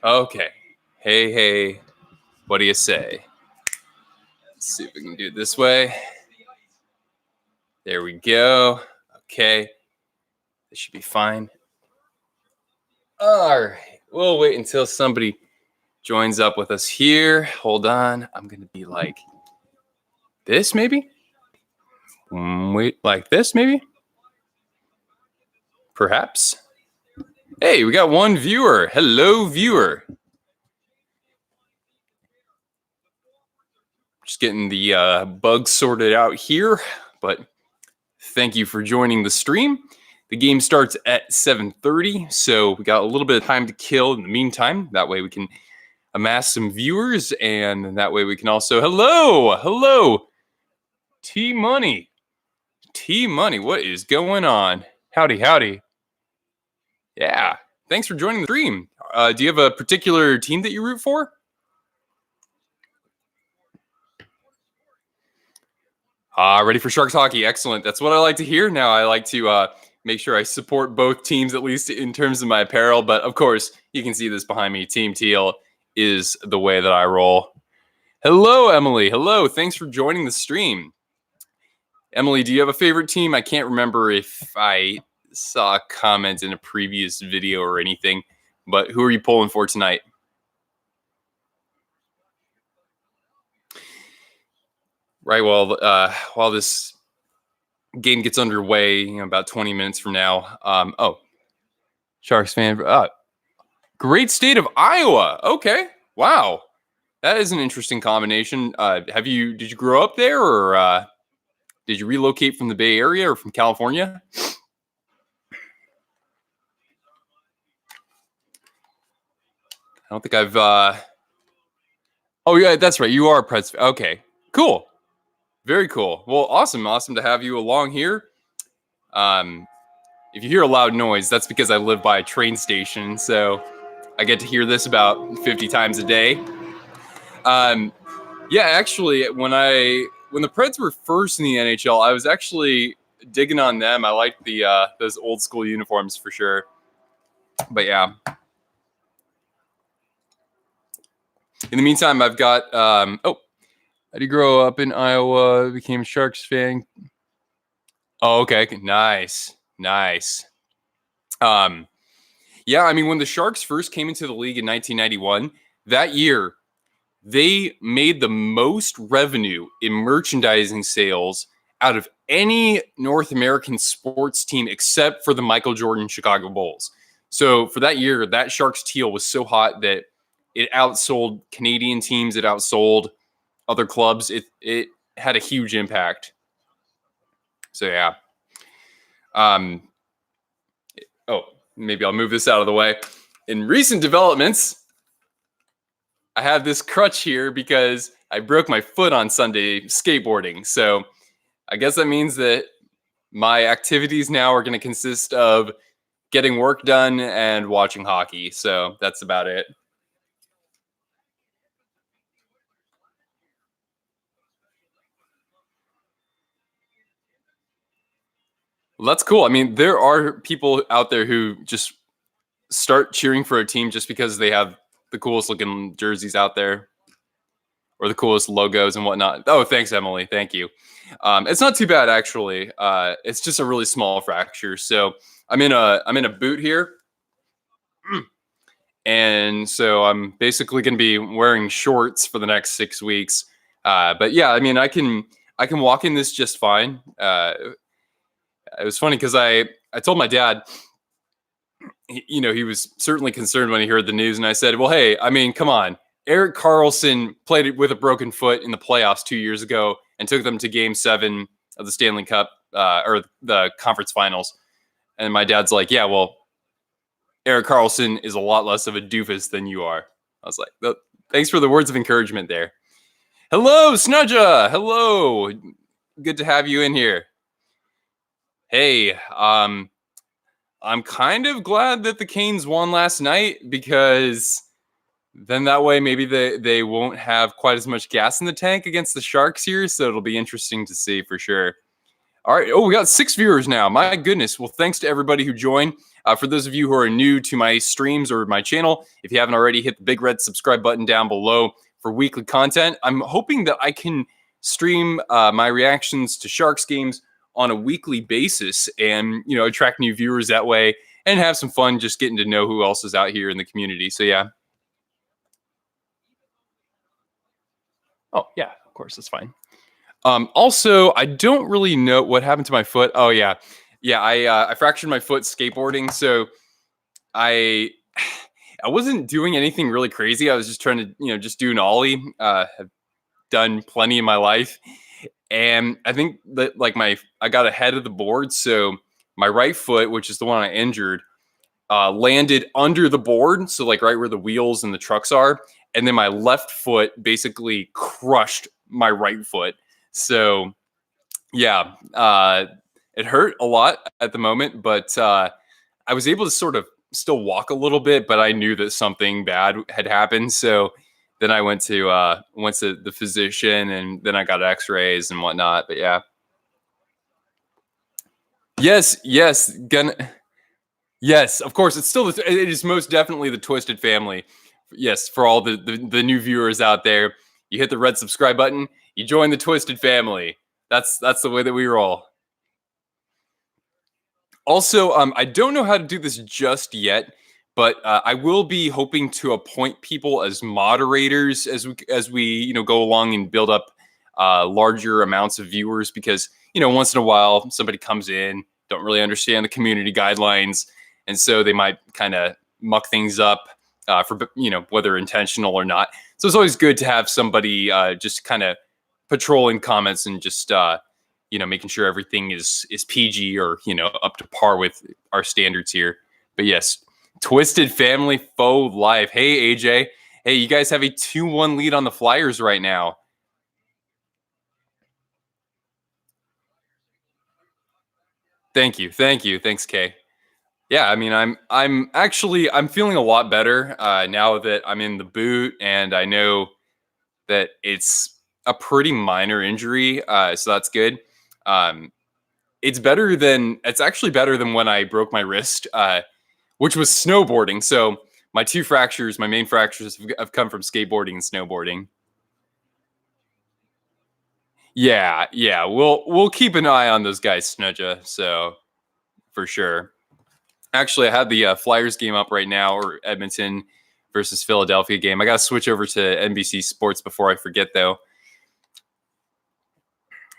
Okay. Hey, what do you say? Let's see if we can do it this way. There we go. Okay. This should be fine. All right. We'll wait until somebody joins up with us here. Hold on. I'm going to be like this, maybe? Wait, like this, maybe? Perhaps. Hey, we got one viewer. Hello, viewer. Just getting the bugs sorted out here, but thank you for joining the stream. The game starts at 7:30, so we got a little bit of time to kill in the meantime. That way we can amass some viewers, and that way we can also... Hello! T-Money, what is going on? Howdy. Yeah, thanks for joining the stream. Do you have a particular team that you root for? Ready for Sharks hockey. Excellent. That's what I like to hear. Now I like to make sure I support both teams, at least in terms of my apparel. But of course, you can see this behind me. Team Teal is the way that I roll. Hello, Emily. Hello. Thanks for joining the stream. Emily, do you have a favorite team? I can't remember if I saw a comment in a previous video or anything, but who are you pulling for tonight? Right. Well, while this game gets underway, about 20 minutes from now. Sharks fan. Great state of Iowa. Okay. Wow. That is an interesting combination. Did you grow up there, or did you relocate from the Bay Area or from California? I don't think I've... Oh, yeah, that's right. You are a Preds. Okay. Cool. Very cool. Well, awesome to have you along here. If you hear a loud noise, that's because I live by a train station, so I get to hear this about 50 times a day. Yeah, actually, when the Preds were first in the NHL, I was actually digging on them. I liked those old school uniforms for sure. But yeah. In the meantime, I've got I did grow up in Iowa, became a Sharks fan. Oh, okay. Nice. Yeah, I mean, when the Sharks first came into the league in 1991, that year, they made the most revenue in merchandising sales out of any North American sports team except for the Michael Jordan Chicago Bulls. So for that year, that Sharks teal was so hot that it outsold Canadian teams. It outsold other clubs. It had a huge impact. So yeah. Maybe I'll move this out of the way. In recent developments, I have this crutch here because I broke my foot on Sunday skateboarding. So I guess that means that my activities now are going to consist of getting work done and watching hockey. So that's about it. Well, that's cool. I mean, there are people out there who just start cheering for a team just because they have the coolest looking jerseys out there or the coolest logos and whatnot. Oh, thanks, Emily. Thank you. It's not too bad, actually. It's just a really small fracture. So I'm in a boot here. And so I'm basically going to be wearing shorts for the next 6 weeks. But yeah, I mean, I can walk in this just fine. It was funny because I told my dad, he was certainly concerned when he heard the news. And I said, well, hey, I mean, come on. Erik Karlsson played with a broken foot in the playoffs 2 years ago and took them to Game 7 of the Stanley Cup or the conference finals. And my dad's like, yeah, well, Erik Karlsson is a lot less of a doofus than you are. I was like, thanks for the words of encouragement there. Hello, Snudja. Hello. Good to have you in here. Hey, I'm kind of glad that the Canes won last night because then that way maybe they won't have quite as much gas in the tank against the Sharks here. So it'll be interesting to see for sure. All right. Oh, we got 6 viewers now. My goodness. Well, thanks to everybody who joined. For those of you who are new to my streams or my channel, if you haven't already, hit the big red subscribe button down below for weekly content. I'm hoping that I can stream my reactions to Sharks games on a weekly basis and, attract new viewers that way and have some fun just getting to know who else is out here in the community. So, yeah. Oh, yeah, of course. That's fine. Also, I don't really know what happened to my foot. Oh, yeah. Yeah, I fractured my foot skateboarding. So I I wasn't doing anything really crazy. I was just trying to, just do an ollie. Have done plenty in my life. And I think that like I got ahead of the board. So my right foot, which is the one I injured, landed under the board. So like right where the wheels and the trucks are. And then my left foot basically crushed my right foot. So yeah, it hurt a lot at the moment, but I was able to sort of still walk a little bit, but I knew that something bad had happened. So then I went to the physician, and then I got X-rays and whatnot. But yeah, yes, yes, of course, it is most definitely the Twisted family. Yes, for all the new viewers out there, you hit the red subscribe button, you join the Twisted family. That's the way that we roll. Also, I don't know how to do this just yet, but I will be hoping to appoint people as moderators as we go along and build up larger amounts of viewers. Because once in a while somebody comes in, don't really understand the community guidelines, and so they might kind of muck things up for whether intentional or not. So it's always good to have somebody just kind of patrolling comments and just making sure everything is PG or up to par with our standards here. But yes, Twisted family faux life. Hey AJ, hey, you guys have a 2-1 lead on the Flyers right now. Thank you, thanks Kay. Yeah, I mean, I'm feeling a lot better now that I'm in the boot, and I know that it's a pretty minor injury, so that's good. Um, it's actually better than when I broke my wrist, which was snowboarding. So my main fractures have come from skateboarding and snowboarding. Yeah, we'll keep an eye on those guys, Snudja. So for sure. Actually, I have the Flyers game up right now, or Edmonton versus Philadelphia game. I got to switch over to NBC Sports before I forget, though.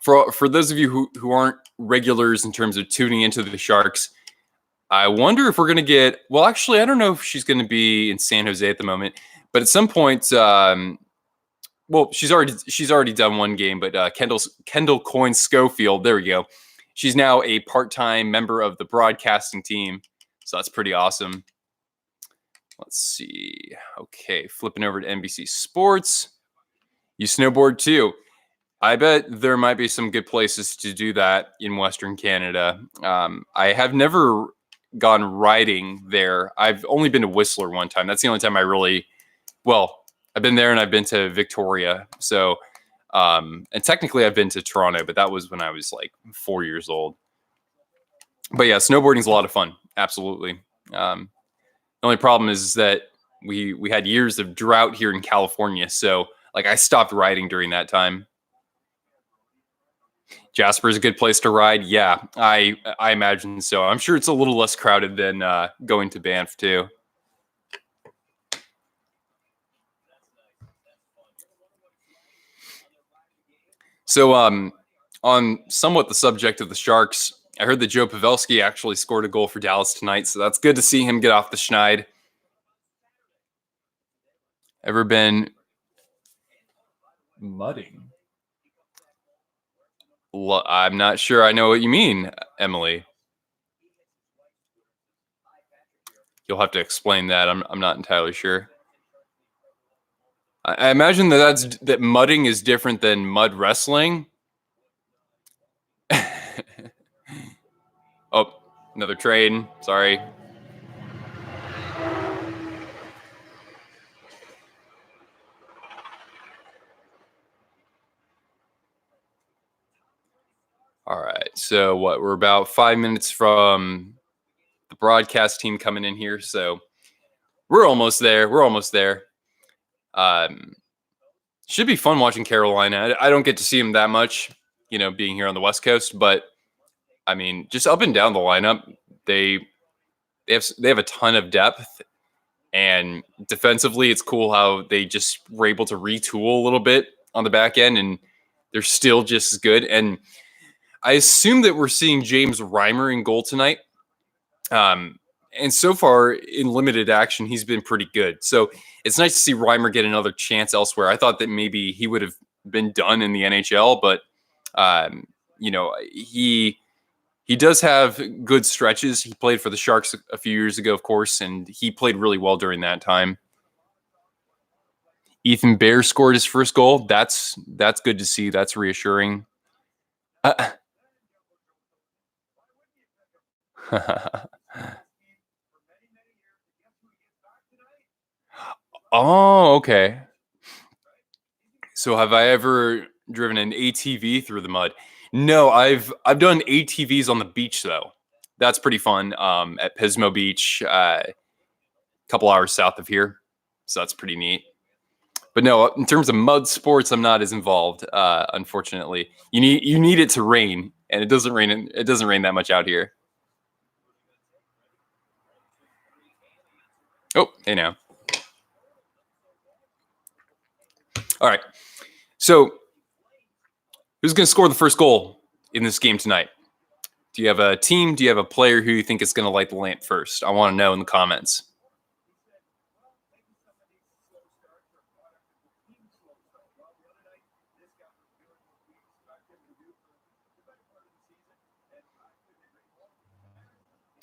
For those of you who aren't regulars in terms of tuning into the Sharks, I wonder if we're going to get. Well, actually, I don't know if she's going to be in San Jose at the moment, but at some point, well, she's already done one game. But Kendall Coyne Schofield, there we go. She's now a part-time member of the broadcasting team, so that's pretty awesome. Let's see. Okay, flipping over to NBC Sports. You snowboard too. I bet there might be some good places to do that in Western Canada. I have never gone riding there. I've only been to Whistler one time. That's the only time I've been there, and I've been to Victoria. So, and technically I've been to Toronto, but that was when I was like 4 years old. But yeah, snowboarding is a lot of fun. Absolutely. The only problem is that we had years of drought here in California. So like I stopped riding during that time. Jasper is a good place to ride. Yeah, I imagine so. I'm sure it's a little less crowded than going to Banff too. So, on somewhat the subject of the Sharks, I heard that Joe Pavelski actually scored a goal for Dallas tonight, so that's good to see him get off the schneid. Ever been mudding? I'm not sure I know what you mean, Emily. You'll have to explain that. I'm not entirely sure. I imagine that mudding is different than mud wrestling. Oh, another train. Sorry. All right. So what? We're about 5 minutes from the broadcast team coming in here. So we're almost there. We're almost there. Should be fun watching Carolina. I don't get to see them that much, being here on the West Coast. But I mean, just up and down the lineup, they have a ton of depth, and defensively, it's cool how they just were able to retool a little bit on the back end, and they're still just as good. And I assume that we're seeing James Reimer in goal tonight. And so far in limited action, he's been pretty good. So it's nice to see Reimer get another chance elsewhere. I thought that maybe he would have been done in the NHL, but he does have good stretches. He played for the Sharks a few years ago, of course, and he played really well during that time. Ethan Bear scored his first goal. That's good to see. That's reassuring. Oh, okay. So have I ever driven an ATV through the mud? No, I've done ATVs on the beach though. That's pretty fun. At Pismo Beach, a couple hours south of here. So that's pretty neat. But no, in terms of mud sports, I'm not as involved. Unfortunately, you need it to rain, and it doesn't rain. It doesn't rain that much out here. Oh, hey now. All right. So, who's going to score the first goal in this game tonight? Do you have a team? Do you have a player who you think is going to light the lamp first? I want to know in the comments.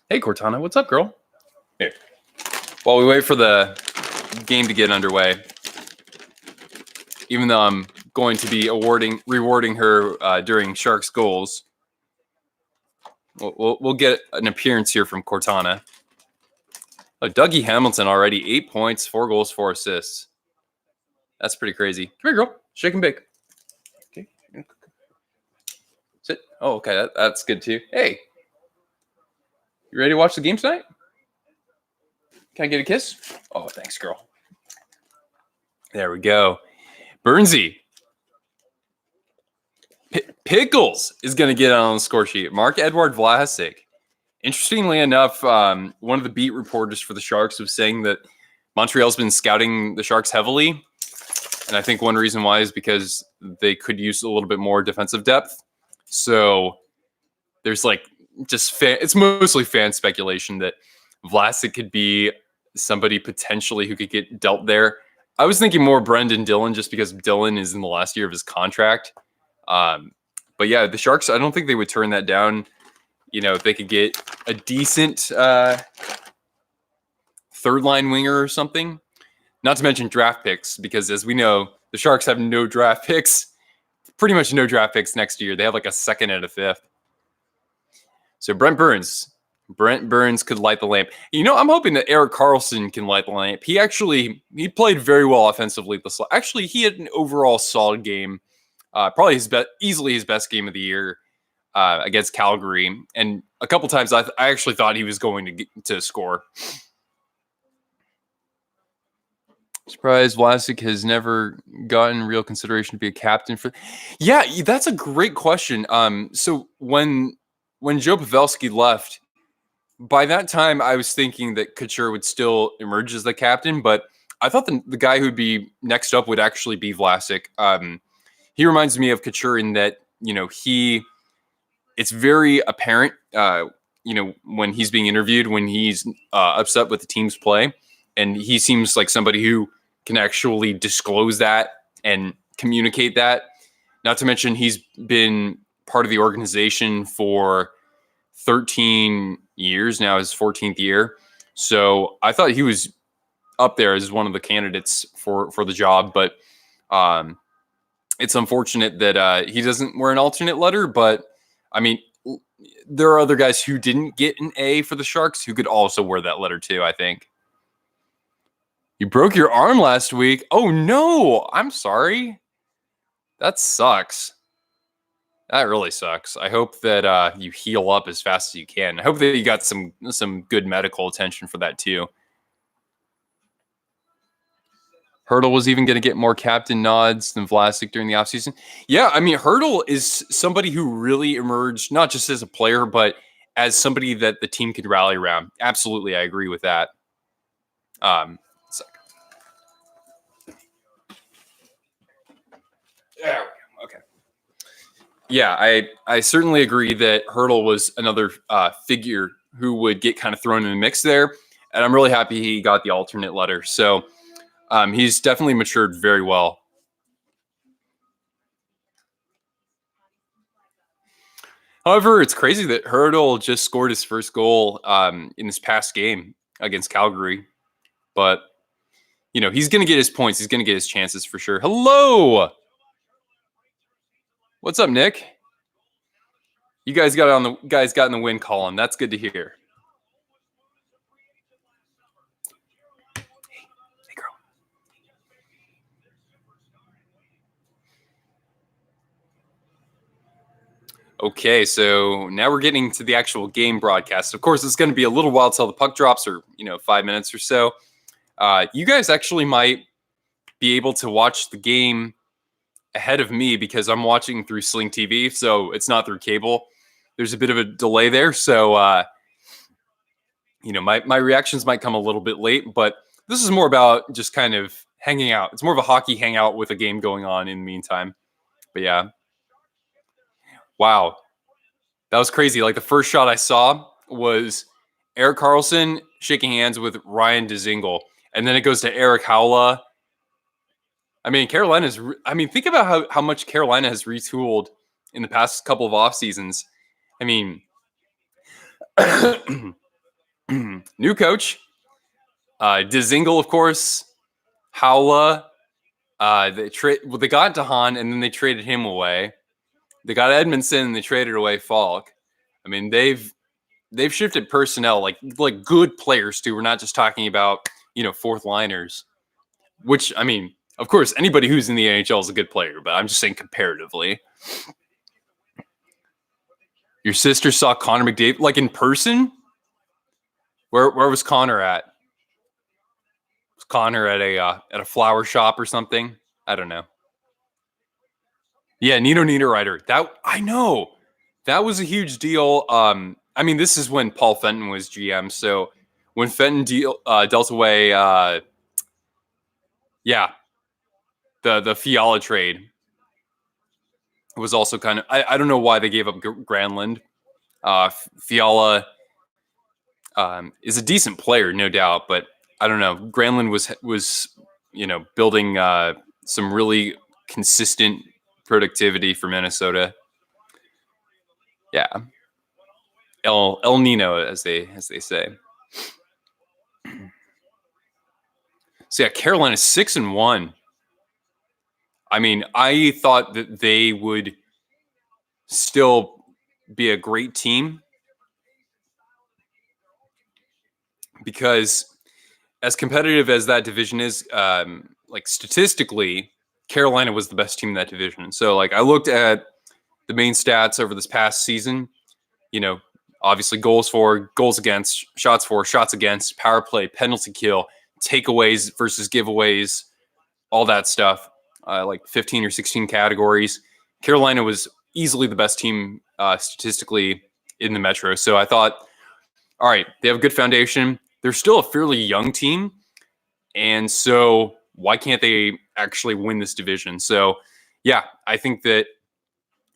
Hey, Cortana, what's up, girl? Here. While we wait for the game to get underway, even though I'm going to be rewarding her during Sharks goals, we'll get an appearance here from Cortana. Oh, Dougie Hamilton already 8 points, 4 goals, 4 assists. That's pretty crazy. Come here, girl. Shake and bake. Okay. Sit. Oh, okay. That's good too. Hey, you ready to watch the game tonight? Can I get a kiss? Oh, thanks, girl. There we go. Burnsy. Pickles is going to get on the score sheet. Marc-Edouard Vlasic. Interestingly enough, one of the beat reporters for the Sharks was saying that Montreal's been scouting the Sharks heavily. And I think one reason why is because they could use a little bit more defensive depth. So there's it's mostly fan speculation that Vlasic could be somebody potentially who could get dealt there. I was thinking more Brendan Dillon just because Dillon is in the last year of his contract. But yeah, the Sharks, I don't think they would turn that down. If they could get a decent third line winger or something. Not to mention draft picks, because as we know, the Sharks have no draft picks. Pretty much no draft picks next year. They have like a second and a fifth. So Brent Burns could light the lamp. I'm hoping that Erik Karlsson can light the lamp. He played very well offensively. Actually, he had an overall solid game. Probably easily his best game of the year against Calgary. And a couple times I actually thought he was going to score. Surprised Vlasic has never gotten real consideration to be a captain for. Yeah, that's a great question. So when Joe Pavelski left, by that time I was thinking that Couture would still emerge as the captain, but I thought the guy who'd be next up would actually be Vlasic. He reminds me of Couture in that it's very apparent when he's being interviewed, when he's upset with the team's play. And he seems like somebody who can actually disclose that and communicate that. Not to mention he's been part of the organization for 13 years, now his 14th year. So I thought he was up there as one of the candidates for the job. But it's unfortunate that he doesn't wear an alternate letter. But, I mean, there are other guys who didn't get an A for the Sharks who could also wear that letter too, I think. You broke your arm last week. Oh, no. I'm sorry. That sucks. That really sucks. I hope that you heal up as fast as you can. I hope that you got some good medical attention for that too. Hurdle was even going to get more captain nods than Vlasic during the offseason. Yeah, I mean, Hurdle is somebody who really emerged not just as a player, but as somebody that the team could rally around. Absolutely, I agree with that. Yeah. Okay. Yeah, I certainly agree that Hurdle was another figure who would get kind of thrown in the mix there, and I'm really happy he got the alternate letter. So he's definitely matured very well. However, it's crazy that Hurdle just scored his first goal in this past game against Calgary, but he's going to get his points. He's going to get his chances for sure. Hello, what's up, Nick? You guys got in the win column. That's good to hear. Hey, girl. Okay, so now we're getting to the actual game broadcast. Of course, it's going to be a little while till the puck drops, or 5 minutes or so. You guys actually might be able to watch the game ahead of me because I'm watching through Sling TV, so it's not through cable. There's a bit of a delay there, so my reactions might come a little bit late, but this is more about just kind of hanging out. It's more of a hockey hangout with a game going on in the meantime. But yeah. Wow. That was crazy. Like the first shot I saw was Erik Karlsson shaking hands with Ryan Dzingel, and then it goes to Erik Haula. I mean, think about how much Carolina has retooled in the past couple of off seasons. I mean, new coach, Dzingel, of course, Haula. They got DeHaan, and then they traded him away. They got Edmondson, and they traded away Falk. I mean, they've shifted personnel like good players too. We're not just talking about fourth liners, which I mean, of course, anybody who's in the NHL is a good player, but I'm just saying comparatively. Your sister saw Connor McDavid like in person? Where was Connor at? Was Connor at a flower shop or something? I don't know. Yeah, Nino Niederreiter. That I know. That was a huge deal. I mean, this is when Paul Fenton was GM. So when Fenton dealt away, the Fiala trade was also kind of. I don't know why they gave up Granlund. Fiala is a decent player, no doubt, but I don't know. Granlund was building some really consistent productivity for Minnesota. Yeah. El Nino, as they say. So yeah, Carolina's 6-1. I mean, I thought that they would still be a great team because as competitive as that division is, like statistically, Carolina was the best team in that division. So like I looked at the main stats over this past season, obviously goals for, goals against, shots for, shots against, power play, penalty kill, takeaways versus giveaways, all that stuff, like 15 or 16 categories. Carolina was easily the best team statistically in the Metro. So I thought, all right, they have a good foundation. They're still a fairly young team. And so why can't they actually win this division? So, yeah, I think that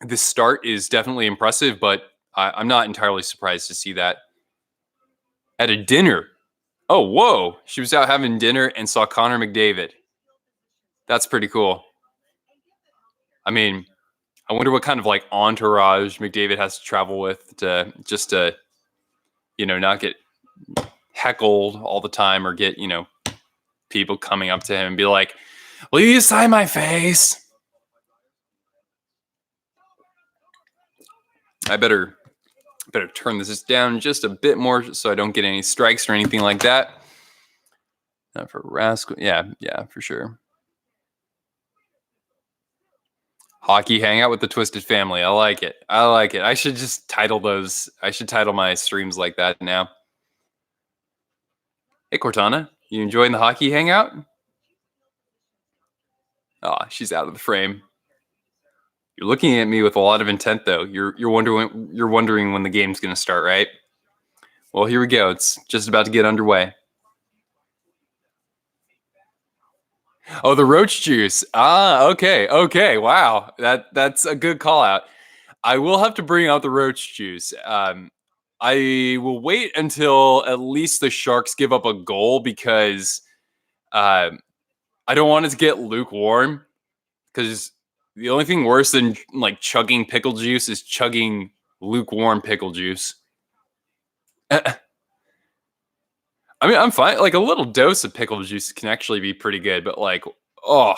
this start is definitely impressive, but I'm not entirely surprised to see that. At a dinner. Oh, whoa. She was out having dinner and saw Connor McDavid. That's pretty cool. I mean, I wonder what kind of like entourage McDavid has to travel with to not get heckled all the time or get, people coming up to him and be like, will you sign my face? I better turn this down just a bit more so I don't get any strikes or anything like that. Not for Rascal. Yeah, for sure. Hockey hangout with the Twisted Family. I like it. I like it. I should just title those. I should title my streams like that now. Hey, Cortana, you enjoying the hockey hangout? Oh, she's out of the frame. You're looking at me with a lot of intent, though. You're wondering when the game's going to start, right? Well, here we go. It's just about to get underway. Oh, the roach juice. Ah, okay. Wow, that's a good call out. I will have to bring out the roach juice. I will wait until at least the Sharks give up a goal because I don't want it to get lukewarm. Because the only thing worse than like chugging pickle juice is chugging lukewarm pickle juice. I mean, I'm fine. Like a little dose of pickle juice can actually be pretty good, but like, oh,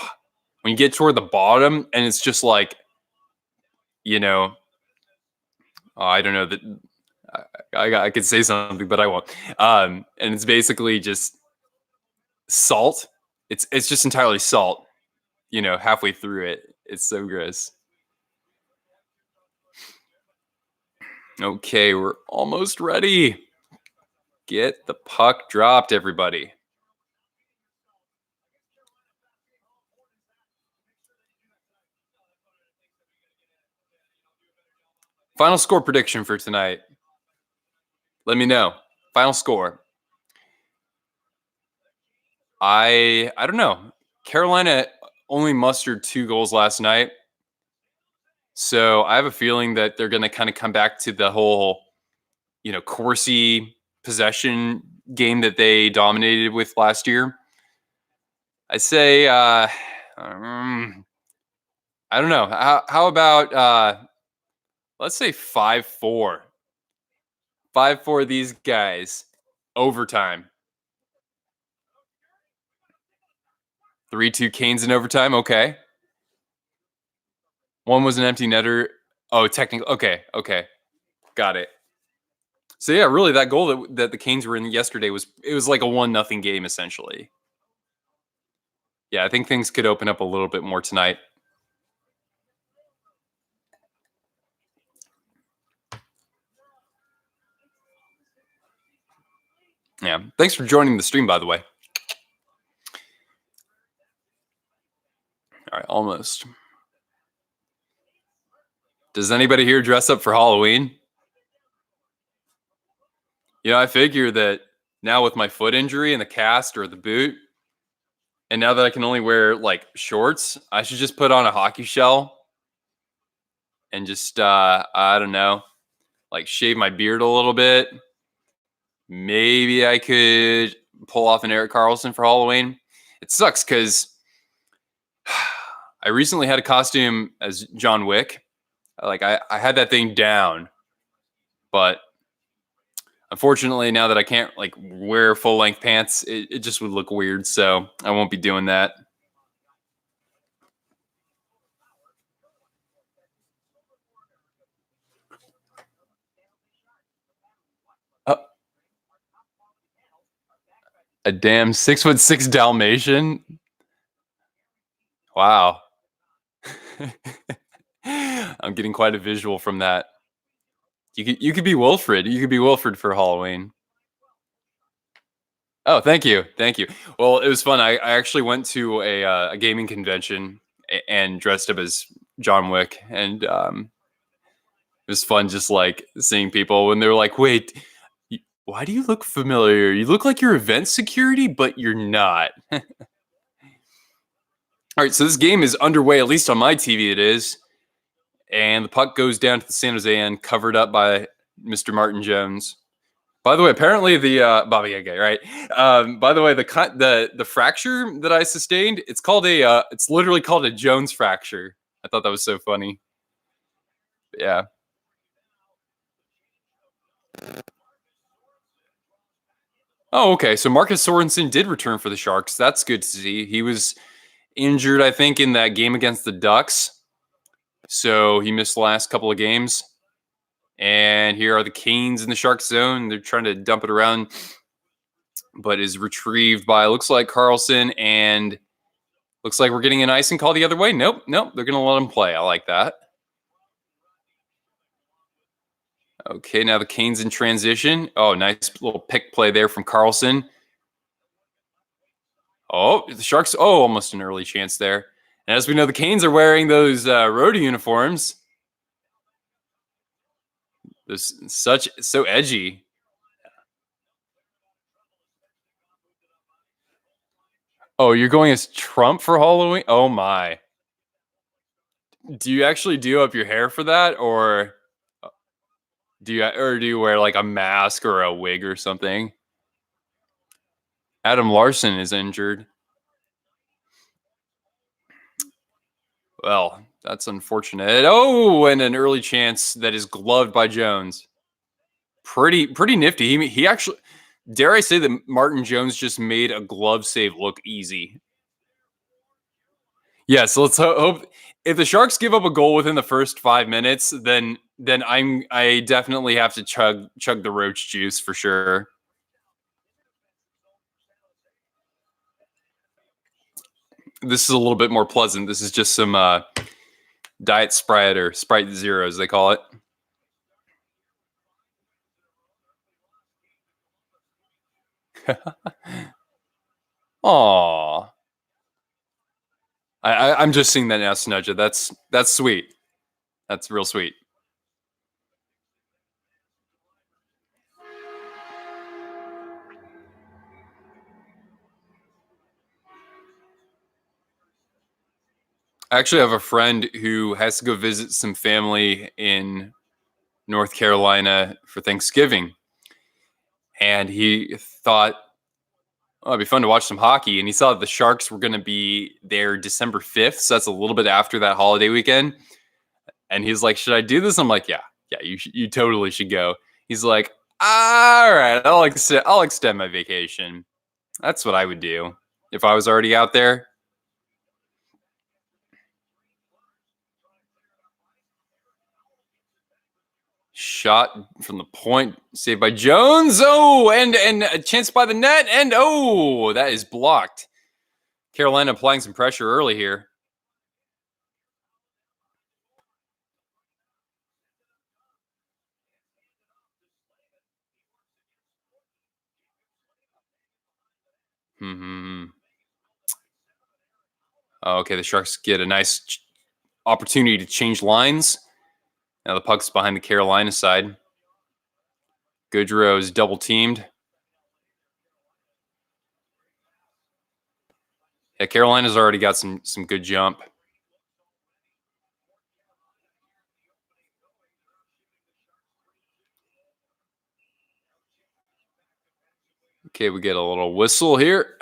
when you get toward the bottom and it's just like, I don't know that I could say something, but I won't. And it's basically just salt. It's just entirely salt. Halfway through it, it's so gross. Okay, we're almost ready. Get the puck dropped, everybody. Final score prediction for tonight. Let me know. Final score. I don't know. Carolina only mustered 2 goals last night. So I have a feeling that they're going to kind of come back to the whole, Corsi possession game that they dominated with last year. I say, I don't know. How about, let's say 5-4. 5-4 these guys. Overtime. 3-2 Canes in overtime. Okay. One was an empty netter. Oh, technically. Okay. Got it. So yeah, really that goal that the Canes were in yesterday was like a 1-0 game essentially. Yeah, I think things could open up a little bit more tonight. Yeah. Thanks for joining the stream, by the way. All right, almost. Does anybody here dress up for Halloween? I figure that now with my foot injury and the cast or the boot, and now that I can only wear like shorts, I should just put on a hockey shell and just I don't know, like shave my beard a little bit. Maybe I could pull off an Erik Karlsson for Halloween. It sucks because I recently had a costume as John Wick. Like I had that thing down, but unfortunately now that I can't like wear full length pants, it just would look weird. So I won't be doing that. A damn 6'6" Dalmatian. Wow. I'm getting quite a visual from that. You could be Wilfred. You could be Wilfred for Halloween. Oh, thank you. Well, it was fun. I actually went to a gaming convention and dressed up as John Wick, and it was fun just like seeing people when they were like, "Wait, why do you look familiar? You look like you're event security, but you're not." All right, so this game is underway. At least on my TV, it is. And the puck goes down to the San Jose end, covered up by Mr. Martin Jones. By the way, apparently the Bobby Yaga, right? By the way, the fracture that I sustained, it's literally called a Jones fracture. I thought that was so funny. Yeah. Oh, okay. So Marcus Sorensen did return for the Sharks. That's good to see. He was injured, I think, in that game against the Ducks. So he missed the last couple of games. And here are the Canes in the Shark zone. They're trying to dump it around, but is retrieved by, looks like Karlsson and Looks like we're getting an icing call the other way. Nope. They're going to let him play. I like that. Okay, now the Canes in transition. Oh, nice little pick play there from Carlson. Oh, the Sharks. Oh, almost an early chance there. And as we know, the Canes are wearing those road uniforms. This so edgy. Oh, you're going as Trump for Halloween? Oh my. Do you actually do up your hair for that, or do you wear like a mask or a wig or something? Adam Larson is injured. Well, that's unfortunate. Oh, and an early chance that is gloved by Jones. Pretty nifty. He actually, dare I say that Martin Jones just made a glove save look easy. Yeah, so let's hope if the Sharks give up a goal within the first 5 minutes, then I definitely have to chug the roach juice for sure. This is a little bit more pleasant. This is just some Diet Sprite or Sprite Zero, as they call it. Aww. I'm just seeing that now, Snudja. That's sweet. That's real sweet. I actually have a friend who has to go visit some family in North Carolina for Thanksgiving. And he thought, oh, it'd be fun to watch some hockey. And he saw that the Sharks were going to be there December 5th. So that's a little bit after that holiday weekend. And he's like, should I do this? I'm like, yeah, you totally should go. He's like, all right, I'll extend my vacation. That's what I would do if I was already out there. Shot from the point, saved by Jones. Oh, and a chance by the net, and oh, that is blocked. Carolina applying some pressure early here. Mm-hmm. Okay, the Sharks get a nice opportunity to change lines. Now the puck's behind the Carolina side. Goodrow is double teamed. Yeah, Carolina's already got some good jump. Okay, we get a little whistle here.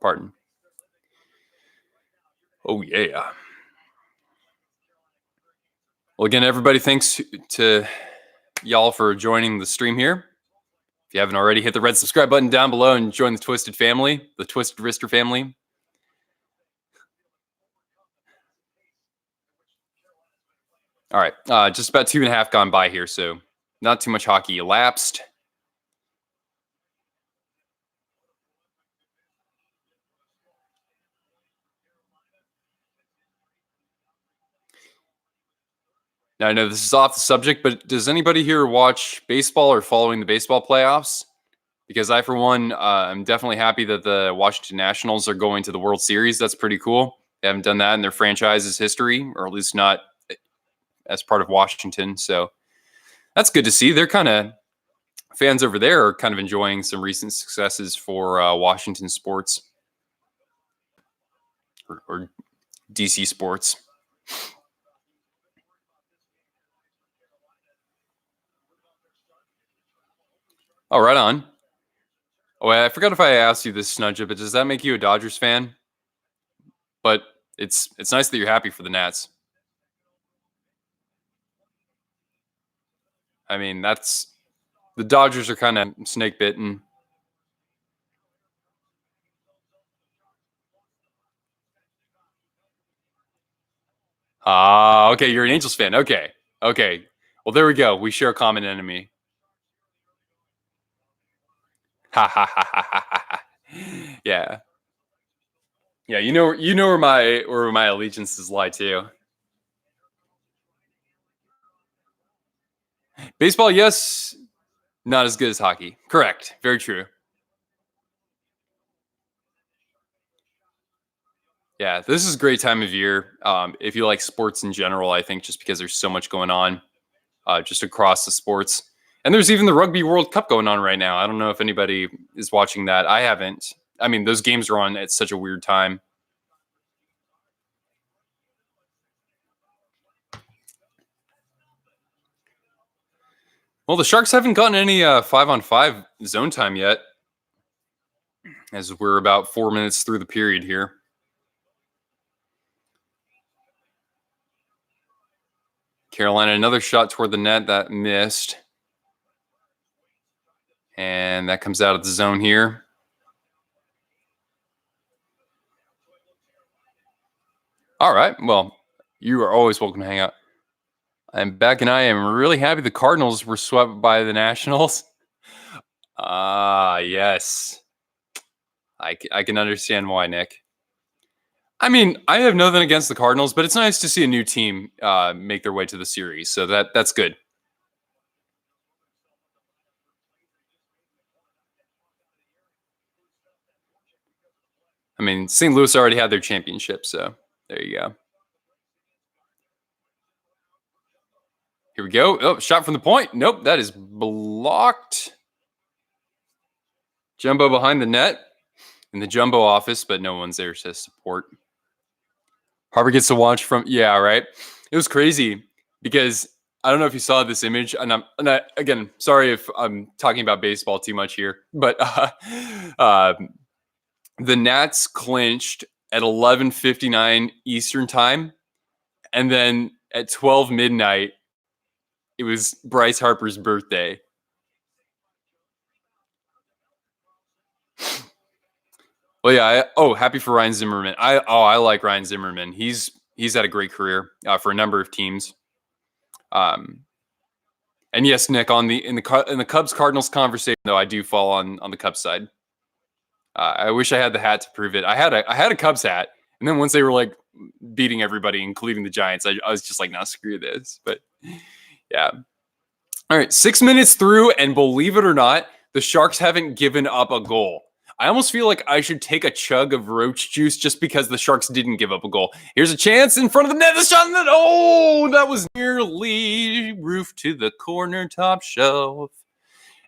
Pardon. Oh, yeah. Well, again, everybody, thanks to y'all for joining the stream here. If you haven't already, hit the red subscribe button down below and join the Twisted family, the Twisted Wrister family. All right, just about 2.5 gone by here, so not too much hockey elapsed. Now, I know this is off the subject, but does anybody here watch baseball or following the baseball playoffs? Because I, for one, I'm definitely happy that the Washington Nationals are going to the World Series. That's pretty cool. They haven't done that in their franchise's history, or at least not as part of Washington. So that's good to see. They're kind of fans over there are kind of enjoying some recent successes for Washington sports or DC sports. Oh, right on. Oh, I forgot if I asked you this, Snudja, but does that make you a Dodgers fan? But it's nice that you're happy for the Nats. I mean, that's the Dodgers are kind of snake bitten. Ah, okay, you're an Angels fan. Okay. Well, there we go. We share a common enemy. Ha ha ha ha ha ha. Yeah. Yeah, you know where my allegiances lie too. Baseball, yes, not as good as hockey. Correct. Very true. Yeah, this is a great time of year. If you like sports in general, I think just because there's so much going on, just across the sports, and there's even the Rugby World Cup going on right now. I don't know if anybody is watching that. I haven't. I mean, those games are on at such a weird time. Well, the Sharks haven't gotten any 5-on-5 zone time yet, as we're about 4 minutes through the period here. Carolina, another shot toward the net that missed. And that comes out of the zone here. All right. Well, you are always welcome to hang out. I'm back, and I am really happy the Cardinals were swept by the Nationals. Ah, yes. I can understand why, Nick. I mean, I have nothing against the Cardinals, but it's nice to see a new team make their way to the series. So that's good. I mean, St. Louis already had their championship, so there you go. Here we go. Oh, shot from the point. Nope, that is blocked. Jumbo behind the net in the Jumbo office, but no one's there to support. Harper gets to watch from, yeah, right. It was crazy because I don't know if you saw this image, again, sorry if I'm talking about baseball too much here, but the Nats clinched at 11:59 Eastern time, and then at 12 midnight, it was Bryce Harper's birthday. Well, yeah. Happy for Ryan Zimmerman. I like Ryan Zimmerman. He's had a great career for a number of teams. Um, and yes, Nick, in the Cubs Cardinals conversation, though, I do fall on the Cubs side. I wish I had the hat to prove it. I had a Cubs hat, and then once they were like beating everybody, including the Giants, I was just like, nah, screw this. But yeah. All right, 6 minutes through, and believe it or not, the Sharks haven't given up a goal. I almost feel like I should take a chug of roach juice just because the Sharks didn't give up a goal. Here's a chance in front of the net. The shot in the net. Oh, that was nearly roof to the corner top shelf.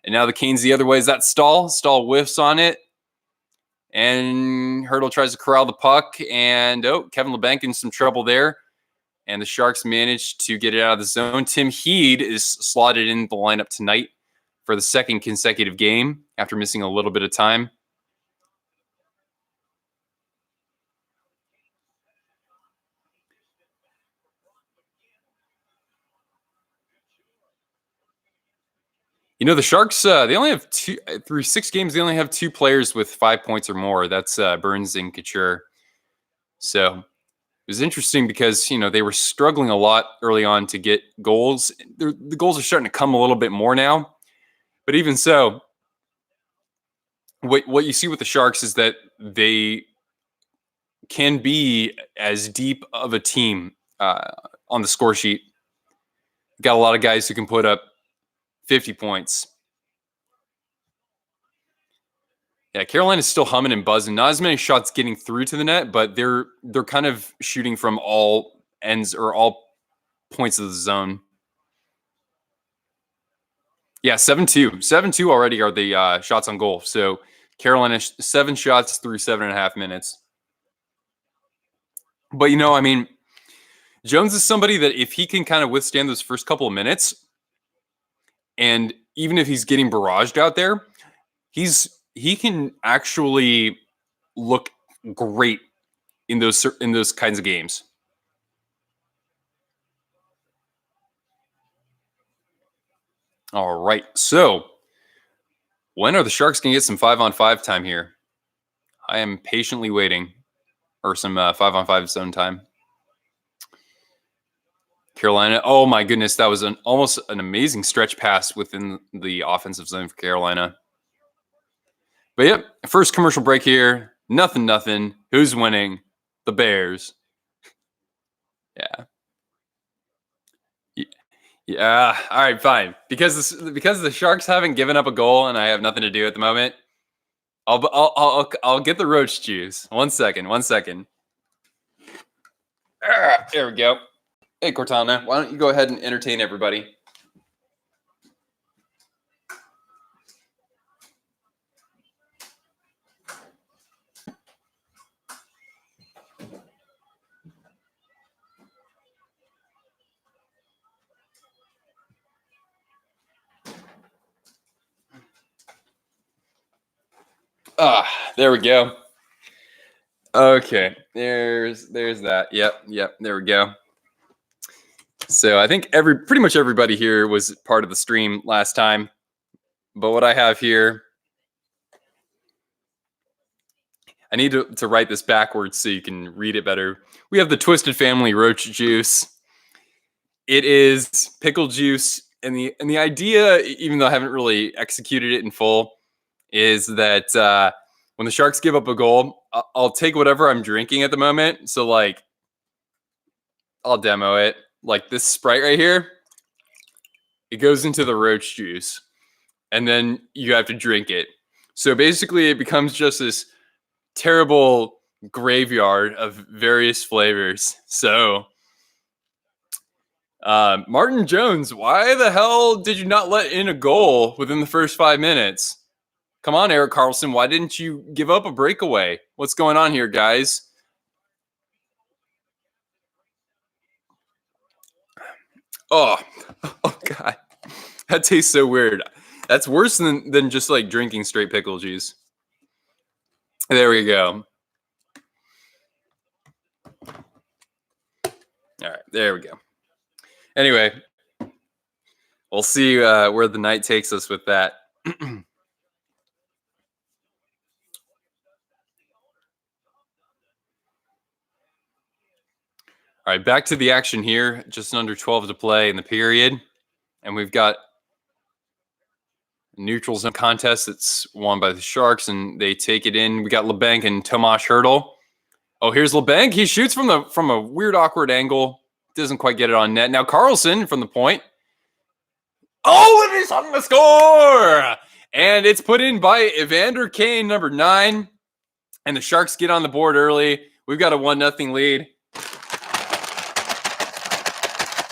And now the Canes the other way. Is that Stahl? Stahl whiffs on it. And Hurdle tries to corral the puck. And Kevin LeBanc in some trouble there. And the Sharks managed to get it out of the zone. Tim Heed is slotted in the lineup tonight for the second consecutive game after missing a little bit of time. You know, the Sharks, they only have two, through 6 games, they only have 2 players with 5 points or more. That's Burns and Couture. So it was interesting because, they were struggling a lot early on to get goals. The goals are starting to come a little bit more now. But even so, what you see with the Sharks is that they can be as deep of a team on the score sheet. Got a lot of guys who can put up 50 points. Yeah, Carolina's still humming and buzzing. Not as many shots getting through to the net, but they're kind of shooting from all ends or all points of the zone. Yeah, 7-2. 7-2 already are the shots on goal. So Carolina, 7 shots through 7.5 minutes. But, I mean, Jones is somebody that if he can kind of withstand those first couple of minutes, and even if he's getting barraged out there, he can actually look great in those kinds of games. All right. So, when are the Sharks going to get some 5-on-5 time here? I am patiently waiting, or some 5-on-5 zone time. Carolina. Oh my goodness, that was almost an amazing stretch pass within the offensive zone for Carolina. But yep, first commercial break here. Nothing. Who's winning? The Bears. Yeah. Yeah. All right, fine. Because the Sharks haven't given up a goal and I have nothing to do at the moment. I'll get the roach juice. One second. There we go. Hey, Cortana, why don't you go ahead and entertain everybody? There we go. Okay, there's that. Yep. There we go. So I think pretty much everybody here was part of the stream last time. But what I have here, I need to write this backwards so you can read it better. We have the Twisted Family Roach Juice. It is pickle juice, and the idea, even though I haven't really executed it in full, is that when the Sharks give up a goal, I'll take whatever I'm drinking at the moment. So like, I'll demo it. Like this Sprite right here, it goes into the roach juice, and then you have to drink it. So basically, it becomes just this terrible graveyard of various flavors. So, Martin Jones, why the hell did you not let in a goal within the first 5 minutes? Come on, Erik Karlsson, why didn't you give up a breakaway? What's going on here, guys? Oh God, that tastes so weird. That's worse than just like drinking straight pickle juice. There we go. All right, there we go. Anyway, we'll see where the night takes us with that. All right, back to the action here. Just under 12 to play in the period. And we've got neutral zone contest that's won by the Sharks, and they take it in. We got Labanc and Tomas Hertl. Oh, here's Labanc. He shoots from a weird, awkward angle. Doesn't quite get it on net. Now Karlsson from the point. Oh, and he's on the score! And it's put in by Evander Kane, number 9. And the Sharks get on the board early. We've got a 1-0 lead.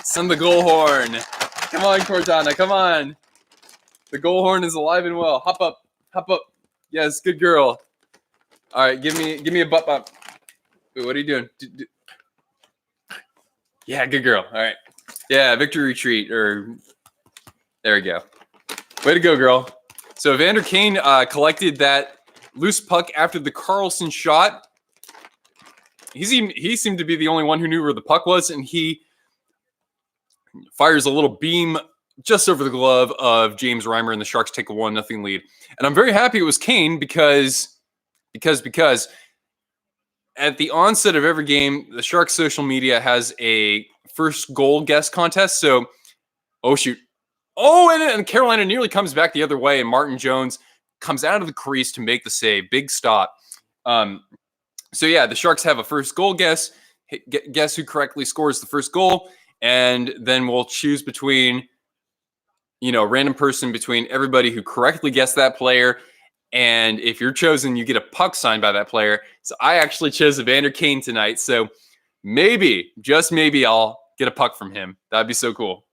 Send the goal horn. Come on, Cortana. Come on. The goal horn is alive and well. Hop up. Yes, good girl. All right, give me a butt bump. Wait, what are you doing? Yeah, good girl. All right. Yeah, victory retreat. There we go. Way to go, girl. So Evander Kane collected that loose puck after the Karlsson shot. He seemed to be the only one who knew where the puck was, and he fires a little beam just over the glove of James Reimer, and the Sharks take a 1-0 lead. And I'm very happy it was Kane because at the onset of every game, the Sharks social media has a first goal guess contest. So, oh shoot. Oh, and Carolina nearly comes back the other way, and Martin Jones comes out of the crease to make the save. Big stop. So yeah, the Sharks have a first goal guess. Guess who correctly scores the first goal, and then we'll choose between, a random person between everybody who correctly guessed that player. And if you're chosen, you get a puck signed by that player. So I actually chose Evander Kane tonight. So maybe, just maybe, I'll get a puck from him. That'd be so cool.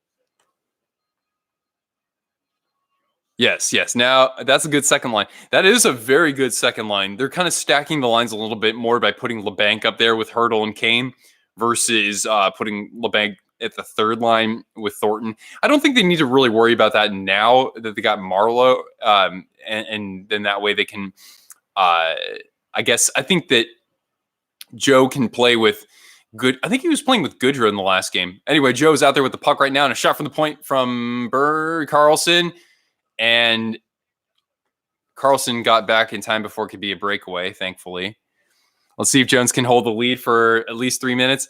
Yes. Now, that's a good second line. That is a very good second line. They're kind of stacking the lines a little bit more by putting Labanc up there with Hertl and Kane versus putting Labanc at the third line with Thornton. I don't think they need to really worry about that now that they got Marleau. And then that way they can, I think that Joe can play with good. I think he was playing with Goodrow in the last game. Anyway, Joe's out there with the puck right now, and a shot from the point from Karlsson. And Karlsson got back in time before it could be a breakaway, thankfully. Let's see if Jones can hold the lead for at least 3 minutes.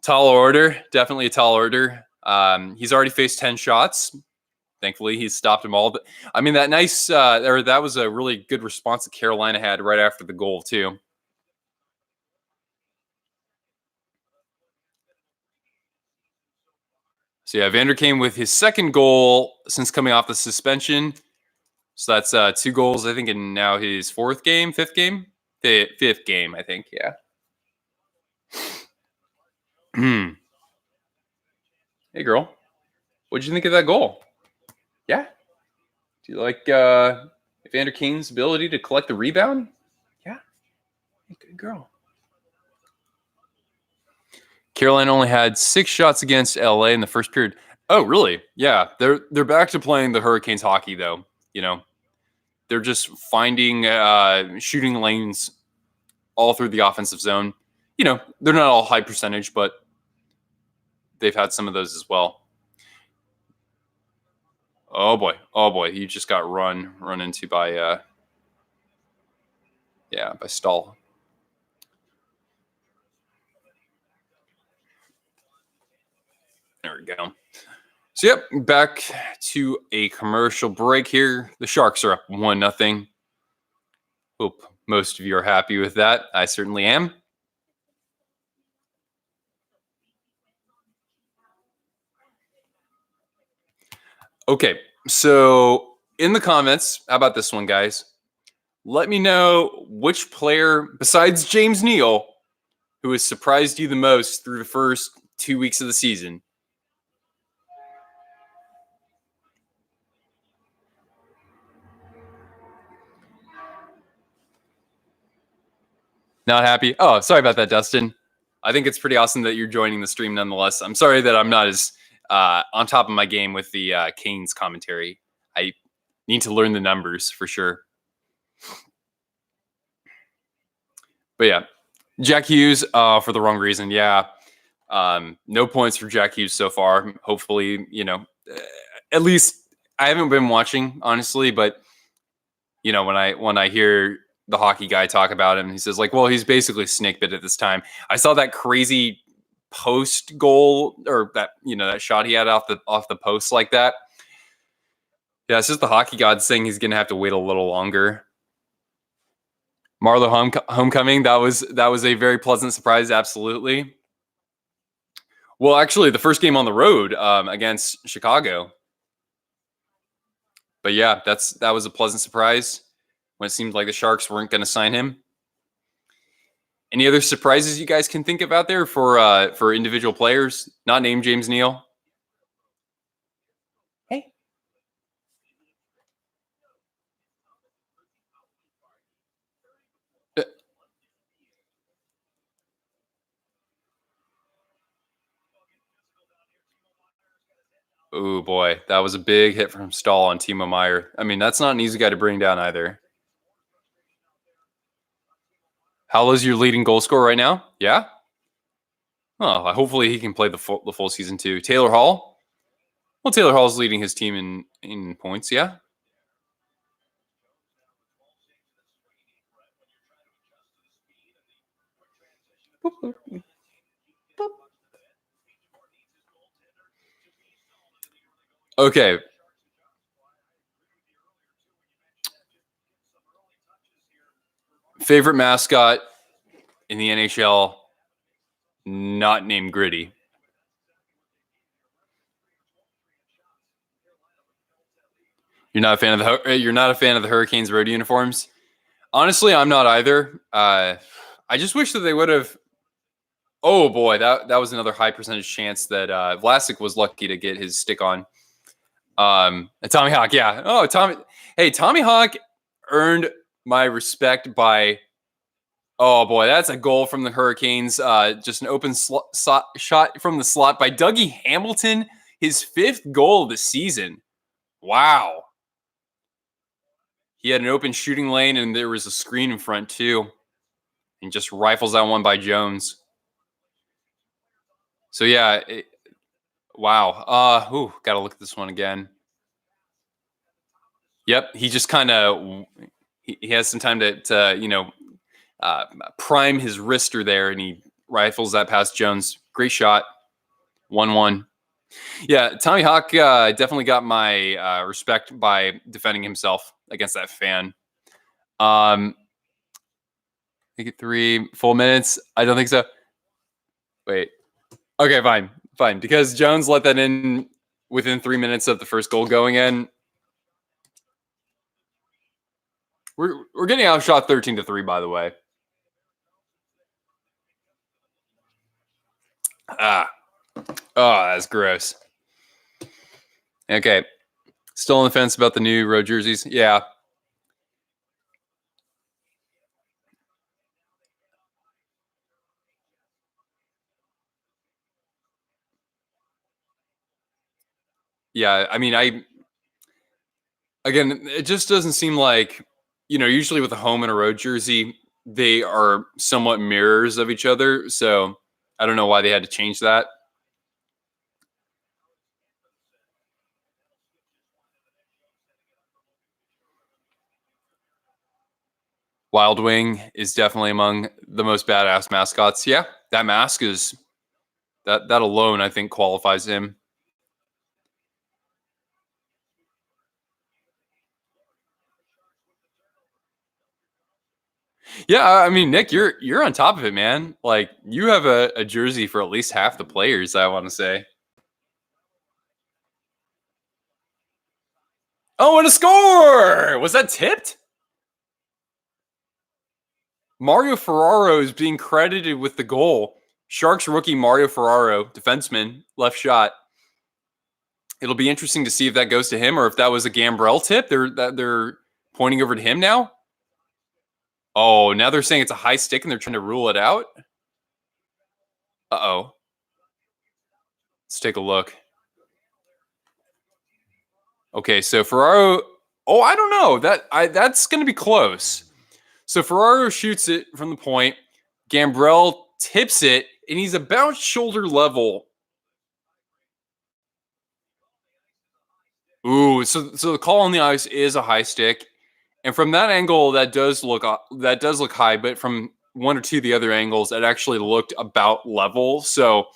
Tall order. Definitely a tall order. He's already faced 10 shots. Thankfully, he stopped them all. But I mean, that that was a really good response that Carolina had right after the goal too. So yeah, Vander Kane with his second goal since coming off the suspension. So that's 2 goals, I think, in now his fifth game, I think. Yeah. Hey, girl, what'd you think of that goal? Yeah. Do you like Vander Kane's ability to collect the rebound? Yeah. Hey, good girl. Carolina only had 6 shots against LA in the first period. Oh, really? Yeah. They're back to playing the Hurricanes hockey, though. You know, they're just finding shooting lanes all through the offensive zone. You know, they're not all high percentage, but they've had some of those as well. Oh boy, you just got run into by by Stahl. There we go. So yep, back to a commercial break here. The Sharks are up 1-0. Hope most of you are happy with that. I certainly am. Okay, so in the comments, how about this one, guys? Let me know which player besides James Neal who has surprised you the most through the first 2 weeks of the season. Not happy? Oh, sorry about that, Dustin. I think it's pretty awesome that you're joining the stream nonetheless. I'm sorry that I'm not as on top of my game with the Canes commentary. I need to learn the numbers for sure. But yeah, Jack Hughes for the wrong reason. Yeah. No points for Jack Hughes so far. Hopefully, at least I haven't been watching, honestly, but when I hear the hockey guy talk about him, he says like, well, he's basically snake bit at this time. I saw that crazy post goal or that shot he had off the post like that. Yeah, it's just the hockey god saying he's gonna have to wait a little longer. Marlowe homecoming, that was a very pleasant surprise, absolutely. Well, actually, the first game on the road against Chicago. But yeah, that was a pleasant surprise when it seemed like the Sharks weren't going to sign him. Any other surprises you guys can think of out there for individual players not named James Neal? Hey. Oh boy, that was a big hit from Stahl on Timo Meier. I mean, that's not an easy guy to bring down either. Howlow's your leading goal scorer right now? Yeah. Oh, hopefully he can play the full season too. Taylor Hall. Well, Taylor Hall's leading his team in points. Yeah. Okay. Favorite mascot in the NHL, not named Gritty. You're not a fan of the Hurricanes road uniforms? Honestly, I'm not either. I just wish that they would have. Oh boy, that was another high percentage chance that Vlasic was lucky to get his stick on. Tommy Hawk, yeah. Oh, Tommy Hawk earned my respect by. Oh boy, that's a goal from the Hurricanes. Just an open shot from the slot by Dougie Hamilton, his 5th goal of the season. Wow. He had an open shooting lane, and there was a screen in front too, and just rifles that one by Jones. So yeah, wow. Got to look at this one again. Yep, he just kind of he has some time to prime his wrister there, and he rifles that past Jones. Great shot, 1-1. Yeah, Tommy Hawk definitely got my respect by defending himself against that fan. Make it 3 full minutes. I don't think so. Wait. Okay, fine. Because Jones let that in within 3 minutes of the first goal going in. We're getting outshot 13-3, by the way. Oh, that's gross. Okay. Still on the fence about the new road jerseys. Yeah. Yeah, I mean, again, it just doesn't seem like, usually with a home and a road jersey, they are somewhat mirrors of each other. So I don't know why they had to change that. Wild Wing is definitely among the most badass mascots. Yeah, that mask is that alone I think qualifies him. Yeah, I mean, Nick, you're on top of it, man. Like you have a jersey for at least half the players, I want to say. Oh, and a score! Was that tipped? Mario Ferraro is being credited with the goal. Sharks rookie Mario Ferraro, defenseman, left shot. It'll be interesting to see if that goes to him or if that was a Gambrell tip. They're pointing over to him now. Oh, now they're saying it's a high stick and they're trying to rule it out. Uh-oh. Let's take a look. Okay, so Ferraro. Oh, I don't know. That's going to be close. So Ferraro shoots it from the point. Gambrell tips it, and he's about shoulder level. Ooh, so the call on the ice is a high stick, and from that angle, that does look high. But from one or two of the other angles, it actually looked about level. So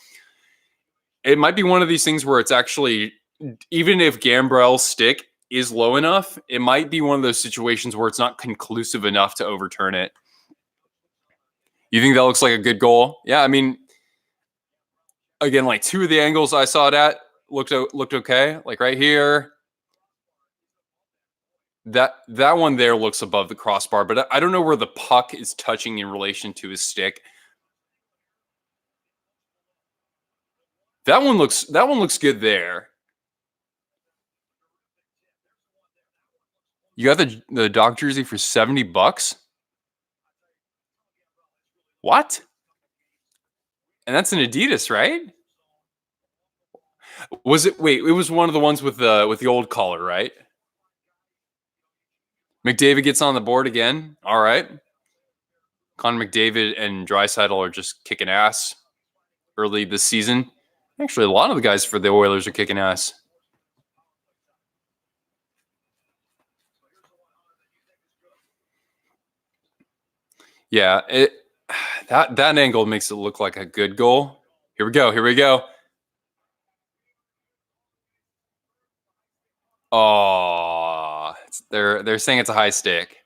it might be one of these things where it's actually, even if Gambrell's stick is low enough, it might be one of those situations where it's not conclusive enough to overturn it. You think that looks like a good goal? Yeah, I mean, again, like two of the angles I saw it at looked okay. Like right here, that one there looks above the crossbar, but I don't know where the puck is touching in relation to his stick. That one looks good there. You got the dog jersey for $70. What? And that's an Adidas, right? Was it? Wait, it was one of the ones with the old collar, right? McDavid gets on the board again. All right. Connor McDavid and Draisaitl are just kicking ass early this season. Actually, a lot of the guys for the Oilers are kicking ass. Yeah, that angle makes it look like a good goal. Here we go. Oh, they're saying it's a high stick.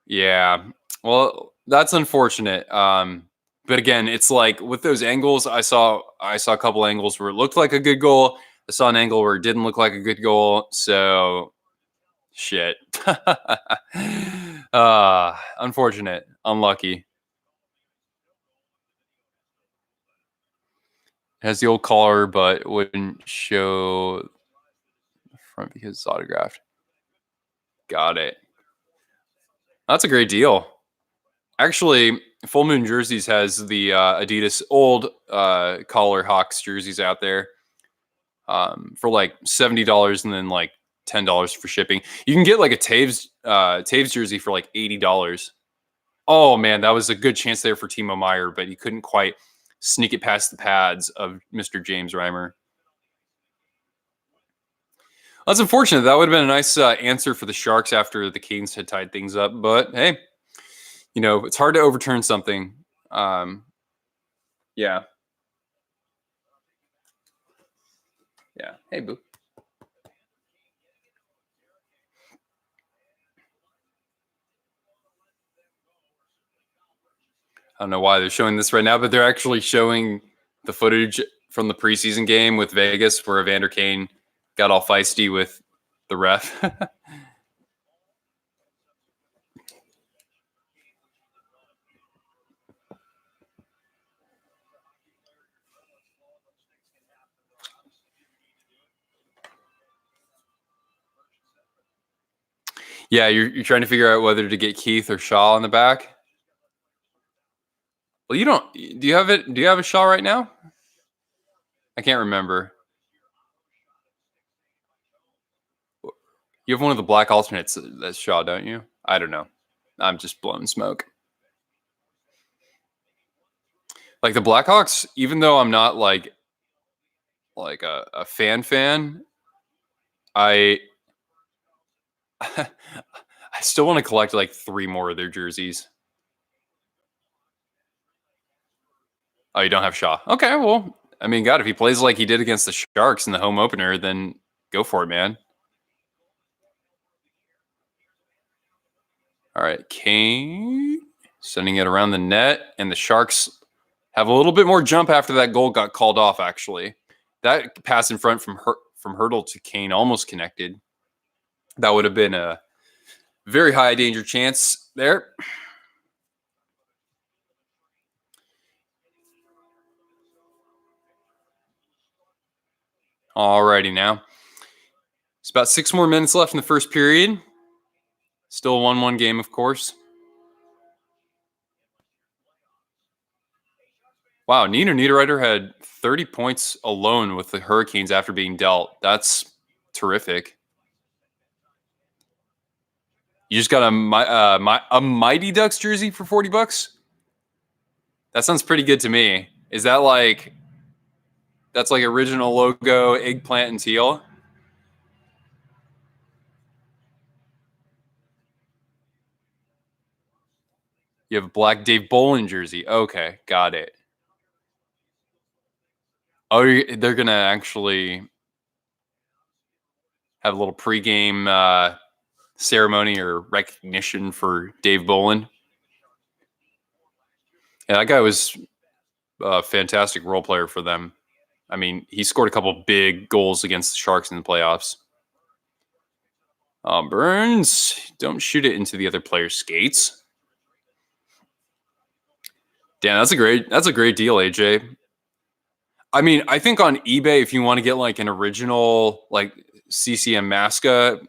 Yeah. Well, that's unfortunate. But again, it's like with those angles, I saw a couple angles where it looked like a good goal. I saw an angle where it didn't look like a good goal. So shit. Unfortunate. Unlucky. It has the old collar, but wouldn't show the front because it's autographed. Got it. That's a great deal. Actually, Full Moon Jerseys has the Adidas old collar Hawks jerseys out there for like $70 and then like $10 for shipping. You can get like a Taves jersey for like $80. Oh man, that was a good chance there for Timo Meyer, but he couldn't quite sneak it past the pads of Mr. James Reimer. That's unfortunate. That would have been a nice answer for the Sharks after the Canes had tied things up. But hey, it's hard to overturn something. Yeah. Yeah. Hey, boo. I don't know why they're showing this right now, but they're actually showing the footage from the preseason game with Vegas where Evander Kane got all feisty with the ref. Yeah, you're trying to figure out whether to get Keith or Shaw in the back. Well, you don't. Do you have it? Do you have a Shaw right now? I can't remember. You have one of the black alternates that's Shaw, don't you? I don't know. I'm just blowing smoke. Like the Blackhawks, even though I'm not like a fan, I I still want to collect like 3 more of their jerseys. Oh, you don't have Shaw. Okay, well, I mean, God, if he plays like he did against the Sharks in the home opener, then go for it, man. All right, Kane sending it around the net, and the Sharks have a little bit more jump after that goal got called off. Actually, that pass in front from Hurdle to Kane almost connected. That would have been a very high danger chance there. Alrighty now. It's about 6 more minutes left in the first period. Still a 1-1 game, of course. Wow, Nino Niederreiter had 30 points alone with the Hurricanes after being dealt. That's terrific. You just got a Mighty Ducks jersey for $40? That sounds pretty good to me. Is that like that's like original logo, eggplant and teal? You have a black Dave Bolin jersey. Okay, got it. Oh, they're gonna actually have a little pregame ceremony or recognition for Dave Bolin. Yeah, that guy was a fantastic role player for them. I mean, he scored a couple big goals against the Sharks in the playoffs. Burns, don't shoot it into the other player's skates. Damn, that's a great deal, AJ. I mean, I think on eBay, if you want to get like an original like CCM Masca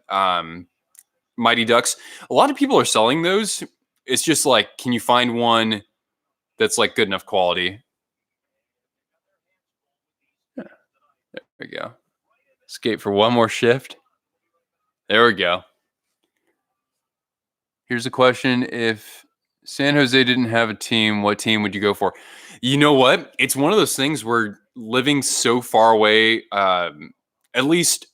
Mighty Ducks, a lot of people are selling those. It's just like, can you find one that's like good enough quality? There we go. Escape for one more shift. There we go. Here's a question. If San Jose didn't have a team, what team would you go for? You know what? It's one of those things where living so far away, at least,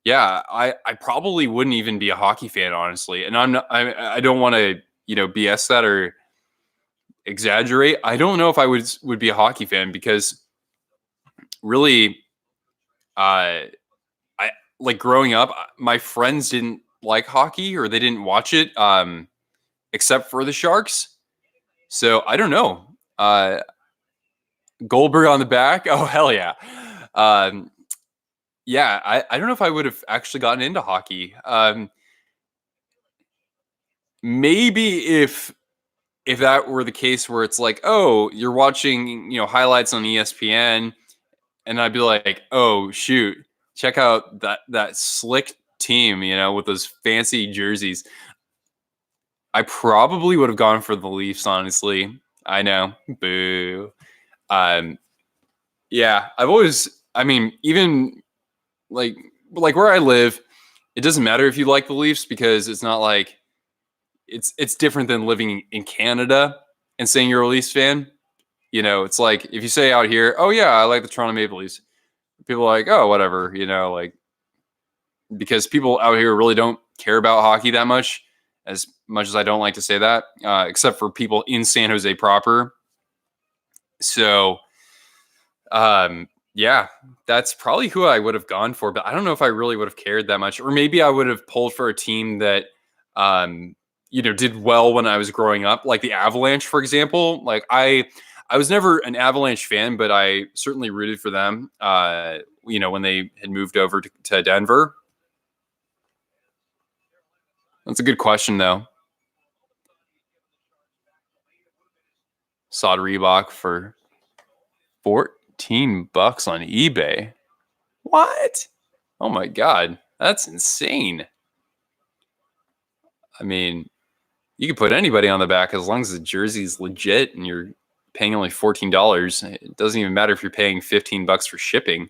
yeah, I probably wouldn't even be a hockey fan, honestly. And I'm not, I don't want to, BS that or exaggerate. I don't know if I would be a hockey fan because really, I like growing up, my friends didn't like hockey or they didn't watch it, except for the Sharks. So I don't know. Goldberg on the back. Oh, hell yeah. Yeah, I don't know if I would have actually gotten into hockey. Maybe if that were the case where it's like, oh, you're watching, highlights on ESPN, and I'd be like, oh shoot, check out that slick team, with those fancy jerseys. I probably would have gone for the Leafs, honestly. I know. Boo. Yeah, even like where I live, it doesn't matter if you like the Leafs because it's not like it's different than living in Canada and saying you're a Leafs fan. It's like if you say out here, "Oh yeah, I like the Toronto Maple Leafs." People are like, "Oh, whatever," like because people out here really don't care about hockey that much as I don't like to say that, except for people in San Jose proper. So, Yeah, that's probably who I would have gone for, but I don't know if I really would have cared that much. Or maybe I would have pulled for a team that um, did well when I was growing up, like the Avalanche, for example. Like I was never an Avalanche fan, but I certainly rooted for them. When they had moved over to Denver. That's a good question, though. Saw Reebok for $14 on eBay. What? Oh my god, that's insane. I mean, you can put anybody on the back as long as the jersey's legit and you're paying only $14. It doesn't even matter if you're paying $15 for shipping.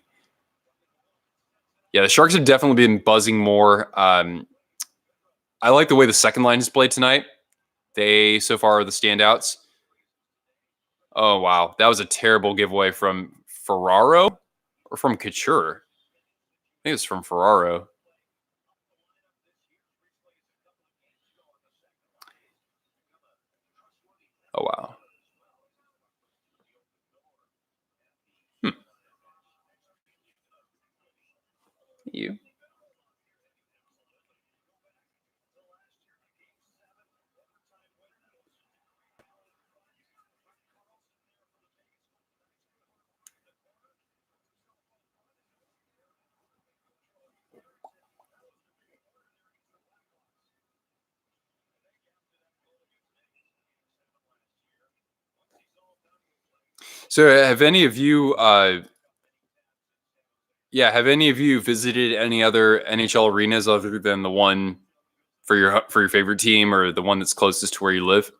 Yeah, the Sharks have definitely been buzzing more. I like the way the second line has played tonight. They so far are the standouts. Oh wow, that was a terrible giveaway from Ferraro or from Couture. I think it's from Ferraro. Oh wow. Hmm. You. So have any of you have any of you visited any other NHL arenas other than the one for your favorite team or the one that's closest to where you live?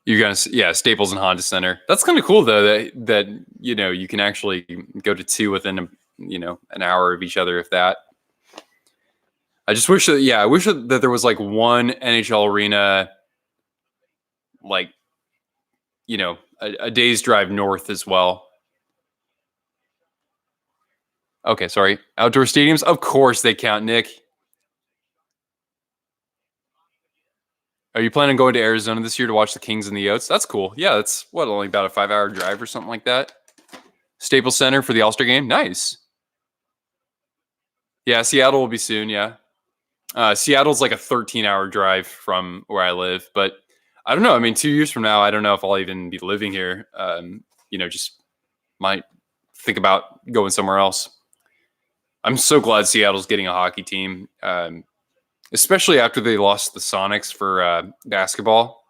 You guys, yeah, Staples and Honda Center. That's kind of cool though that you can actually go to two within an hour of each other, if that. I just wish that I wish that there was like one NHL arena, like a day's drive north as well. Okay, sorry. Outdoor stadiums, of course they count, Nick. Are you planning on going to Arizona this year to watch the Kings and the Yotes? That's cool. Yeah, that's only about a 5-hour drive or something like that. Staples Center for the All-Star game. Nice. Yeah, Seattle will be soon. Yeah. Seattle's like a 13-hour drive from where I live, but I don't know. I mean, 2 years from now, I don't know if I'll even be living here. Just might think about going somewhere else. I'm so glad Seattle's getting a hockey team, especially after they lost the Sonics for basketball.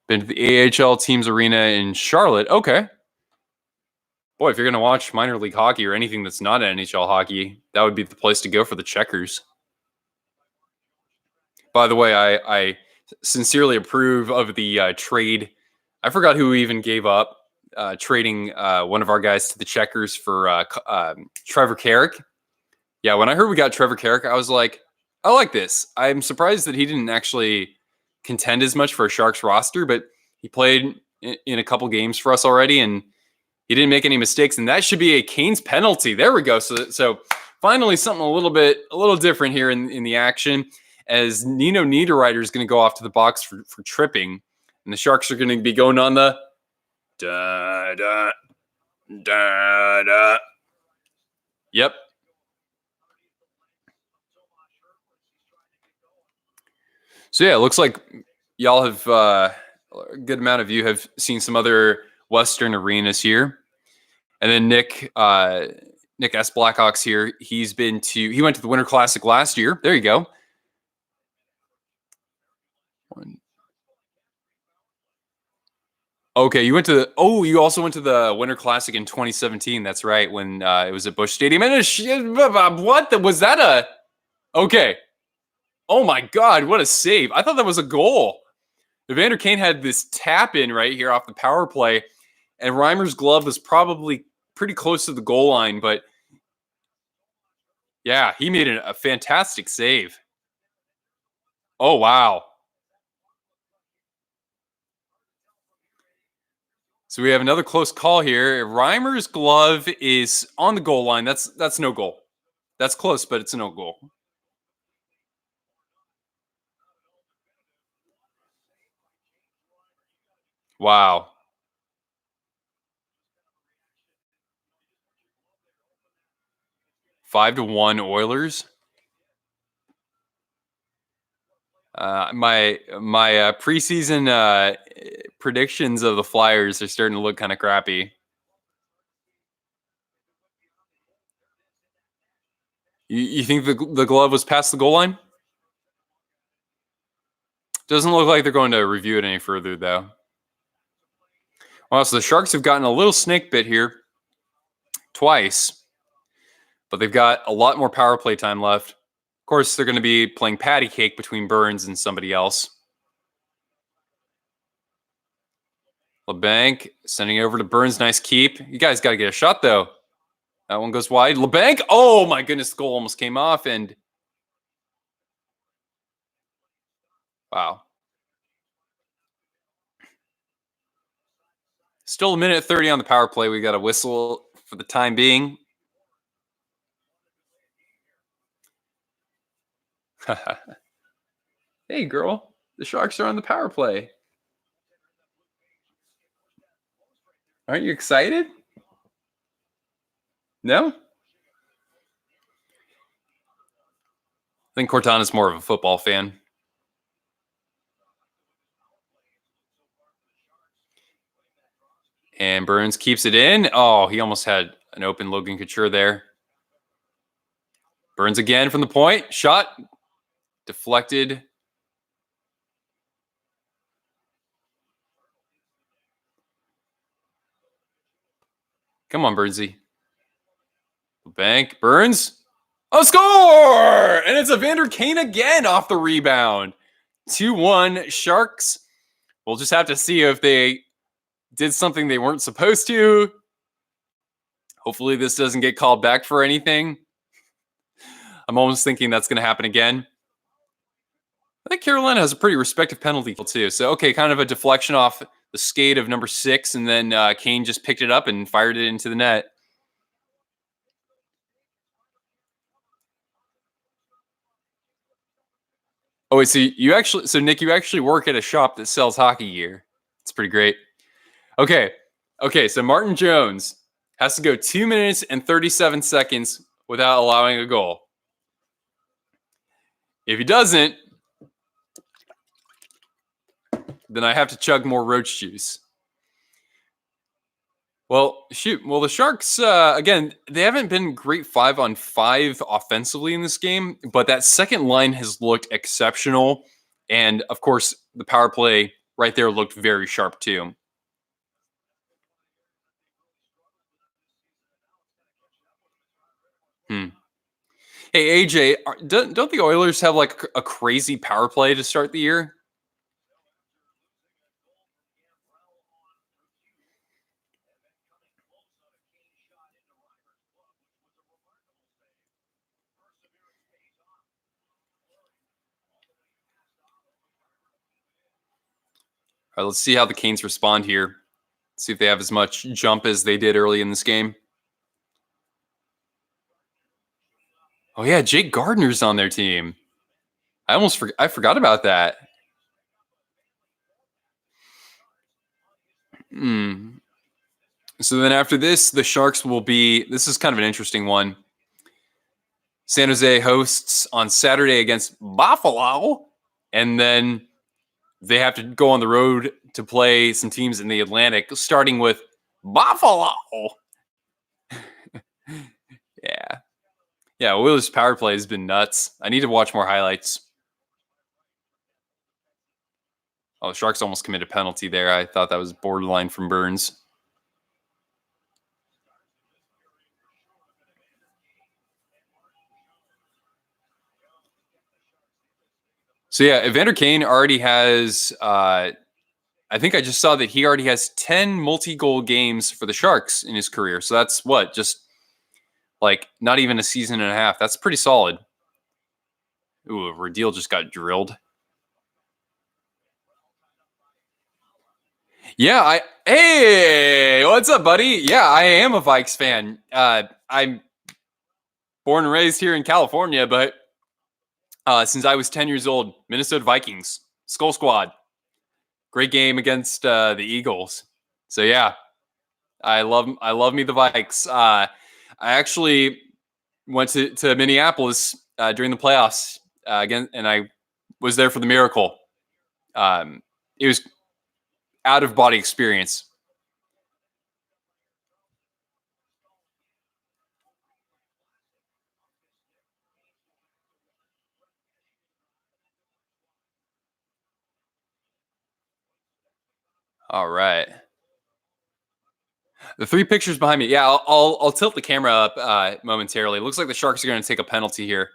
Been to the AHL teams arena in Charlotte. Okay. Boy, if you're going to watch minor league hockey or anything that's not NHL hockey, that would be the place to go for the Checkers. By the way, I sincerely approve of the trade. I forgot who even gave up trading one of our guys to the Checkers for Trevor Carrick. Yeah, when I heard we got Trevor Carrick, I was like, I like this. I'm surprised that he didn't actually contend as much for a Sharks roster, but he played in a couple games for us already, and he didn't make any mistakes, and that should be a Canes penalty. There we go. So finally something a little different here in the action, as Nino Niederreiter is going to go off to the box for tripping, and the Sharks are going to be going on the da da da da. Yep. So yeah, it looks like y'all have a good amount of you have seen some other Western arenas here. And then Nick S. Blackhawks here. He went to the Winter Classic last year. There you go. Okay, you also went to the Winter Classic in 2017. That's right, when it was at Busch Stadium. And what was that? Okay. Oh my God, what a save! I thought that was a goal. Evander Kane had this tap in right here off the power play, and Reimer's glove was probably pretty close to the goal line, but yeah, he made a fantastic save. Oh wow. So we have another close call here. Reimer's glove is on the goal line. That's no goal. That's close, but it's no goal. Wow. 5-1 Oilers. My preseason predictions of the Flyers are starting to look kind of crappy. You think the glove was past the goal line? Doesn't look like they're going to review it any further, though. Well, so the Sharks have gotten a little snake bit here twice, but they've got a lot more power play time left. Of course, they're going to be playing patty cake between Burns and somebody else. LeBanc sending it over to Burns. Nice keep. You guys got to get a shot, though. That one goes wide. LeBanc. Oh, my goodness. The goal almost came off. And wow. Still a minute 30 on the power play. We got a whistle for the time being. Hey, girl. The Sharks are on the power play. Aren't you excited? No? I think Cortana's more of a football fan. And Burns keeps it in. Oh, he almost had an open Logan Couture there. Burns again from the point. Shot. Deflected. Come on, Burnsy. Bank. Burns. A score! And it's Evander Kane again off the rebound. 2-1 Sharks. We'll just have to see if they did something they weren't supposed to. Hopefully this doesn't get called back for anything. I'm almost thinking that's going to happen again. I think Carolina has a pretty respective penalty too. So, okay, kind of a deflection off the skate of number 6, and then Kane just picked it up and fired it into the net. Oh, wait, so Nick, you actually work at a shop that sells hockey gear. It's pretty great. Okay, so Martin Jones has to go 2 minutes and 37 seconds without allowing a goal. If he doesn't, then I have to chug more roach juice. Well, shoot. Well, the Sharks, again, they haven't been great 5-on-5 offensively in this game, but that second line has looked exceptional. And, of course, the power play right there looked very sharp, too. Hey, AJ, don't the Oilers have like a crazy power play to start the year? All right, let's see how the Canes respond here. See if they have as much jump as they did early in this game. Oh yeah, Jake Gardner's on their team. I forgot about that. So then after this, the Sharks will be. This is kind of an interesting one. San Jose hosts on Saturday against Buffalo, and then they have to go on the road to play some teams in the Atlantic, starting with Buffalo. Yeah, Oilers' power play has been nuts. I need to watch more highlights. Oh, the Sharks almost committed a penalty there. I thought that was borderline from Burns. So yeah, Evander Kane already has. I think I just saw that he already has 10 multi-goal games for the Sharks in his career. So that's what, just like not even a season and a half. That's pretty solid. Ooh, Radil just got drilled. Hey, what's up, buddy? Yeah, I am a Vikes fan. I'm born and raised here in California, but since I was 10 years old, Minnesota Vikings, Skull Squad, great game against the Eagles. So yeah, I love me the Vikes. I actually went to Minneapolis during the playoffs again, and I was there for the miracle. It was out of body experience. All right. The three pictures behind me. Yeah, I'll tilt the camera up momentarily. It looks like the Sharks are going to take a penalty here.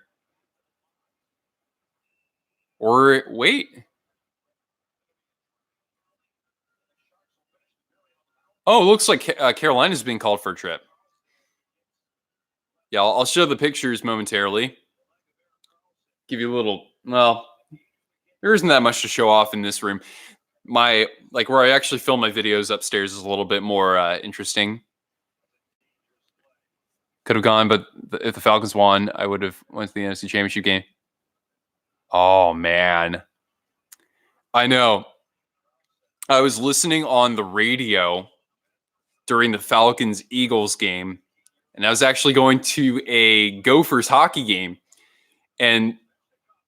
Or wait. Oh, it looks like Carolina's being called for a trip. Yeah, I'll show the pictures momentarily. Give you a little. Well, there isn't that much to show off in this room. My where I actually film my videos upstairs is a little bit more interesting. Could have gone, but if the Falcons won, I would have went to the NFC Championship game. Oh man, I know. I was listening on the radio during the Falcons Eagles game, and I was actually going to a Gophers hockey game, and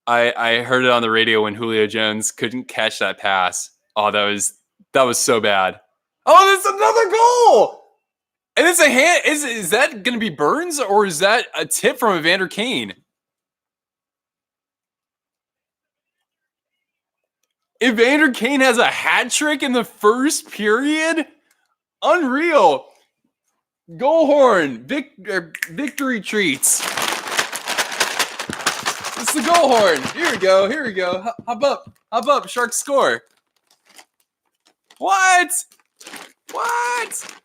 I heard it on the radio when Julio Jones couldn't catch that pass. Oh, that was so bad. Oh, that's another goal. And it's a hand. Is that going to be Burns or is that a tip from Evander Kane? Evander Kane has a hat trick in the first period. Unreal. Goal horn. Victory treats. It's the goal horn. Here we go. Here we go. Hop up. Hop up. Sharks score. What? What?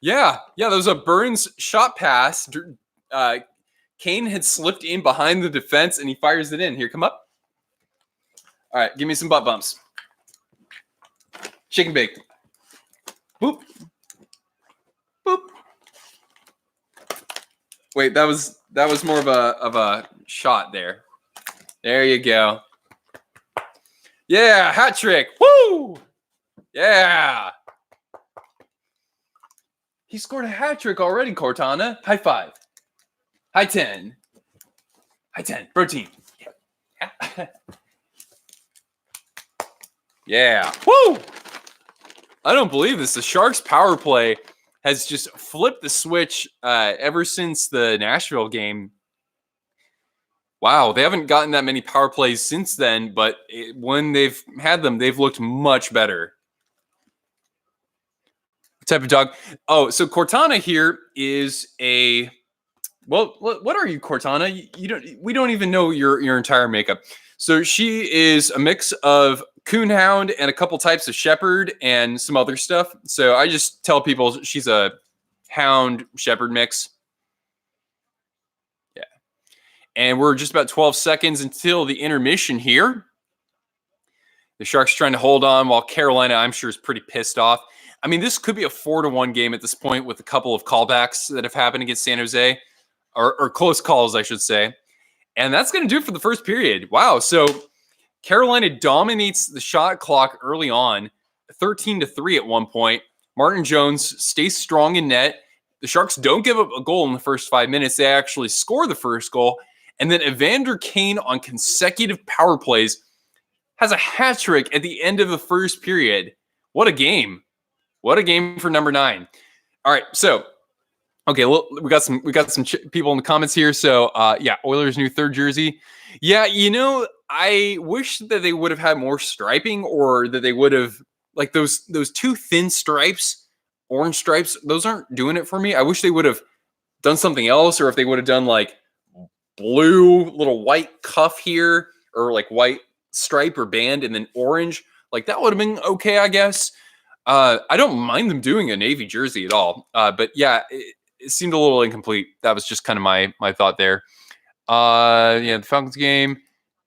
Yeah. That was a Burns shot pass. Kane had slipped in behind the defense, and he fires it in. Here, come up. All right, give me some butt bumps. Chicken bake. Boop. Boop. Wait, that was more of a shot there. There you go. Yeah, hat trick. Woo! Yeah. He scored a hat trick already, Cortana. High five. High 10. High 10. Protein. Yeah. Yeah. Woo! I don't believe this. The Sharks power play has just flipped the switch ever since the Nashville game. Wow, they haven't gotten that many power plays since then, but when they've had them, they've looked much better. What type of dog? Oh, so Cortana here is a. Well, what are you, Cortana? You don't. We don't even know your entire makeup. So she is a mix of coonhound and a couple types of shepherd and some other stuff. So I just tell people she's a hound shepherd mix. Yeah. And we're just about 12 seconds until the intermission here. The Sharks trying to hold on while Carolina, I'm sure, is pretty pissed off. I mean, this could be a 4-1 game at this point with a couple of callbacks that have happened against San Jose, or close calls, I should say. And that's going to do it for the first period. Wow. So Carolina dominates the shot clock early on, 13-3 at one point. Martin Jones stays strong in net. The Sharks don't give up a goal in the first 5 minutes. They actually score the first goal. And then Evander Kane on consecutive power plays has a hat trick at the end of the first period. What a game. What a game for number 9. All right, so okay, well, we got some people in the comments here. So yeah, Oilers' new third jersey. Yeah, I wish that they would have had more striping, or that they would have like those two thin stripes, orange stripes. Those aren't doing it for me. I wish they would have done something else, or if they would have done like blue little white cuff here, or like white stripe or band, and then orange. Like that would have been okay, I guess. I don't mind them doing a navy jersey at all. But yeah, it seemed a little incomplete. That was just kind of my thought there. Yeah, the Falcons game.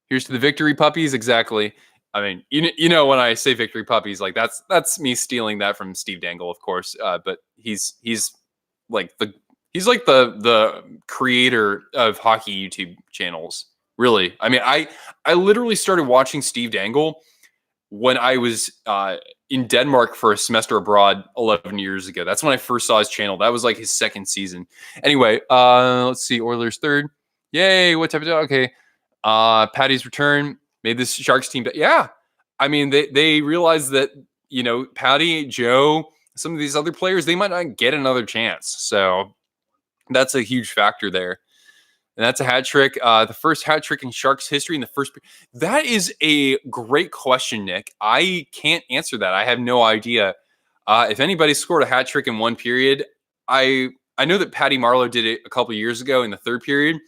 Here's to the victory, puppies. Exactly. I mean, you know when I say victory puppies, like that's me stealing that from Steve Dangle, of course. But like the he's like the creator of hockey YouTube channels. Really, I mean, I literally started watching Steve Dangle when I was in Denmark for a semester abroad 11 years ago. That's when I first saw his channel. That was like his second season. Anyway, let's see. Oilers third. Yay! What type of okay? Patty's return made this Sharks team. Yeah, I mean they realized that Patty, Joe, some of these other players they might not get another chance. So that's a huge factor there. And that's a hat trick. The first hat trick in Sharks history in the first. That is a great question, Nick. I can't answer that. I have no idea. If anybody scored a hat trick in one period, I know that Patty Marleau did it a couple years ago in the third period.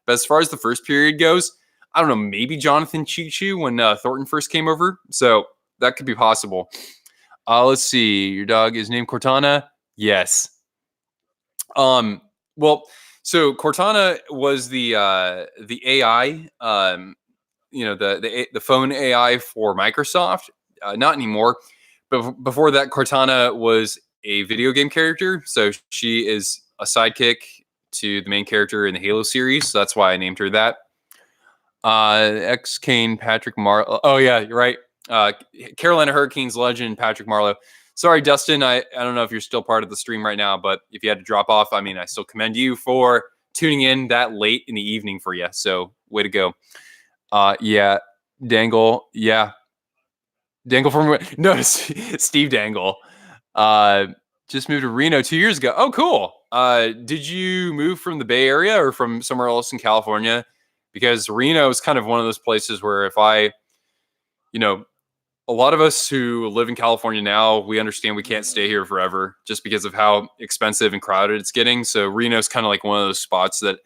But as far as the first period goes, I don't know. Maybe Jonathan Cheechoo when Thornton first came over. So that could be possible. Let's see. Your dog is named Cortana. Yes. Well. So Cortana was the AI, the phone AI for Microsoft. Not anymore, but before that, Cortana was a video game character. So she is a sidekick to the main character in the Halo series. So that's why I named her that. X Kane Patrick Marleau. Oh yeah, you're right. Carolina Hurricanes legend Patrick Marleau. Sorry, Dustin. I don't know if you're still part of the stream right now, but if you had to drop off, I mean, I still commend you for tuning in that late in the evening for you. So way to go. Yeah, Dangle. Yeah, Dangle from no, Steve Dangle. Just moved to Reno 2 years ago. Oh, cool. Did you move from the Bay Area or from somewhere else in California? Because Reno is kind of one of those places where if I, a lot of us who live in California now, we understand we can't stay here forever just because of how expensive and crowded it's getting. So Reno's kind of like one of those spots that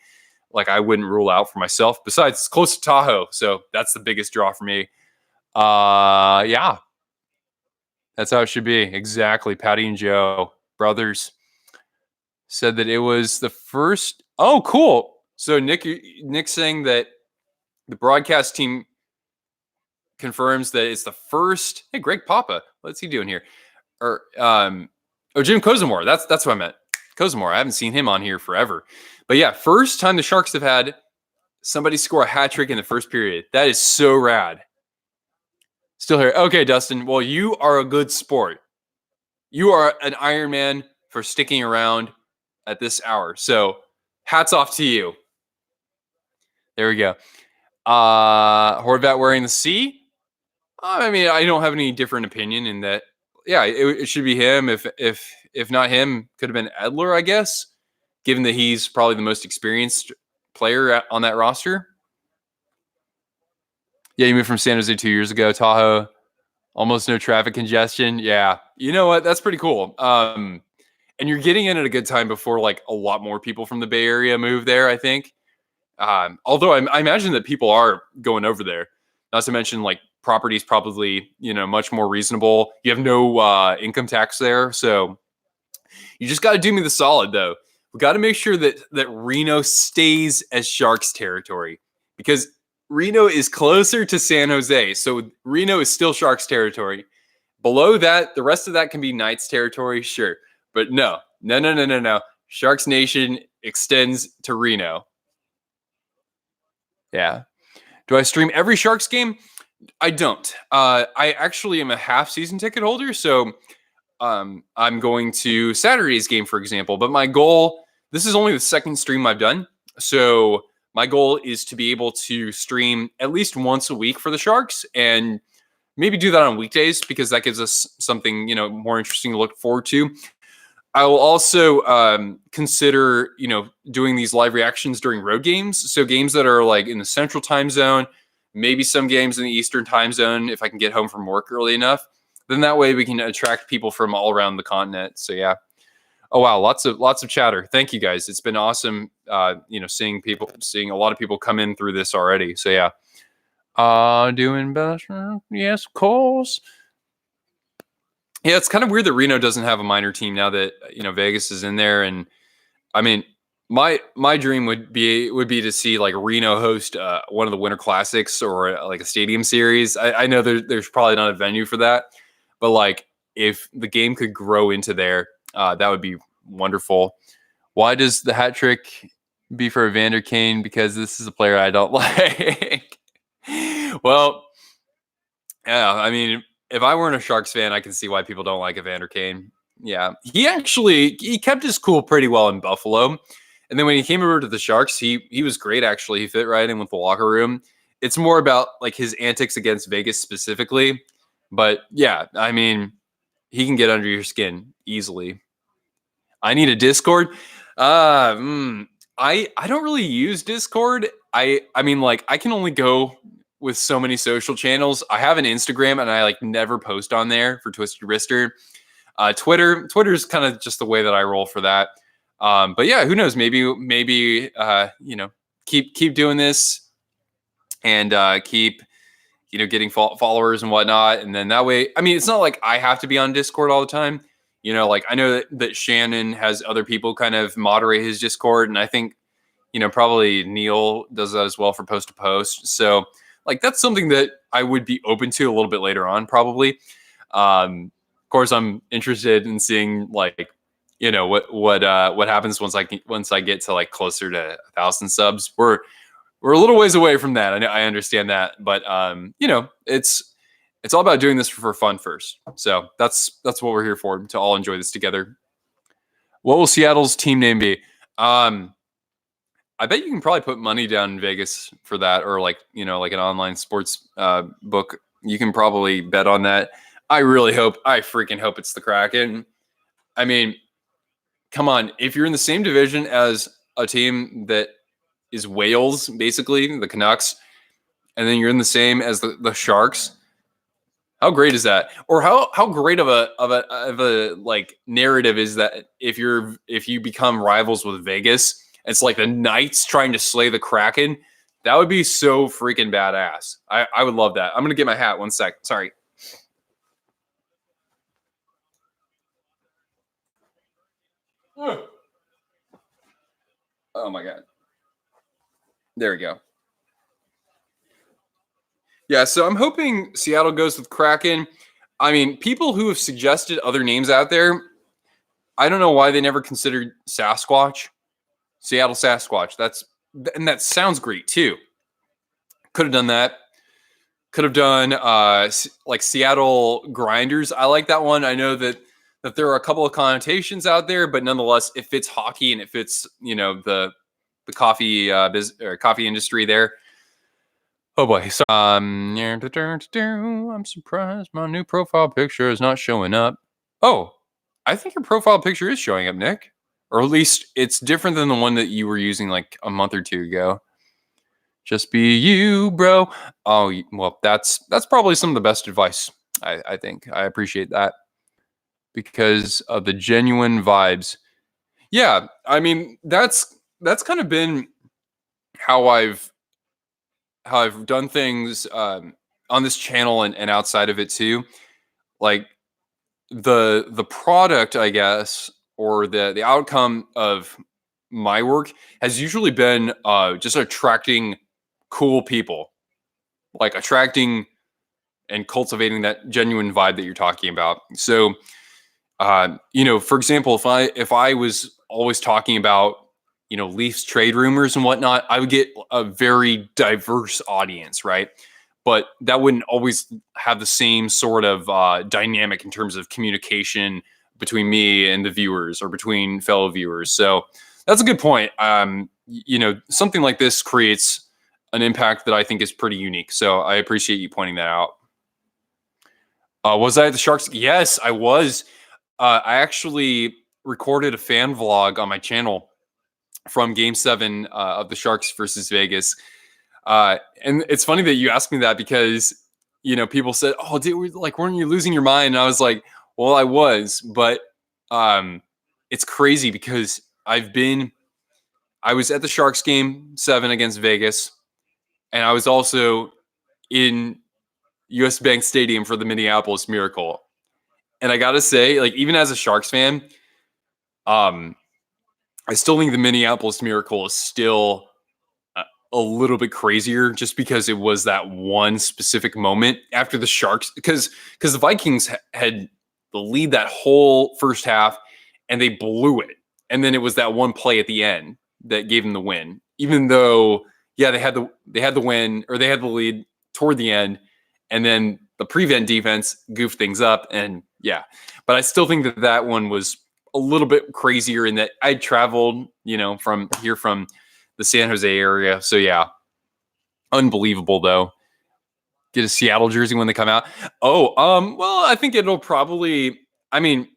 like I wouldn't rule out for myself. Besides, it's close to Tahoe. So that's the biggest draw for me. Yeah. That's how it should be. Exactly. Patty and Joe, brothers, said that it was the first. Oh, cool. So Nick saying that the broadcast team confirms that it's the first. Hey, Greg Papa, what's he doing here? Or Jim Kozimor. That's what I meant. Kozimor. I haven't seen him on here forever. But yeah, first time the Sharks have had somebody score a hat trick in the first period. That is so rad. Still here. Okay, Dustin. Well, you are a good sport. You are an Iron Man for sticking around at this hour. So hats off to you. There we go. Horvat wearing the C. I mean, I don't have any different opinion in that. Yeah, it should be him. If not him, could have been Edler, I guess, given that he's probably the most experienced player on that roster. Yeah, you moved from San Jose 2 years ago, Tahoe. Almost no traffic congestion. Yeah, you know what? That's pretty cool. And you're getting in at a good time before like a lot more people from the Bay Area move there, I think. Although I imagine that people are going over there. Not to mention like property's probably, much more reasonable. You have no income tax there. So you just got to do me the solid, though. We got to make sure that Reno stays as Sharks territory because Reno is closer to San Jose. So Reno is still Sharks territory. Below that, the rest of that can be Knights territory, sure. But no. Sharks Nation extends to Reno. Yeah. Do I stream every Sharks game? I don't. I actually am a half season ticket holder, so I'm going to Saturday's game, for example. But my goal, this is only the second stream I've done, so my goal is to be able to stream at least once a week for the Sharks, and maybe do that on weekdays because that gives us something more interesting to look forward to. I will also consider doing these live reactions during road games, so games that are like in the Central Time Zone. Maybe some games in the Eastern Time Zone if I can get home from work early enough. Then that way we can attract people from all around the continent. So yeah. Oh wow, lots of chatter. Thank you guys. It's been awesome. Seeing a lot of people come in through this already. So yeah. Doing better. Yes, of course. Yeah, it's kind of weird that Reno doesn't have a minor team now that Vegas is in there, and I mean My dream would be to see like Reno host one of the Winter Classics or like a stadium series. I know there's probably not a venue for that, but like if the game could grow into there, that would be wonderful. Why does the hat trick be for Evander Kane? Because this is a player I don't like. Well, yeah, I mean, if I weren't a Sharks fan, I can see why people don't like Evander Kane. Yeah, he kept his cool pretty well in Buffalo, and then when he came over to the Sharks, he was great. Actually, he fit right in with the locker room. It's more about like his antics against Vegas specifically, but yeah, I mean, he can get under your skin easily. I need a Discord. Uh, mm, I don't really use Discord. I mean, like I can only go with so many social channels. I have an Instagram and I like never post on there for Twisted Wrister. Twitter's kind of just the way that I roll for that. But yeah, who knows? Maybe keep doing this and keep getting followers and whatnot, and then that way, I mean, it's not like I have to be on Discord all the time. Like I know that Shannon has other people kind of moderate his Discord, and I think probably Neil does that as well for post to post. So like that's something that I would be open to a little bit later on, probably. Of course, I'm interested in seeing like what happens once I get to like closer to 1,000 subs. We're a little ways away from that. I understand that, but it's all about doing this for fun first. So that's what we're here for, to all enjoy this together. What will Seattle's team name be? I bet you can probably put money down in Vegas for that, or like like an online sports book. You can probably bet on that. I freaking hope it's the Kraken. I mean, come on, if you're in the same division as a team that is Wales, basically the Canucks, and then you're in the same as the Sharks. How great is that? Or how great of a like narrative is that if you become rivals with Vegas, it's like the Knights trying to slay the Kraken. That would be so freaking badass. I would love that. I'm gonna get my hat. One sec. Sorry. Oh my god. There we go. Yeah, so I'm hoping Seattle goes with Kraken. I mean, people who have suggested other names out there, I don't know why they never considered Sasquatch, Seattle Sasquatch. That sounds great too. Could have done that. Could have done like Seattle Grinders. I like that one. I know that there are a couple of connotations out there, but nonetheless, it fits hockey and it fits the coffee coffee industry there. Oh boy. So, I'm surprised my new profile picture is not showing up. Oh, I think your profile picture is showing up, Nick. Or at least it's different than the one that you were using like a month or two ago. Just be you, bro. Oh, well, that's probably some of the best advice. I think. I appreciate that because of the genuine vibes. Yeah, I mean, that's kind of been how I've done things on this channel and outside of it too. Like the product, I guess, or the outcome of my work has usually been just attracting cool people, like attracting and cultivating that genuine vibe that you're talking about. So, for example, if I was always talking about Leafs trade rumors and whatnot, I would get a very diverse audience, right? But that wouldn't always have the same sort of dynamic in terms of communication between me and the viewers or between fellow viewers. So that's a good point. Something like this creates an impact that I think is pretty unique. So I appreciate you pointing that out. Was I at the Sharks? Yes, I was. I actually recorded a fan vlog on my channel from Game 7 of the Sharks versus Vegas. And it's funny that you asked me that because, people said, "Oh, dude, like, weren't you losing your mind?" And I was like, "Well, I was, but it's crazy because I was at the Sharks Game 7 against Vegas, and I was also in US Bank Stadium for the Minneapolis Miracle. And I gotta say, like, even as a Sharks fan, um, I still think the Minneapolis Miracle is still a little bit crazier just because it was that one specific moment after the Sharks, because the Vikings had the lead that whole first half and they blew it. And then it was that one play at the end that gave them the win. Even though, yeah, they had the win, or they had the lead toward the end, and then the prevent defense goofed things up. And yeah, but I still think that one was a little bit crazier in that I traveled, from here, from the San Jose area. So yeah, unbelievable though. Get a Seattle jersey when they come out. Oh, well, I think it'll probably, I mean,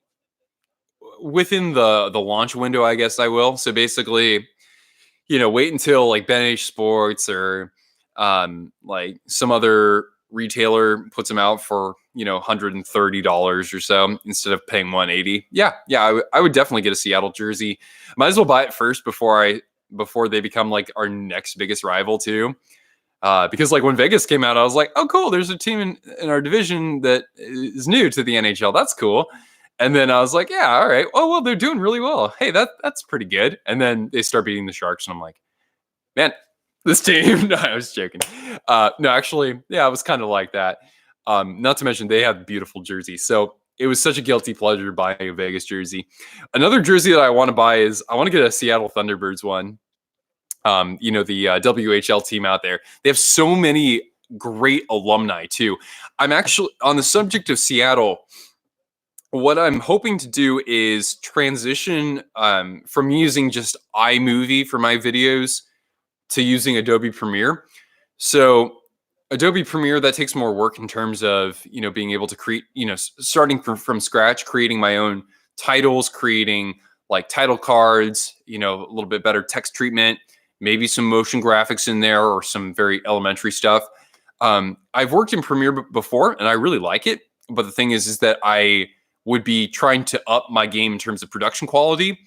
within the launch window, I guess I will. So basically, wait until like Ben H Sports or like some other retailer puts them out for $130 or so instead of paying 180. Yeah, I would definitely get a Seattle jersey. Might as well buy it first before they become like our next biggest rival too. Because like when Vegas came out, I was like, oh cool, there's a team in our division that is new to the NHL. That's cool. And then I was like, yeah, all right. Oh well, they're doing really well. Hey, that's pretty good. And then they start beating the Sharks, and I'm like, man, this team. No, I was joking. No, actually, yeah, I was kind of like that. Not to mention they have beautiful jerseys. So it was such a guilty pleasure buying a Vegas jersey. Another jersey that I want to buy is I want to get a Seattle Thunderbirds one. The WHL team out there. They have so many great alumni too. I'm actually on the subject of Seattle. What I'm hoping to do is transition from using just iMovie for my videos to using Adobe Premiere. So Adobe Premiere, that takes more work in terms of, being able to create, starting from scratch, creating my own titles, creating like title cards, a little bit better text treatment, maybe some motion graphics in there or some very elementary stuff. I've worked in Premiere before and I really like it. But the thing is that I would be trying to up my game in terms of production quality.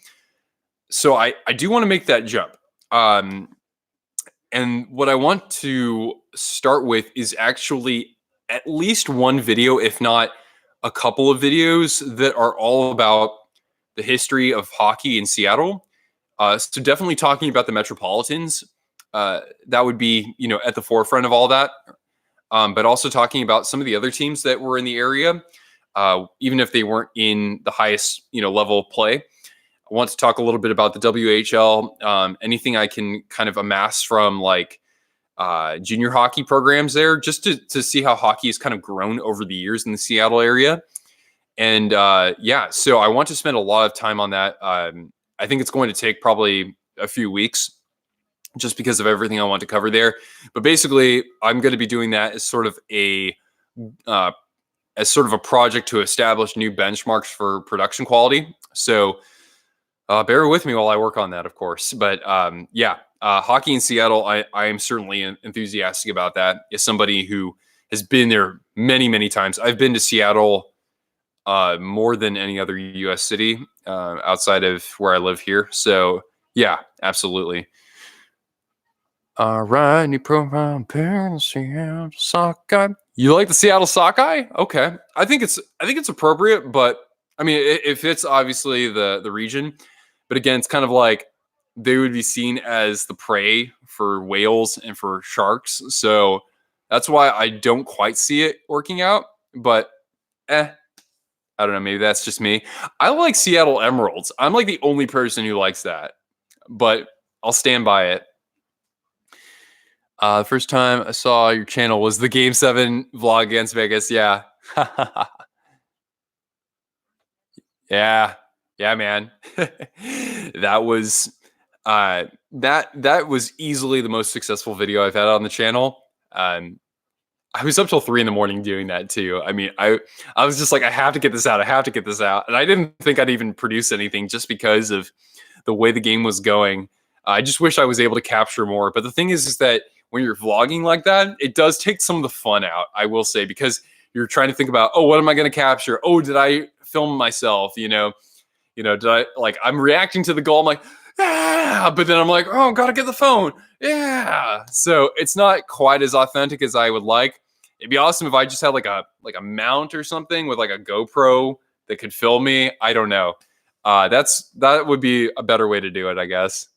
So I do want to make that jump. And what I want to start with is actually at least one video, if not a couple of videos that are all about the history of hockey in Seattle. So definitely talking about the Metropolitans. That would be, at the forefront of all that. But also talking about some of the other teams that were in the area, even if they weren't in the highest, level of play. I want to talk a little bit about the WHL, anything I can kind of amass from like junior hockey programs there, just to see how hockey has kind of grown over the years in the Seattle area. And so I want to spend a lot of time on that. I think it's going to take probably a few weeks just because of everything I want to cover there. But basically, I'm going to be doing that as sort of a project to establish new benchmarks for production quality. So bear with me while I work on that, of course. But hockey in Seattle, I am certainly enthusiastic about that. As somebody who has been there many, many times, I've been to Seattle more than any other U.S. city outside of where I live here. So yeah, absolutely. All right, new profile, Seattle Sockeye. You like the Seattle Sockeye? Okay, I think it's appropriate, but I mean, it fits obviously the region. But again, it's kind of like they would be seen as the prey for whales and for sharks. So that's why I don't quite see it working out. But I don't know. Maybe that's just me. I like Seattle Emeralds. I'm like the only person who likes that. But I'll stand by it. The first time I saw your channel was the Game 7 vlog against Vegas. Yeah. Yeah, man. That was that was easily the most successful video I've had on the channel. I was up till 3 a.m. doing that too. I mean, I was just like, I have to get this out. And I didn't think I'd even produce anything just because of the way the game was going. I just wish I was able to capture more. But the thing is that when you're vlogging like that, it does take some of the fun out, I will say, because you're trying to think about, oh, what am I going to capture? Oh, did I film myself? Did I, like, I'm reacting to the goal. I'm like, yeah, but then I'm like, oh, gotta get the phone. Yeah. So it's not quite as authentic as I would like. It'd be awesome if I just had like a mount or something with like a GoPro that could film me. I don't know. That would be a better way to do it, I guess.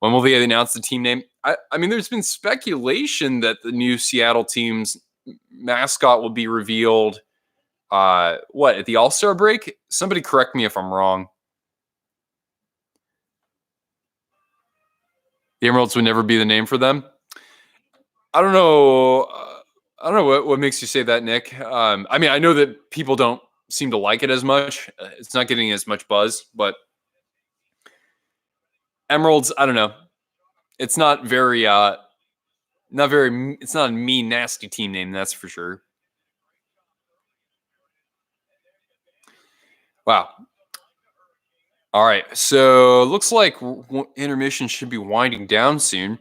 When will they announce the team name? I mean, there's been speculation that the new Seattle team's mascot will be revealed. What, at the All-Star break? Somebody correct me if I'm wrong. The Emeralds would never be the name for them. I don't know. I don't know what makes you say that, Nick. I mean, I know that people don't seem to like it as much. It's not getting as much buzz, but Emeralds, I don't know. It's not very, it's not a mean, nasty team name, that's for sure. Wow. All right. So looks like intermission should be winding down soon.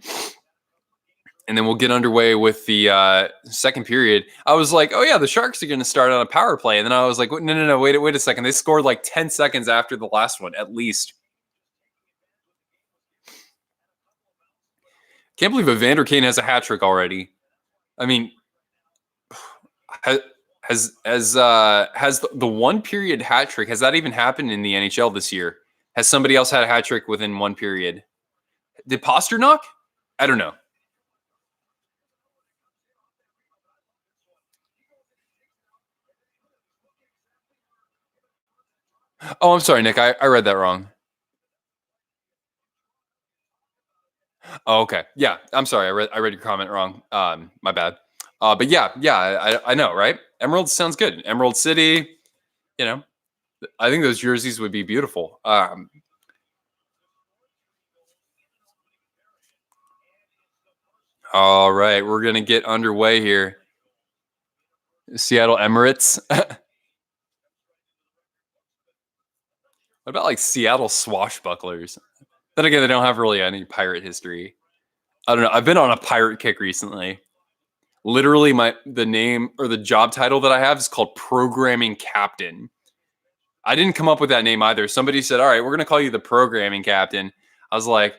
And then we'll get underway with the second period. I was like, oh, yeah, the Sharks are going to start on a power play. And then I was like, no, wait a second. They scored like 10 seconds after the last one, at least. Can't believe Evander Kane has a hat trick already. I mean, has the one period hat trick, has that even happened in the NHL this year? Has somebody else had a hat trick within one period? Did Pasternak? I don't know. Oh, I'm sorry, Nick. I read that wrong. Oh, okay. Yeah, I'm sorry. I read your comment wrong. My bad. But yeah, I know, right? Emerald sounds good. Emerald City, you know, I think those jerseys would be beautiful. All right, we're gonna get underway here. Seattle Emirates. What about like Seattle Swashbucklers? Then again, they don't have really any pirate history. I don't know. I've been on a pirate kick recently. Literally, the name or the job title that I have is called Programming Captain. I didn't come up with that name either. Somebody said, all right, we're going to call you the Programming Captain. I was like,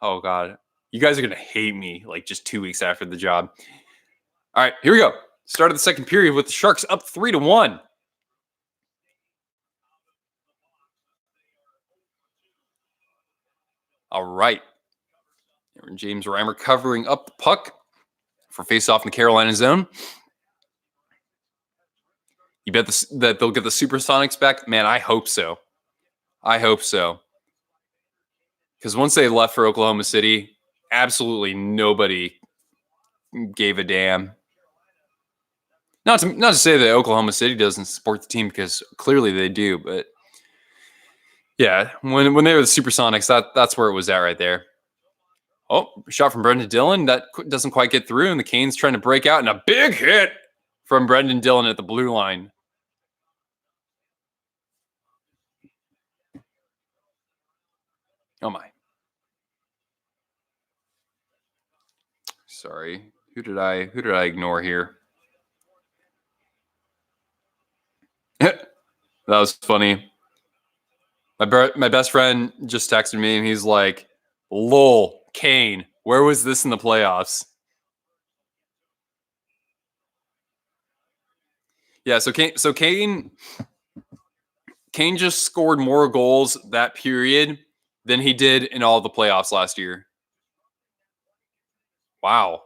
oh, God, you guys are going to hate me like just 2 weeks after the job. All right, here we go. Start of the second period with the Sharks up 3-1. All right. James Reimer covering up the puck for face-off in the Carolina zone. You bet that they'll get the Supersonics back? Man, I hope so. I hope so. Because once they left for Oklahoma City, absolutely nobody gave a damn. Not to say that Oklahoma City doesn't support the team, because clearly they do, but yeah, when they were the Supersonics, that's where it was at right there. Oh, shot from Brendan Dillon. That doesn't quite get through, and the Canes trying to break out, and a big hit from Brendan Dillon at the blue line. Oh my. Sorry. Who did I ignore here? That was funny. My best friend just texted me and he's like, "Lol, Kane, where was this in the playoffs?" Yeah, so Kane just scored more goals that period than he did in all the playoffs last year. Wow.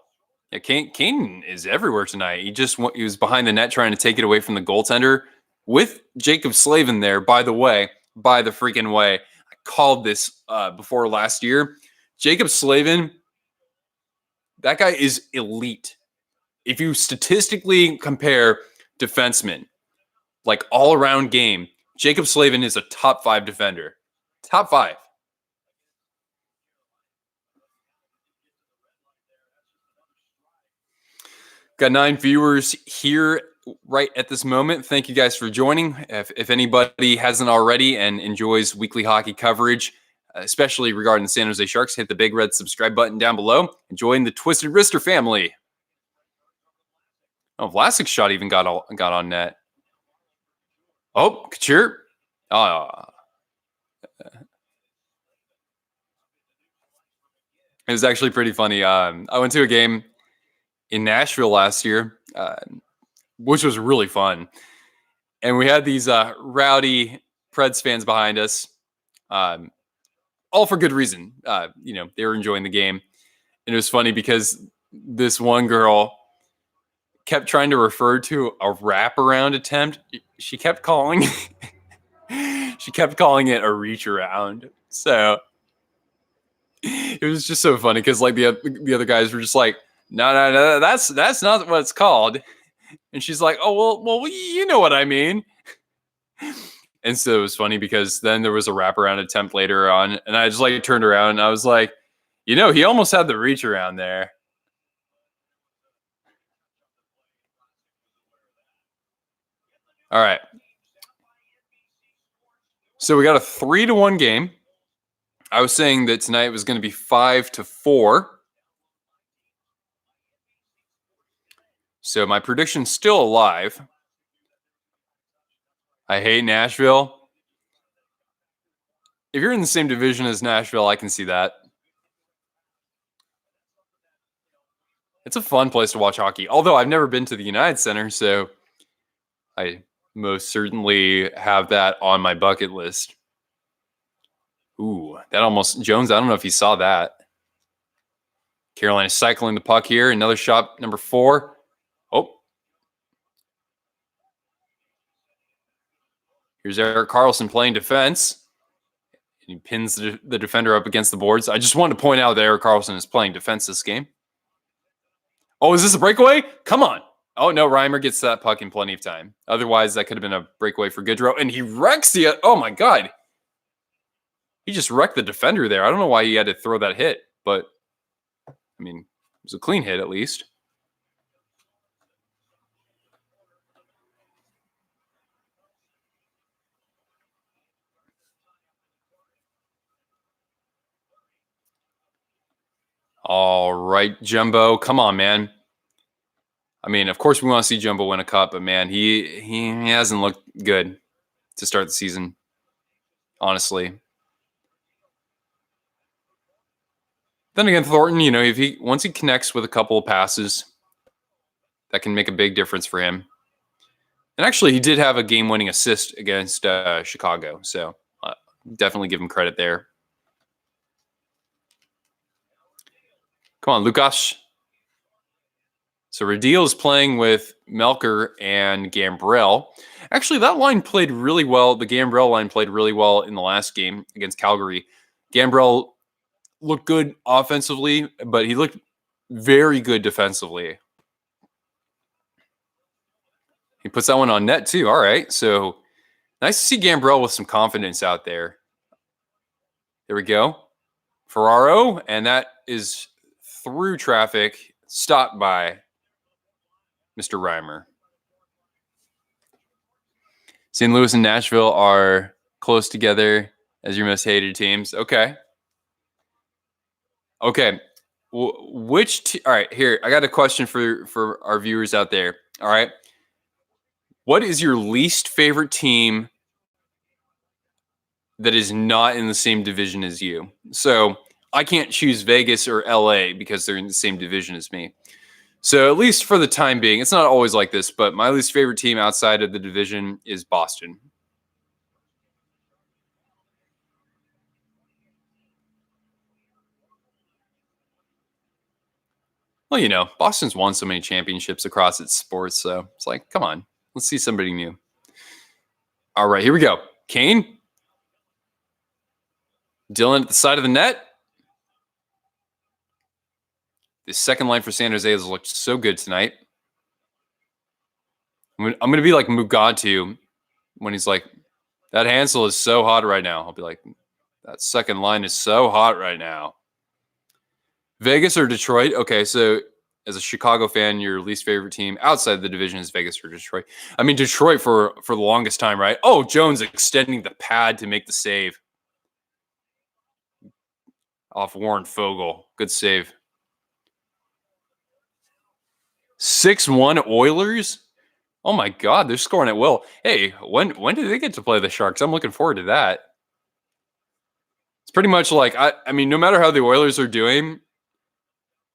Yeah, Kane is everywhere tonight. He was behind the net trying to take it away from the goaltender with Jacob Slavin there. By the freaking way, I called this before last year. Jacob Slavin, that guy is elite. If you statistically compare defensemen, like all around game, Jacob Slavin is a top 5 defender. Top 5. Got 9 viewers here right at this moment. Thank you guys for joining. If anybody hasn't already and enjoys weekly hockey coverage, especially regarding the San Jose Sharks, hit the big red subscribe button down below and join the Twisted Wrister family. Oh, Vlasic's shot even got on net. Oh, Couture. It was actually pretty funny. I went to a game in Nashville last year, which was really fun. And we had these rowdy Preds fans behind us. All for good reason. They were enjoying the game. And it was funny because this one girl kept trying to refer to a wraparound attempt. She kept calling it a reach around. So it was just so funny because like the other guys were just like, no, that's not what it's called. And she's like, oh well, you know what I mean. And so it was funny because then there was a wraparound attempt later on, and I just like turned around and I was like, he almost had the reach around there. All right. So we got a 3-1 game. I was saying that tonight was going to be 5-4. So my prediction's still alive. I hate Nashville. If you're in the same division as Nashville, I can see that. It's a fun place to watch hockey. Although I've never been to the United Center, so I most certainly have that on my bucket list. Ooh, that almost Jones. I don't know if you saw that. Carolina cycling the puck here. Another shot, number 4. Oh. Here's Erik Karlsson playing defense. And he pins the defender up against the boards. I just wanted to point out that Erik Karlsson is playing defense this game. Oh, is this a breakaway? Come on. Oh, no, Reimer gets that puck in plenty of time. Otherwise, that could have been a breakaway for Gaudreau. And he wrecks the... Oh, my God. He just wrecked the defender there. I don't know why he had to throw that hit. But, I mean, it was a clean hit at least. All right, Jumbo. Come on, man. I mean, of course we want to see Jumbo win a cup, but man, he hasn't looked good to start the season, honestly. Then again, Thornton, if once he connects with a couple of passes, that can make a big difference for him. And actually, he did have a game-winning assist against Chicago, so definitely give him credit there. Come on, Lukas. So Radil is playing with Melker and Gambrell. Actually, that line played really well. The Gambrell line played really well in the last game against Calgary. Gambrell looked good offensively, but he looked very good defensively. He puts that one on net too. All right. So nice to see Gambrell with some confidence out there. There we go. Ferraro, and that is through traffic, stopped by Mr. Reimer. St. Louis and Nashville are close together as your most hated teams. Okay. All right, here. I got a question for our viewers out there. All right. What is your least favorite team that is not in the same division as you? So I can't choose Vegas or LA because they're in the same division as me. So at least for the time being, it's not always like this, but my least favorite team outside of the division is Boston. Well, Boston's won so many championships across its sports, so it's like, come on, let's see somebody new. All right, here we go. Kane. Dylan at the side of the net. The second line for San Jose has looked so good tonight. I'm going to be like Mugatu when he's like, that Hansel is so hot right now. I'll be like, that second line is so hot right now. Vegas or Detroit? Okay, so as a Chicago fan, your least favorite team outside the division is Vegas or Detroit. I mean, Detroit for the longest time, right? Oh, Jones extending the pad to make the save. Off Warren Fogle. Good save. 6-1 Oilers? Oh my God, they're scoring at will. Hey, when do they get to play the Sharks? I'm looking forward to that. It's pretty much like, I mean, no matter how the Oilers are doing,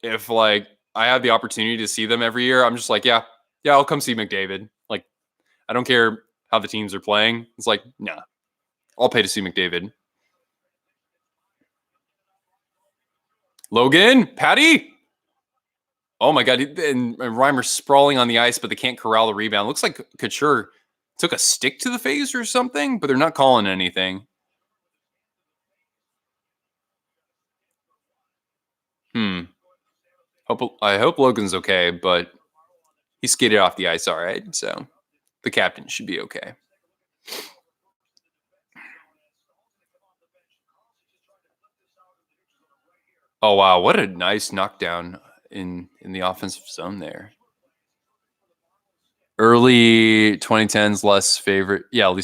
if like I have the opportunity to see them every year, I'm just like, yeah, I'll come see McDavid. Like, I don't care how the teams are playing. It's like, nah, I'll pay to see McDavid. Logan, Patty. Oh my God. And Reimer sprawling on the ice, but they can't corral the rebound. Looks like Couture took a stick to the face or something, but they're not calling anything. I hope Logan's okay, but he skated off the ice all right, so the captain should be okay. Oh wow, what a nice knockdown in the offensive zone there. Early 2010s, least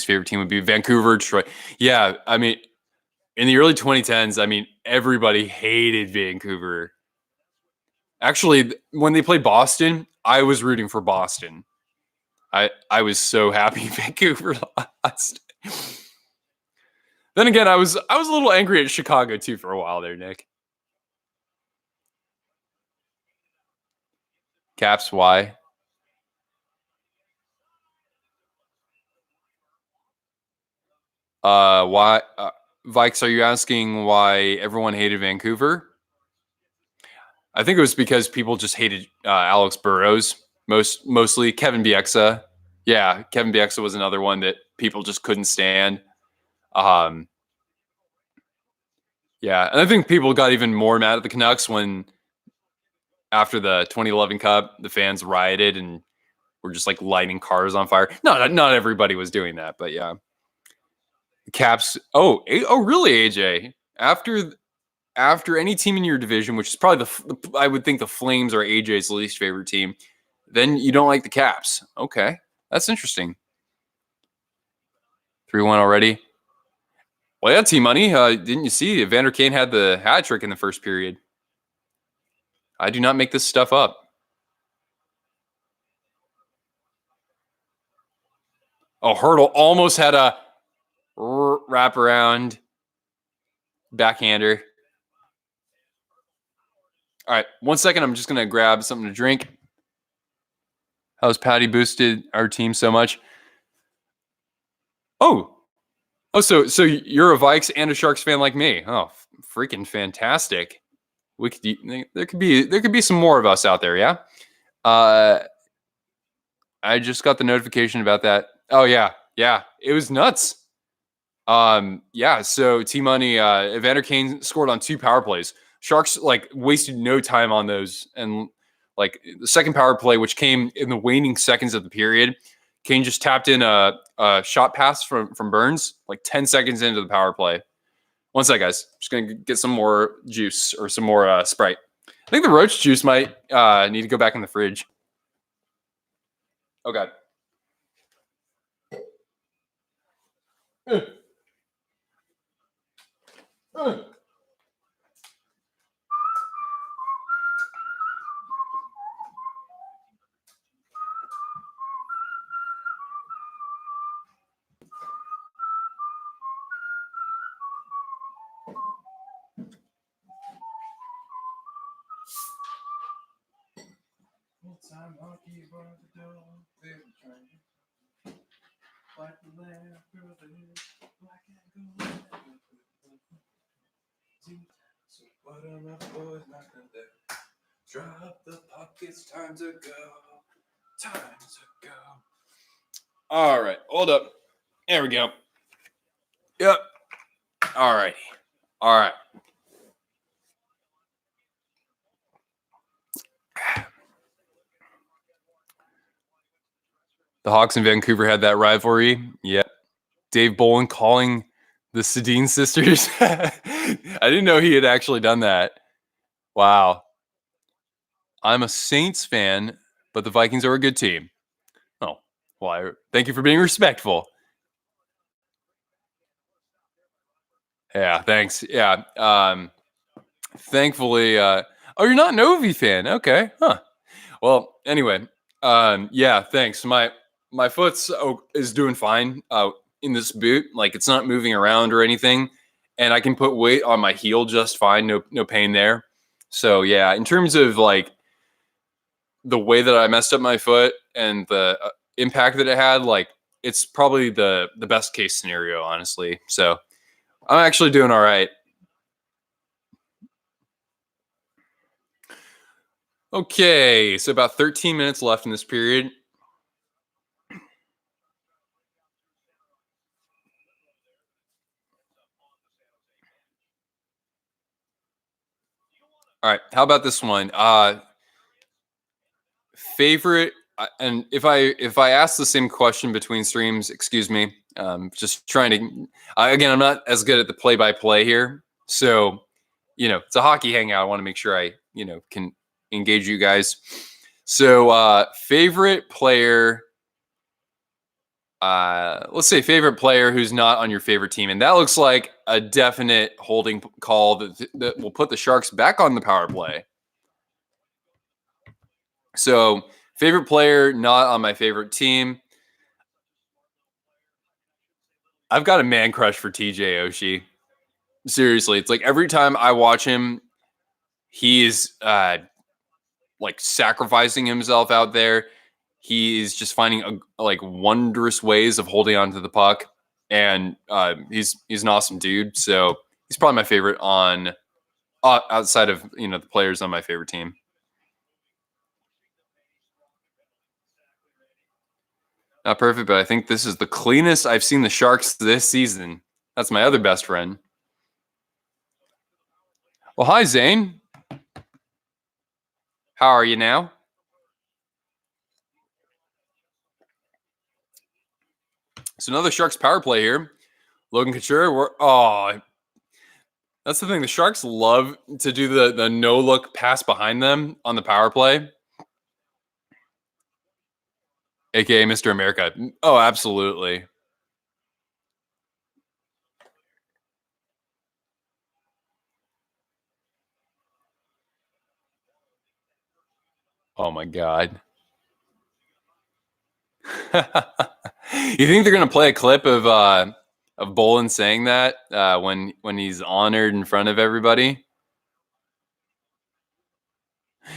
favorite team would be Vancouver, Detroit. Yeah, I mean, in the early 2010s, I mean, everybody hated Vancouver. Actually, when they played Boston, I was rooting for Boston. I was so happy Vancouver lost. Then again, I was a little angry at Chicago too for a while there, Nick. Caps, why? Why? Vikes, are you asking why everyone hated Vancouver? I think it was because people just hated Alex Burrows. Mostly Kevin Bieksa. Yeah, Kevin Bieksa was another one that people just couldn't stand. Yeah, and I think people got even more mad at the Canucks when after the 2011 Cup, the fans rioted and were just like lighting cars on fire. No, not everybody was doing that, but yeah. Caps. Oh, really, AJ? After any team in your division, which is probably I would think the Flames are AJ's least favorite team, then you don't like the Caps. Okay, that's interesting. 3-1 already. Well, yeah, Team Money. Didn't you see Evander Kane had the hat trick in the first period? I do not make this stuff up. Oh, Hurdle almost had a wraparound backhander. All right, 1 second. I'm just going to grab something to drink. How's Patty boosted our team so much? Oh, so you're a Vikes and a Sharks fan like me. Oh, freaking fantastic. There could be some more of us out there, yeah? I just got the notification about that. Oh yeah. It was nuts. Yeah, so T-Money, Evander Kane scored on 2 power plays. Sharks like wasted no time on those, and like the second power play, which came in the waning seconds of the period, Kane just tapped in a shot pass from Burns like 10 seconds into the power play. 1 sec, guys. Just gonna get some more juice or some more Sprite. I think the roach juice might need to go back in the fridge. Oh god. Drop the puck, it's time to go. All right, hold up. There we go. Yep. All right. The Hawks in Vancouver had that rivalry. Yeah. Dave Bolin calling the Sedin sisters. I didn't know he had actually done that. Wow. I'm a Saints fan, but the Vikings are a good team. Oh, well, thank you for being respectful. Yeah, thanks. Yeah. Thankfully, oh, you're not an Ovi fan. Okay. Huh. Well, anyway, yeah, thanks. My foot's is doing fine in this boot. Like it's not moving around or anything, and I can put weight on my heel just fine. No pain there. So yeah, in terms of like the way that I messed up my foot and the impact that it had, like it's probably the best case scenario, honestly. So I'm actually doing all right. Okay, so about 13 minutes left in this period. All right, how about this one? Favorite, and if I ask the same question between streams, excuse me. Just trying to. Again, I'm not as good at the play-by-play here, so it's a hockey hangout. I want to make sure I can engage you guys. So, favorite player. Let's say favorite player who's not on your favorite team, and that looks like a definite holding call that will put the Sharks back on the power play. So, favorite player not on my favorite team. I've got a man crush for TJ Oshie. Seriously, it's like every time I watch him, he is like sacrificing himself out there. He is just finding like wondrous ways of holding on to the puck, and he's an awesome dude. So he's probably my favorite on outside of the players on my favorite team. Not perfect, but I think this is the cleanest I've seen the Sharks this season. That's my other best friend. Well, hi Zane. How are you now? So another Sharks power play here. Logan Couture. That's the thing. The Sharks love to do the no look pass behind them on the power play, aka Mr. America. Oh, absolutely. Oh my god. You think they're gonna play a clip of Bolin saying that when he's honored in front of everybody?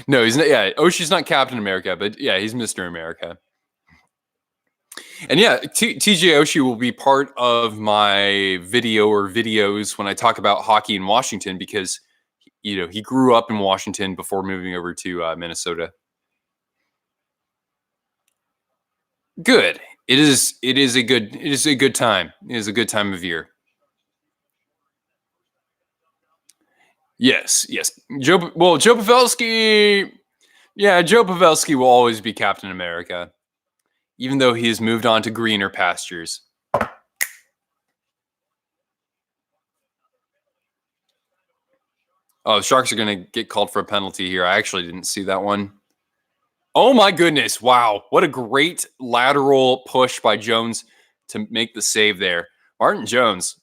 No, he's not. Yeah, Oshie's not Captain America, but yeah, he's Mr. America. And yeah, TJ Oshie will be part of my video or videos when I talk about hockey in Washington because he grew up in Washington before moving over to Minnesota. Good. It is a good time. It is a good time of year. Yes. Joe Pavelski. Yeah, Joe Pavelski will always be Captain America, even though he has moved on to greener pastures. Oh, the Sharks are going to get called for a penalty here. I actually didn't see that one. Oh my goodness! Wow, what a great lateral push by Jones to make the save there. Martin Jones,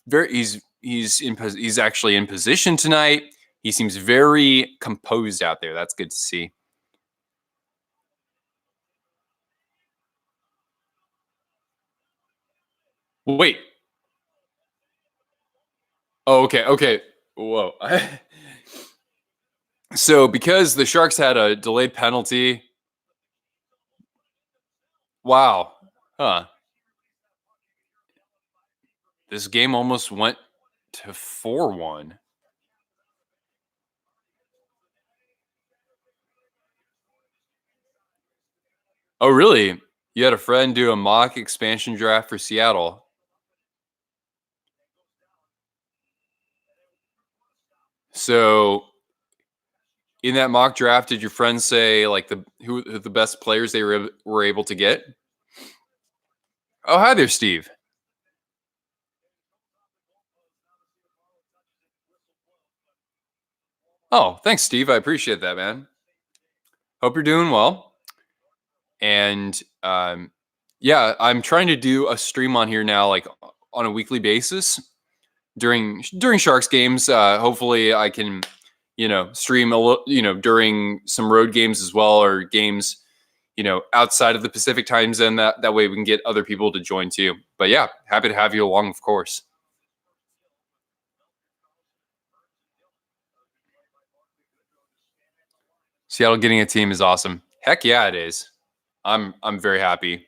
he's actually in position tonight. He seems very composed out there. That's good to see. Wait. Oh, okay. Whoa. So because the Sharks had a delayed penalty. Wow. Huh. This game almost went to 4-1. Oh, really? You had a friend do a mock expansion draft for Seattle. So in that mock draft, did your friends say like who the best players they were able to get? Oh, hi there, Steve. Oh, thanks, Steve. I appreciate that, man. Hope you're doing well. And yeah, I'm trying to do a stream on here now, like on a weekly basis during Sharks games. Hopefully, I can stream a little, during some road games as well, or games outside of the Pacific time zone. That way we can get other people to join too. But yeah, happy to have you along, of course. Seattle getting a team is awesome. Heck yeah, it is. I'm very happy.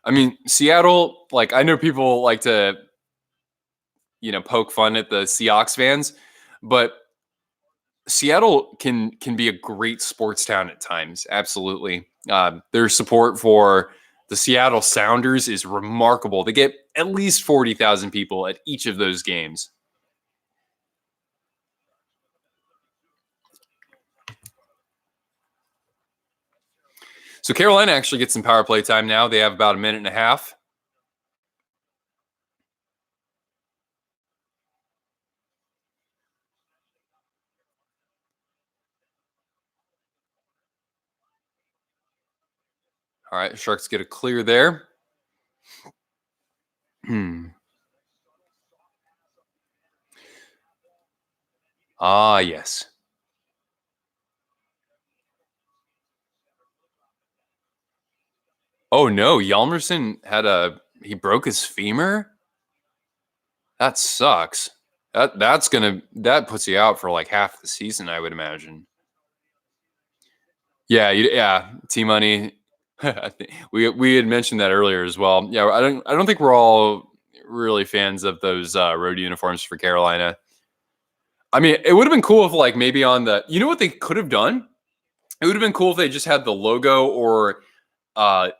I mean, Seattle, like I know people like to, poke fun at the Seahawks fans, but Seattle can be a great sports town at times. Absolutely, their support for the Seattle Sounders is remarkable. They get at least 40,000 people at each of those games. So Carolina actually gets some power play time now. They have about a minute and a half. All right, Sharks get a clear there. Ah, yes. Oh no, Yalmerson he broke his femur. That sucks. That puts you out for like half the season, I would imagine. Yeah, yeah. T Money. I think we had mentioned that earlier as well. Yeah, I don't think we're all really fans of those road uniforms for Carolina. I mean, it would have been cool if like maybe on you know what they could have done? It would have been cool if they just had the logo or uh,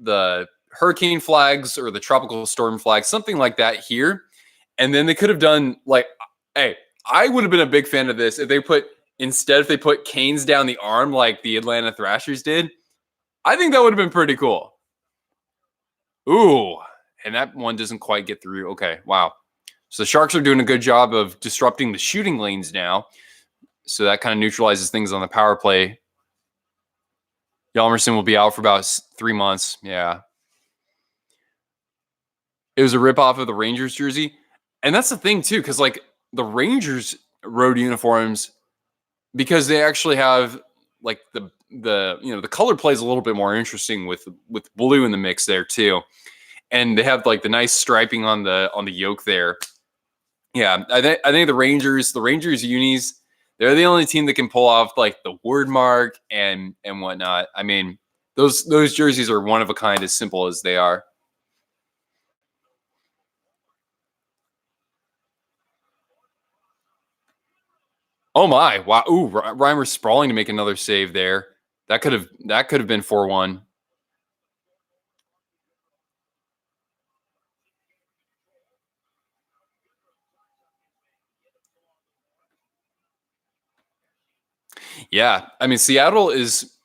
the hurricane flags or the tropical storm flags, something like that here. And then they could have done like, hey, I would have been a big fan of this if they put canes down the arm like the Atlanta Thrashers did. I think that would have been pretty cool. Ooh, and that one doesn't quite get through. Okay, wow. So the Sharks are doing a good job of disrupting the shooting lanes now. So that kind of neutralizes things on the power play. Yalmerson will be out for about 3 months. Yeah. It was a ripoff of the Rangers jersey. And that's the thing, too, because like the Rangers road uniforms, because they actually have like the color plays a little bit more interesting with blue in the mix there too, and they have like the nice striping on the yoke there. Yeah, I think the Rangers unis, they're the only team that can pull off like the word mark and whatnot. I mean, those jerseys are one of a kind, as simple as they are. Oh my! Wow! Ooh, Reimer sprawling to make another save there. That could have been 4-1. Yeah, I mean Seattle is.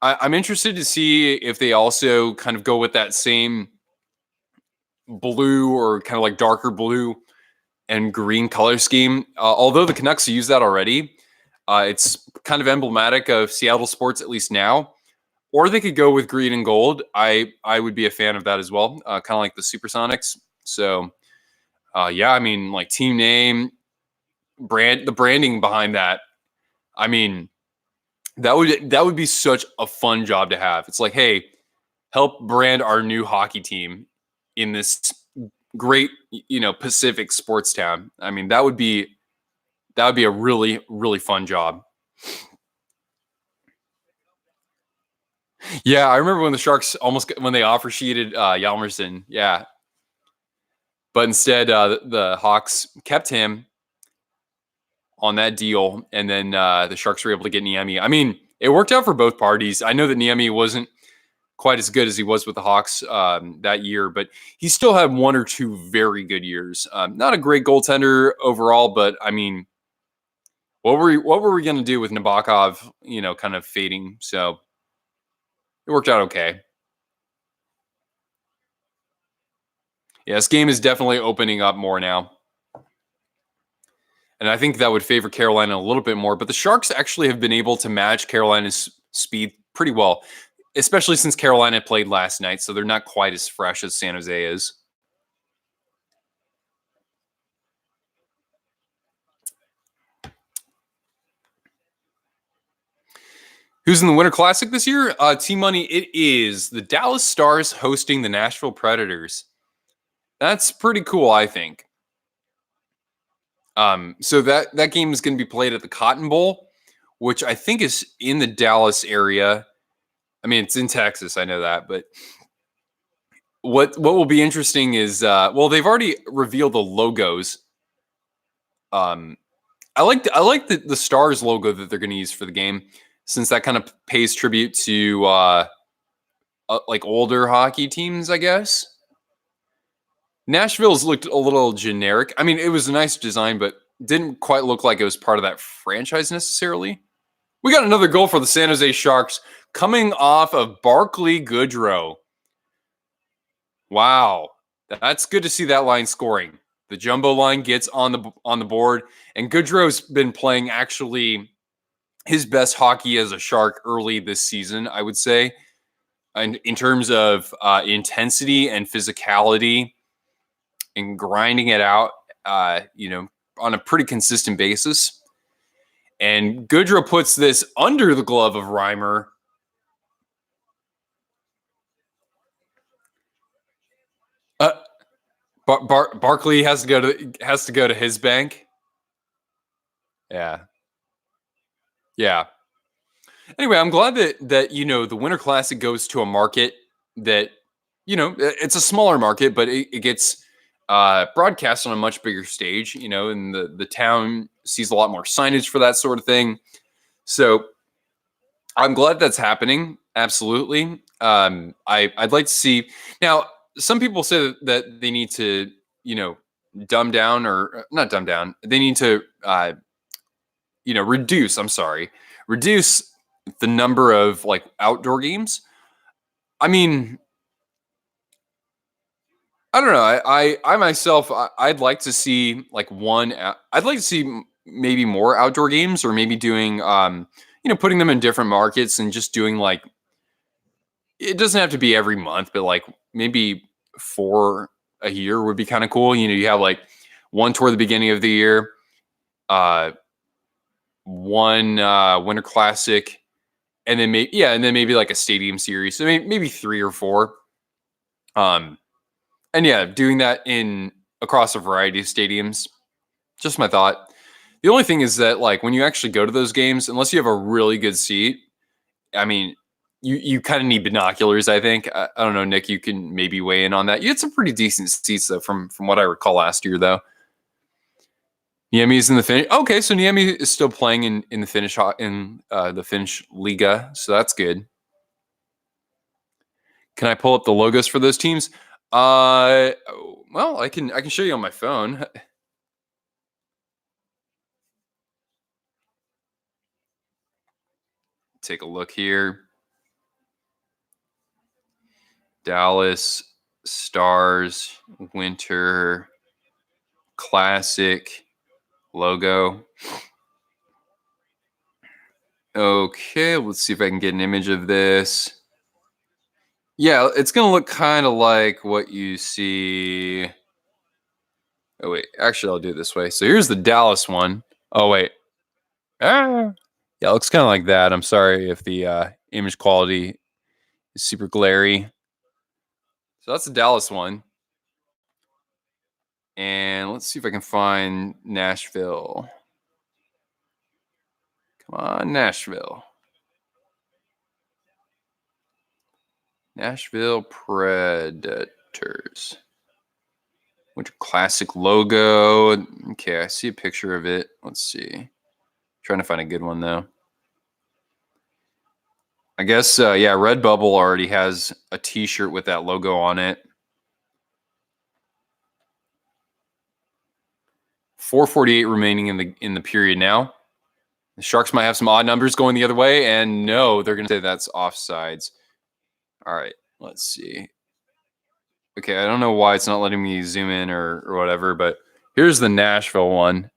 I'm interested to see if they also kind of go with that same blue or kind of like darker blue and green color scheme. Although the Canucks use that already, it's kind of emblematic of Seattle sports at least now. Or they could go with green and gold. I would be a fan of that as well, kind of like the Supersonics. So yeah, I mean like team name, the branding behind that. I mean that would be such a fun job to have. It's like, hey, help brand our new hockey team in this great, Pacific sports town. I mean, that would be a really really fun job. Yeah, I remember when the Sharks when they offer sheeted Yalmerson. Yeah, but instead the Hawks kept him on that deal, and then the Sharks were able to get Niemi. I mean, it worked out for both parties. I know that Niemi wasn't quite as good as he was with the Hawks that year, but he still had one or two very good years. Not a great goaltender overall, but I mean, what were we going to do with Nabokov? Kind of fading. So it worked out okay. Yeah, this game is definitely opening up more now. And I think that would favor Carolina a little bit more. But the Sharks actually have been able to match Carolina's speed pretty well, especially since Carolina played last night. So they're not quite as fresh as San Jose is. Who's in the Winter Classic this year? Team Money, it is the Dallas Stars hosting the Nashville Predators. That's pretty cool, I think. So that game is going to be played at the Cotton Bowl, which I think is in the Dallas area. I mean, it's in Texas, I know that, but what will be interesting is well, they've already revealed the logos. I like the Stars logo that they're going to use for the game, since that kind of pays tribute to like older hockey teams, I guess. Nashville's looked a little generic. I mean, it was a nice design, but didn't quite look like it was part of that franchise necessarily. We got another goal for the San Jose Sharks coming off of Barclay Goodrow. Wow, that's good to see that line scoring. The jumbo line gets on the board, and Goodrow's been playing actually his best hockey as a Shark early this season, I would say, and in terms of intensity and physicality and grinding it out, on a pretty consistent basis. And Goodrow puts this under the glove of Reimer. Barkley has to go to his bank. Yeah. Anyway, I'm glad that the Winter Classic goes to a market that it's a smaller market, but it gets broadcast on a much bigger stage. And the town sees a lot more signage for that sort of thing. So I'm glad that's happening. Absolutely. I'd like to see now. Some people say that they need to, dumb down, or not dumb down. They need to, reduce. Reduce the number of like outdoor games. I mean, I don't know. I myself, I'd like to see like one. I'd like to see maybe more outdoor games, or maybe doing, putting them in different markets and just doing like. It doesn't have to be every month, but like maybe 4 a year would be kind of cool. You have like one toward the beginning of the year, one Winter Classic, and then maybe like a stadium series. So maybe 3 or 4. And yeah, doing that across a variety of stadiums. Just my thought. The only thing is that like when you actually go to those games, unless you have a really good seat, I mean, you kind of need binoculars, I think. I don't know, Nick, you can maybe weigh in on that. You had some pretty decent seats, though, from what I recall last year, though. Niemi's in the Finnish. Okay, so Niemi is still playing in the Finnish the Finnish Liga, so that's good. Can I pull up the logos for those teams? Well, I can show you on my phone. Take a look here. Dallas Stars Winter Classic logo. Okay, let's see if I can get an image of this. Yeah, it's going to look kind of like what you see. Oh, wait. Actually, I'll do it this way. So here's the Dallas one. Oh, wait. Yeah, it looks kind of like that. I'm sorry if the image quality is super glary. So that's the Dallas one. And let's see if I can find Nashville. Come on, Nashville. Nashville Predators. Winter Classic logo. Okay, I see a picture of it. Let's see. Trying to find a good one, though. I guess, Redbubble already has a T-shirt with that logo on it. 4:48 remaining in the period now. The Sharks might have some odd numbers going the other way, and no, they're going to say that's offsides. All right, let's see. Okay, I don't know why it's not letting me zoom in or whatever, but here's the Nashville one.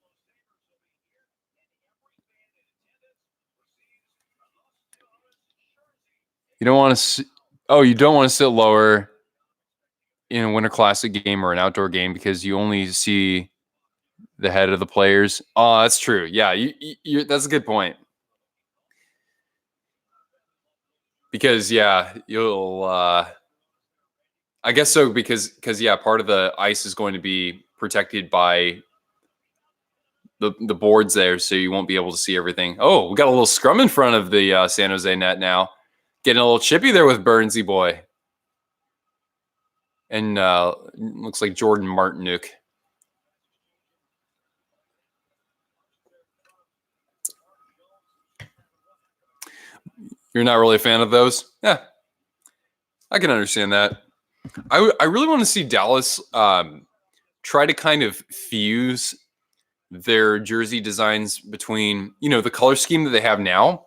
You don't want to you don't want to sit lower in a Winter Classic game or an outdoor game because you only see the head of the players. Oh, that's true. Yeah, that's a good point. Because you'll I guess so because part of the ice is going to be protected by the boards there, so you won't be able to see everything. Oh, we got a little scrum in front of the San Jose net now. Getting a little chippy there with Burnsy boy. And looks like Jordan Martinook. You're not really a fan of those? Yeah, I can understand that. I really want to see Dallas try to kind of fuse their jersey designs between, the color scheme that they have now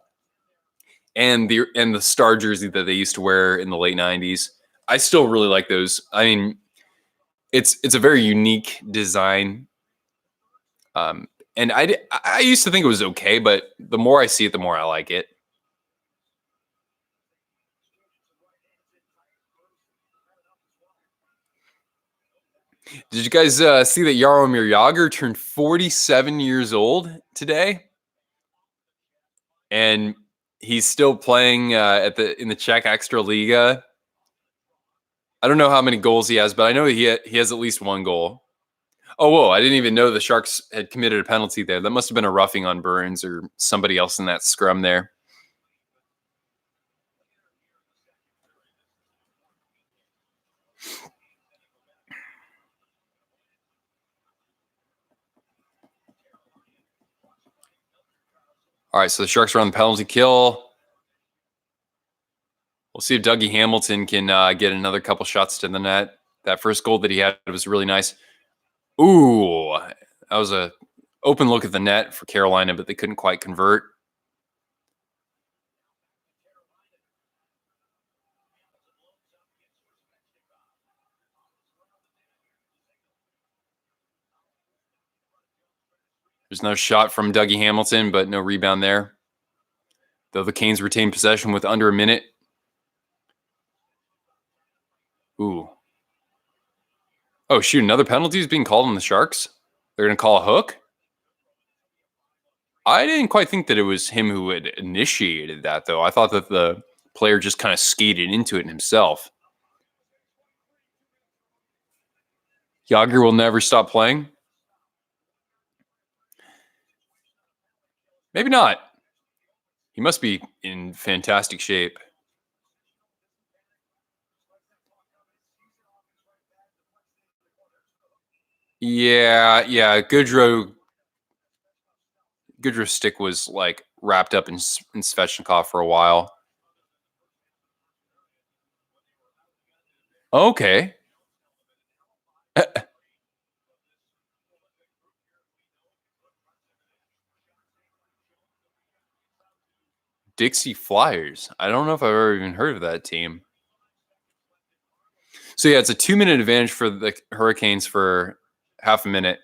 and the star jersey that they used to wear in the late 90s. I still really like those. I mean, it's a very unique design. And I used to think it was okay, but the more I see it, the more I like it. Did you guys see that Jaromir Jagr turned 47 years old today? And he's still playing in the Czech Extraliga. I don't know how many goals he has, but I know he has at least one goal. Oh, whoa. I didn't even know the Sharks had committed a penalty there. That must have been a roughing on Burns or somebody else in that scrum there. All right, so the Sharks are on the penalty kill. We'll see if Dougie Hamilton can get another couple shots to the net. That first goal that he had was really nice. Ooh, that was a open look at the net for Carolina, but they couldn't quite convert. There's no shot from Dougie Hamilton, but no rebound there. Though the Canes retain possession with under a minute. Ooh. Oh, shoot. Another penalty is being called on the Sharks. They're going to call a hook? I didn't quite think that it was him who had initiated that, though. I thought that the player just kind of skated into it himself. Jagr will never stop playing? Maybe not. He must be in fantastic shape. Yeah. Goodrow's stick was like wrapped up in Svechnikov for a while. Okay. Dixie Flyers. I don't know if I've ever even heard of that team. So yeah, it's a 2-minute advantage for the Hurricanes for half a minute.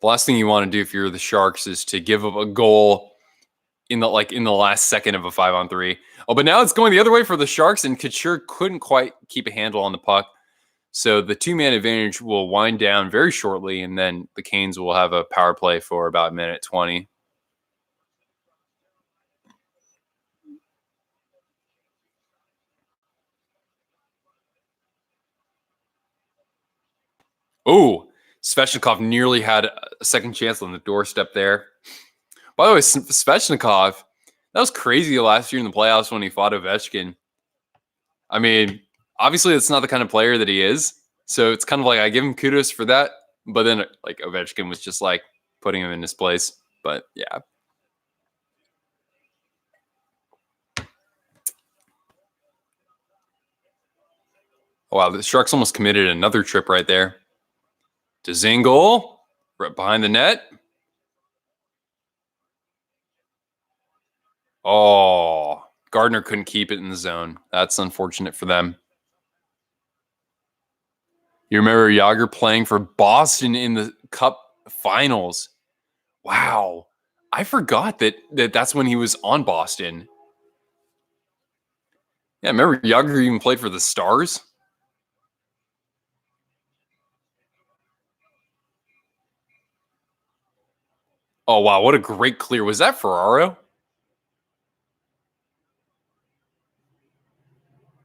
The last thing you want to do if you're the Sharks is to give up a goal in the last second of a 5-on-3. Oh, but now it's going the other way for the Sharks, and Couture couldn't quite keep a handle on the puck. So the 2-man advantage will wind down very shortly, and then the Canes will have a power play for about a minute 20. Oh, Svechnikov nearly had a second chance on the doorstep there. By the way, Svechnikov, that was crazy last year in the playoffs when he fought Ovechkin. I mean, obviously, it's not the kind of player that he is. So it's kind of like I give him kudos for that. But then, like, Ovechkin was just like putting him in his place. But yeah. Oh, wow, the Sharks almost committed another trip right there. Dzingel, right behind the net. Oh, Gardner couldn't keep it in the zone. That's unfortunate for them. You remember Jagr playing for Boston in the Cup Finals? Wow, I forgot that's when he was on Boston. Yeah, remember Jagr even played for the Stars? Oh, wow, what a great clear. Was that Ferraro?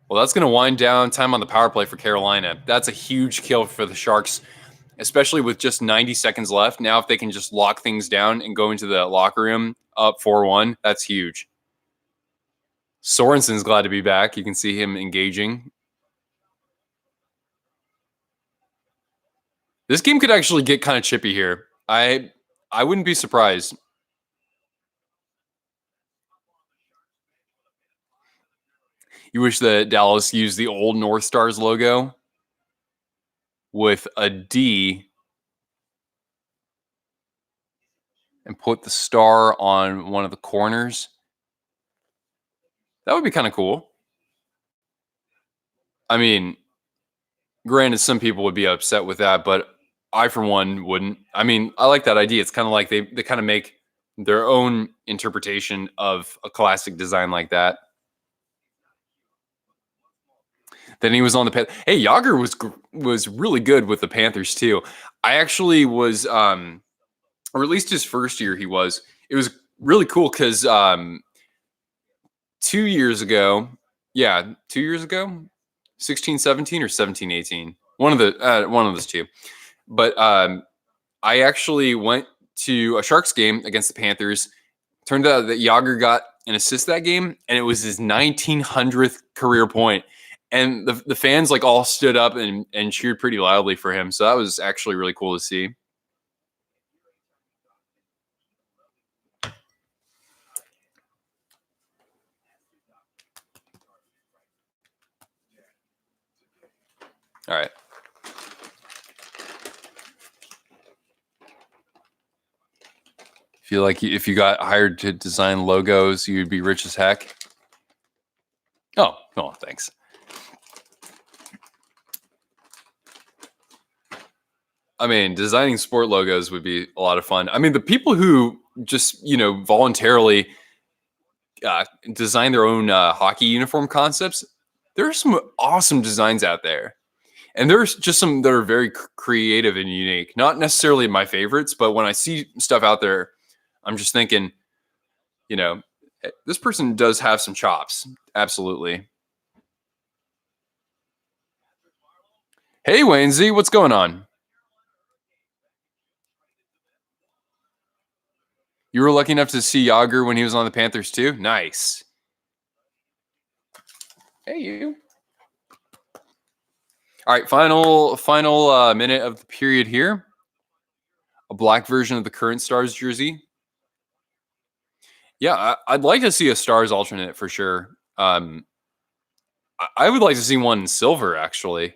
Well, that's going to wind down time on the power play for Carolina. That's a huge kill for the Sharks, especially with just 90 seconds left. Now, if they can just lock things down and go into the locker room up 4-1, that's huge. Sorensen's glad to be back. You can see him engaging. This game could actually get kind of chippy here. I wouldn't be surprised. You wish that Dallas used the old North Stars logo with a D and put the star on one of the corners. That would be kind of cool. I mean, granted, some people would be upset with that, but I, for one, wouldn't. I mean, I like that idea. It's kind of like they kind of make their own interpretation of a classic design like that. Then he was on the Hey, Yager was really good with the Panthers too. I actually was, or at least his first year, he was. It was really cool because 2 years ago, 2 years ago, 16-17 or 17-18, one of those two. But I actually went to a Sharks game against the Panthers. Turned out that Yager got an assist that game, and it was his 1900th career point. And the fans like all stood up and cheered pretty loudly for him. So that was actually really cool to see. All right. Feel like if you got hired to design logos, you'd be rich as heck. Oh, thanks. I mean, designing sport logos would be a lot of fun. I mean, the people who just, voluntarily design their own hockey uniform concepts, there are some awesome designs out there. And there's just some that are very creative and unique. Not necessarily my favorites, but when I see stuff out there, I'm just thinking, this person does have some chops. Absolutely. Hey, Wayne Z, what's going on? You were lucky enough to see Yager when he was on the Panthers too? Nice. Hey, you. All right, final minute of the period here. A black version of the current Stars jersey. Yeah, I'd like to see a Stars alternate for sure. I would like to see one in silver, actually.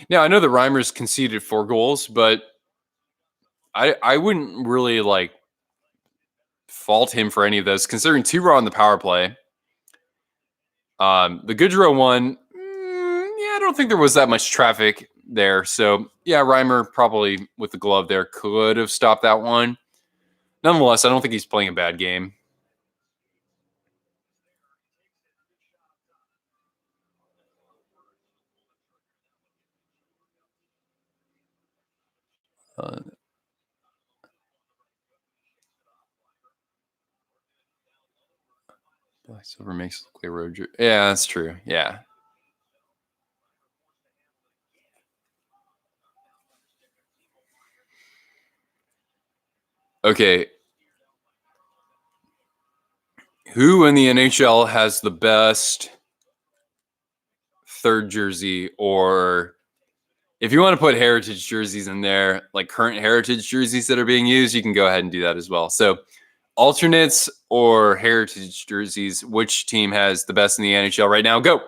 Now, I know that Reimers conceded 4 goals, but I wouldn't really fault him for any of those, considering 2 were on the power play. The Goodrow one, I don't think there was that much traffic there. So, yeah, Reimer probably with the glove there could have stopped that one. Nonetheless, I don't think he's playing a bad game. Black silver makes look like road. Yeah, that's true. Yeah. Okay. Who in the NHL has the best third jersey? Or if you want to put heritage jerseys in there, like current heritage jerseys that are being used, you can go ahead and do that as well. So alternates or heritage jerseys, which team has the best in the NHL right now? Go.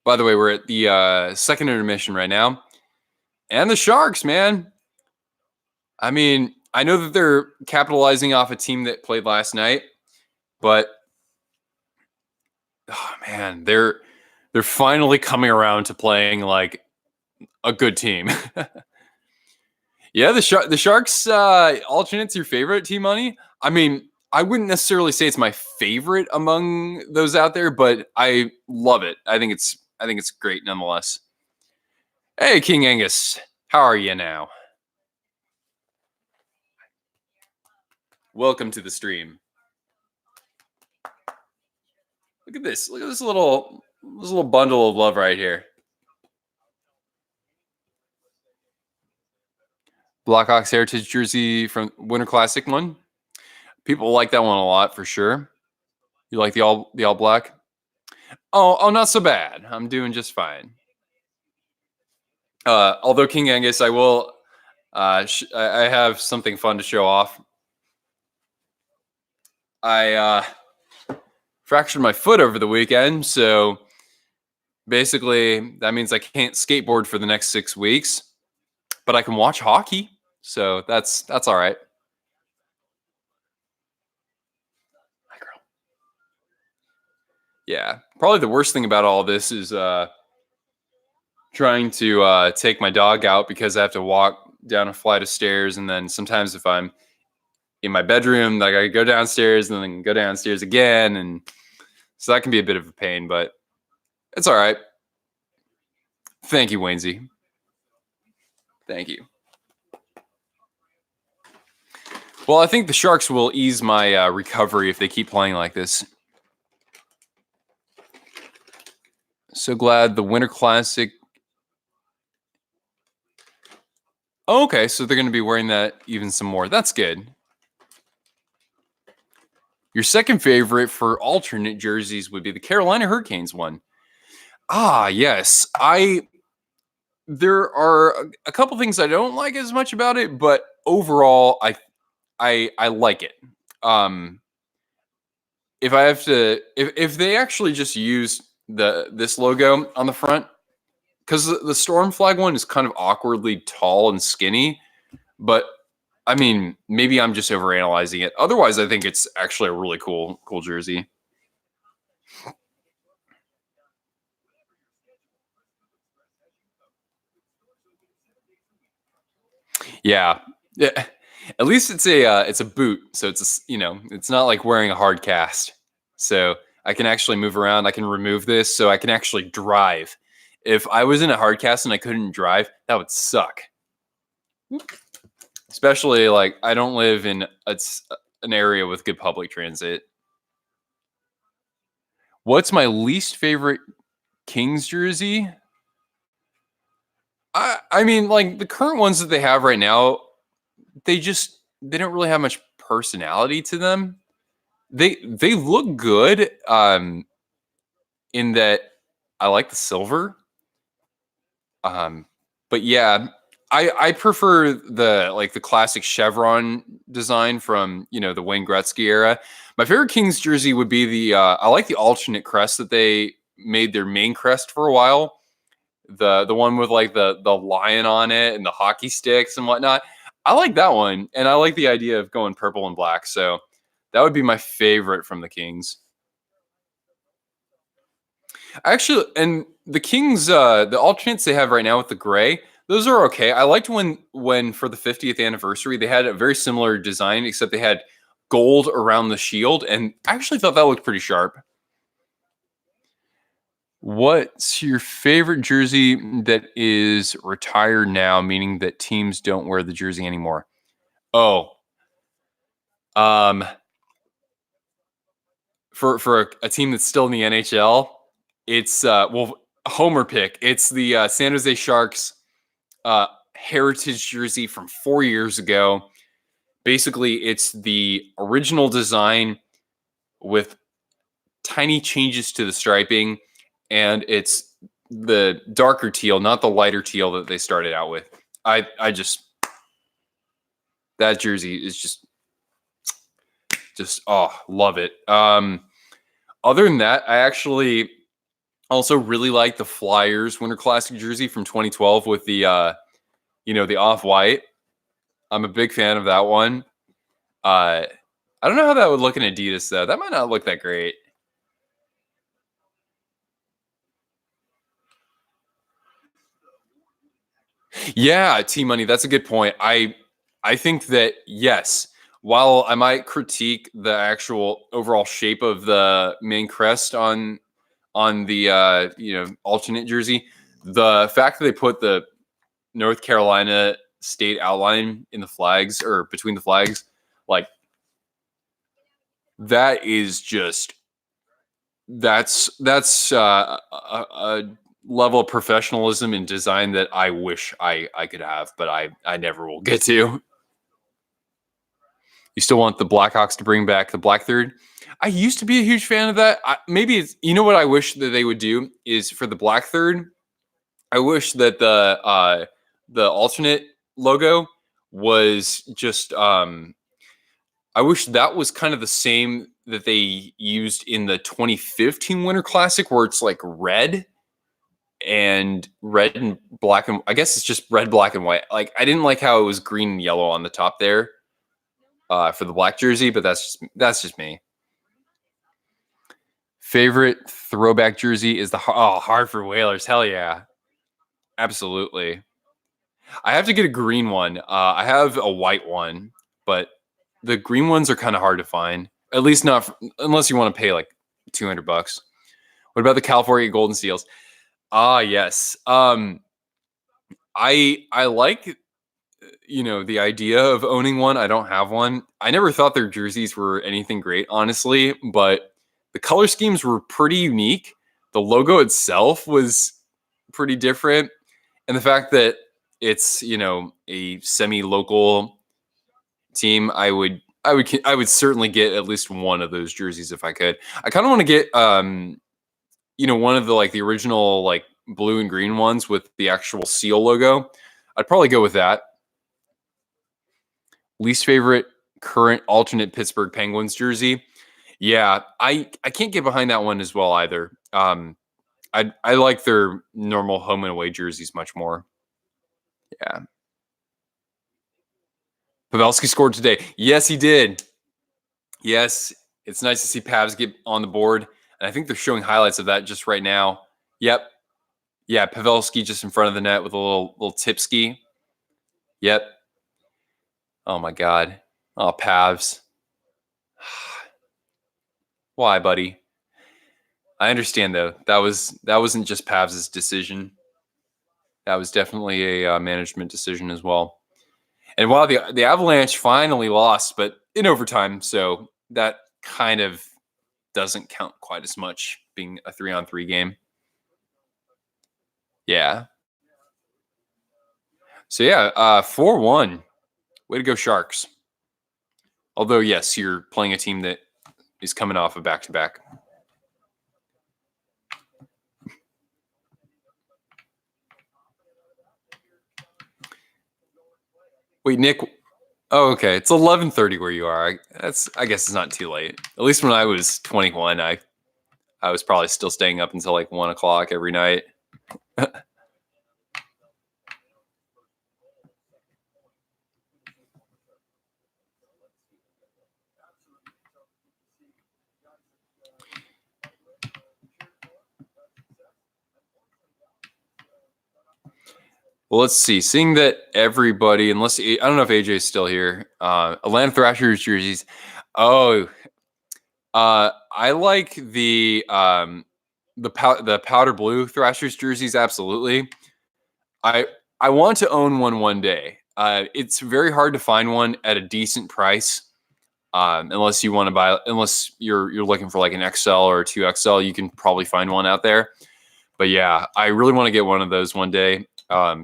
By the way, we're at the second intermission right now. And the Sharks, man. I mean, I know that they're capitalizing off a team that played last night, but oh man, they're finally coming around to playing like a good team. Yeah, the Sharks alternates your favorite, T-Money? I mean, I wouldn't necessarily say it's my favorite among those out there, but I love it. I think it's great nonetheless. Hey, King Angus, how are you now? Welcome to the stream. Look at this. Look at this little There's a little bundle of love right here. Blackhawks Heritage jersey from Winter Classic one. People like that one a lot for sure. You like the all black? Oh, not so bad. I'm doing just fine. Although King Angus, I will. I have something fun to show off. I fractured my foot over the weekend, so basically that means I can't skateboard for the next 6 weeks, but I can watch hockey, so that's all right. Hi, girl. Yeah, probably the worst thing about all this is trying to take my dog out because I have to walk down a flight of stairs, and then sometimes if I'm in my bedroom, like I go downstairs and then go downstairs again, and so that can be a bit of a pain, but it's all right. Thank you, Waynesy. Thank you. Well, I think the Sharks will ease my recovery if they keep playing like this. So glad the Winter Classic. Oh, okay, so they're going to be wearing that even some more. That's good. Your second favorite for alternate jerseys would be the Carolina Hurricanes one. Ah, yes. There are a couple things I don't like as much about it, but overall I like it. If I have to if they actually just use this logo on the front, because the Storm flag one is kind of awkwardly tall and skinny, but I mean, maybe I'm just overanalyzing it. Otherwise, I think it's actually a really cool jersey. Yeah, yeah. At least it's a boot, so it's not like wearing a hard cast. So I can actually move around. I can remove this, so I can actually drive. If I was in a hard cast and I couldn't drive, that would suck. Especially like I don't live in an area with good public transit. What's my least favorite Kings jersey? I mean, like the current ones that they have right now, they don't really have much personality to them. They look good in that I like the silver. Um but yeah, I prefer the classic chevron design from, the Wayne Gretzky era. My favorite Kings jersey would be I like the alternate crest that they made their main crest for a while. The one with like the lion on it and the hockey sticks and whatnot. I like that one, and I like the idea of going purple and black. So that would be my favorite from the Kings. Actually, and the Kings, the alternates they have right now with the gray, those are okay. I liked when for the 50th anniversary they had a very similar design, except they had gold around the shield, and I actually thought that looked pretty sharp. What's your favorite jersey that is retired now, meaning that teams don't wear the jersey anymore? Oh, um, for a team that's still in the NHL, it's homer pick. It's the San Jose Sharks heritage jersey from 4 years ago. Basically, it's the original design with tiny changes to the striping, and it's the darker teal, not the lighter teal that they started out with. I just that jersey is just love it. Other than that, I actually also really like the Flyers Winter Classic jersey from 2012 with the off white. I'm a big fan of that one. I don't know how that would look in Adidas though. That might not look that great. Yeah, T Money, that's a good point. I think that yes, while I might critique the actual overall shape of the main crest on the alternate jersey, the fact that they put the North Carolina state outline in the flags or between the flags, like that is just That's a level of professionalism in design that I wish I could have, but I never will get to. You still want the Blackhawks to bring back the Black Third? I used to be a huge fan of that. Maybe it's, you know what I wish that they would do is for the Black Third. I wish that the alternate logo was just I wish that was kind of the same that they used in the 2015 Winter Classic, where it's like red and black, and I guess it's just red, black, and white. Like I didn't like how it was green and yellow on the top there for the black jersey, but that's just me. Favorite throwback jersey is the Hartford Whalers. Hell yeah, absolutely. I have to get a green one. I have a white one, but the green ones are kind of hard to find. At least not unless you want to pay like $200. What about the California Golden Seals? Yes. I like the idea of owning one. I don't have one. I never thought their jerseys were anything great, honestly, but the color schemes were pretty unique. The logo itself was pretty different, and the fact that it's a semi-local team, I would certainly get at least one of those jerseys if I could. I kind of want to get one of the original blue and green ones with the actual seal logo. I'd probably go with that. Least favorite current alternate Pittsburgh Penguins jersey. Yeah, I can't get behind that one as well either. I like their normal home and away jerseys much more. Yeah. Pavelski scored today. Yes, he did. Yes, it's nice to see Pavs get on the board. And I think they're showing highlights of that just right now. Yep. Yeah, Pavelski just in front of the net with a little tipski. Yep. Oh, my God. Oh, Pavs. Why, buddy? I understand, though. That wasn't just Pavs' decision. That was definitely a management decision as well. And while the Avalanche finally lost, but in overtime, so that kind of doesn't count quite as much, being a 3-on-3 game. Yeah. So yeah, 4-1. Way to go, Sharks. Although, yes, you're playing a team that is coming off a back-to-back. Wait, Nick. Oh, okay. It's 11:30 where you are. I guess it's not too late. At least when I was 21, I was probably still staying up until 1 o'clock every night. Well, let's see. Seeing that everybody, unless I don't know if AJ is still here, Atlanta Thrashers jerseys. Oh, I like the powder blue Thrashers jerseys. Absolutely. I want to own one day. It's very hard to find one at a decent price. Unless you want to buy, unless you're looking for an XL or a 2XL, you can probably find one out there. But yeah, I really want to get one of those one day.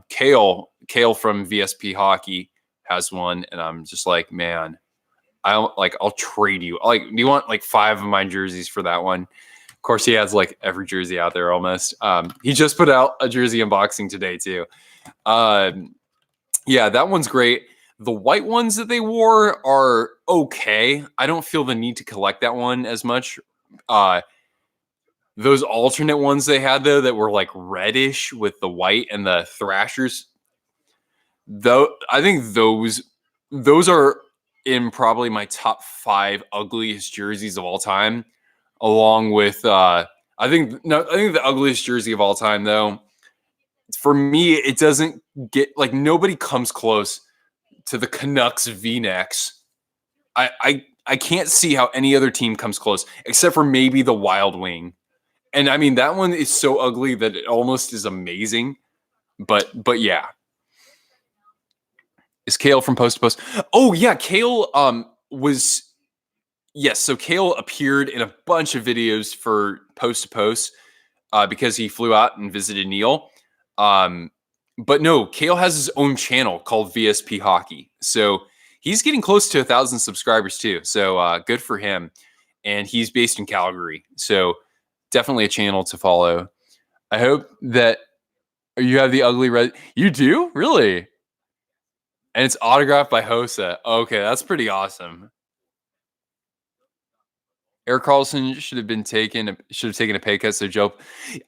Kale from VSP Hockey has one, and I'm just like, man, I'll trade you. Do you want 5 of my jerseys for that one? Of course, he has every jersey out there almost. He just put out a jersey unboxing today too. Yeah, that one's great. The white ones that they wore are okay. I don't feel the need to collect that one as much. Those alternate ones they had though that were reddish with the white and the Thrashers, though, I think those are in probably my top 5 ugliest jerseys of all time, along with I think the ugliest jersey of all time though, for me, it doesn't get nobody comes close to the Canucks V-necks. I can't see how any other team comes close except for maybe the Wild Wing. And I mean, that one is so ugly that it almost is amazing. But yeah. Is Kale from Post to Post? Oh yeah, Kale was yes, so Kale appeared in a bunch of videos for Post to Post because he flew out and visited Neil. But no, Kale has his own channel called VSP Hockey. So he's getting close to 1,000 subscribers too. So good for him. And he's based in Calgary. So definitely a channel to follow. I hope that you have the ugly red. You do? Really? And it's autographed by Hossa. Okay, that's pretty awesome. Eric Carlson should have taken a pay cut. So Joe,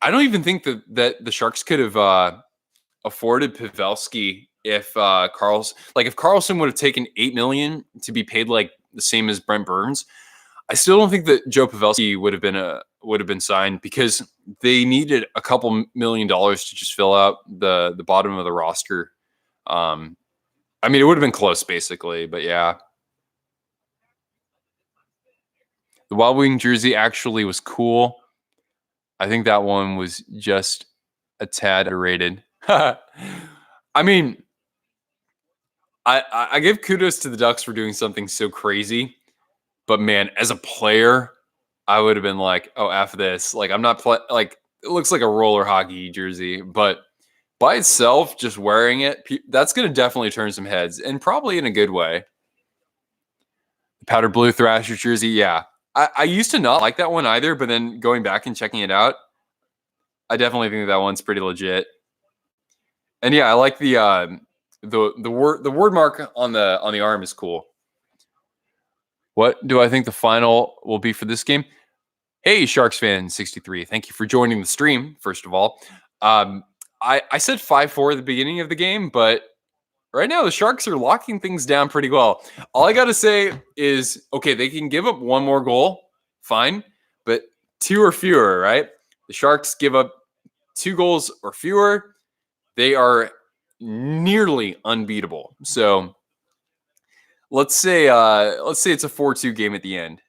I don't even think that the Sharks could have afforded Pavelski if if Carlson would have taken $8 million to be paid like the same as Brent Burns. I still don't think that Joe Pavelski would have been signed because they needed a couple $1 million to just fill out the bottom of the roster. I mean, it would have been close basically, but yeah. The Wild Wing jersey actually was cool. I think that one was just a tad underrated. I mean, I give kudos to the Ducks for doing something so crazy, but man, as a player, I would have been like, "Oh, F this!" Like, I'm not like it looks like a roller hockey jersey, but by itself, just wearing it, that's going to definitely turn some heads, and probably in a good way. The powder blue Thrasher jersey, yeah. I used to not like that one either, but then going back and checking it out, I definitely think that one's pretty legit. And yeah, I like the word mark on the arm is cool. What do I think the final will be for this game? Hey, Sharks fan 63, thank you for joining the stream. First of all, I said 5-4 at the beginning of the game, but right now the Sharks are locking things down pretty well. All I got to say is, okay, they can give up one more goal, fine, but 2 or fewer, right? The Sharks give up 2 goals or fewer, they are nearly unbeatable. So let's say it's a 4-2 game at the end.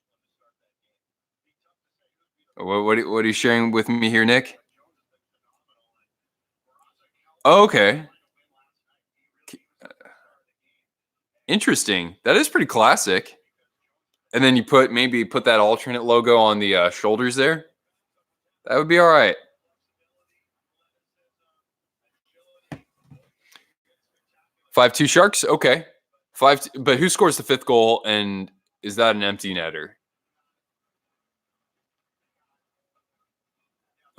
What are you sharing with me here, Nick? Oh, okay. Interesting. That is pretty classic. And then you maybe put that alternate logo on the shoulders there. That would be all right. 5-2 Sharks. Okay. 5. But who scores the 5th goal? And is that an empty netter?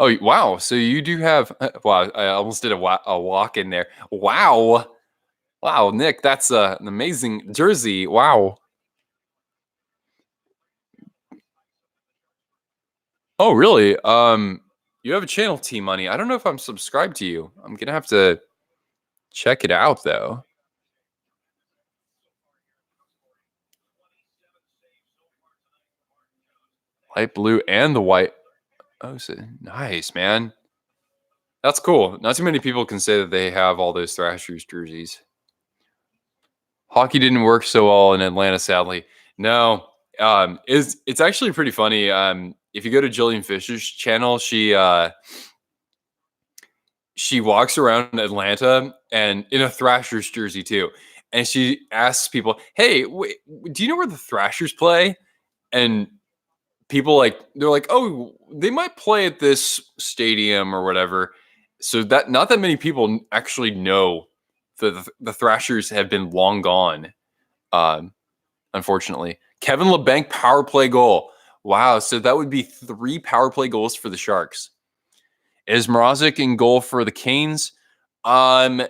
Oh wow! So you do have. Wow! I almost did a walk in there. Wow! Wow, Nick, that's an amazing jersey. Wow. Oh really? You have a channel, T Money. I don't know if I'm subscribed to you. I'm gonna have to check it out though. Light blue and the white. Oh, so nice, man. That's cool. Not too many people can say that they have all those Thrashers jerseys. Hockey didn't work so well in Atlanta, sadly. No, it's actually pretty funny. If you go to Jillian Fisher's channel, she walks around Atlanta and in a Thrashers jersey too, and she asks people, "Hey, do you know where the Thrashers play?" And people they're like, "Oh, they might play at this stadium or whatever." So that not that many people actually know the Thrashers have been long gone. Unfortunately, Kevin LeBanc power play goal. Wow, so that would be 3 power play goals for the Sharks. Is Mrazek in goal for the Canes? Well,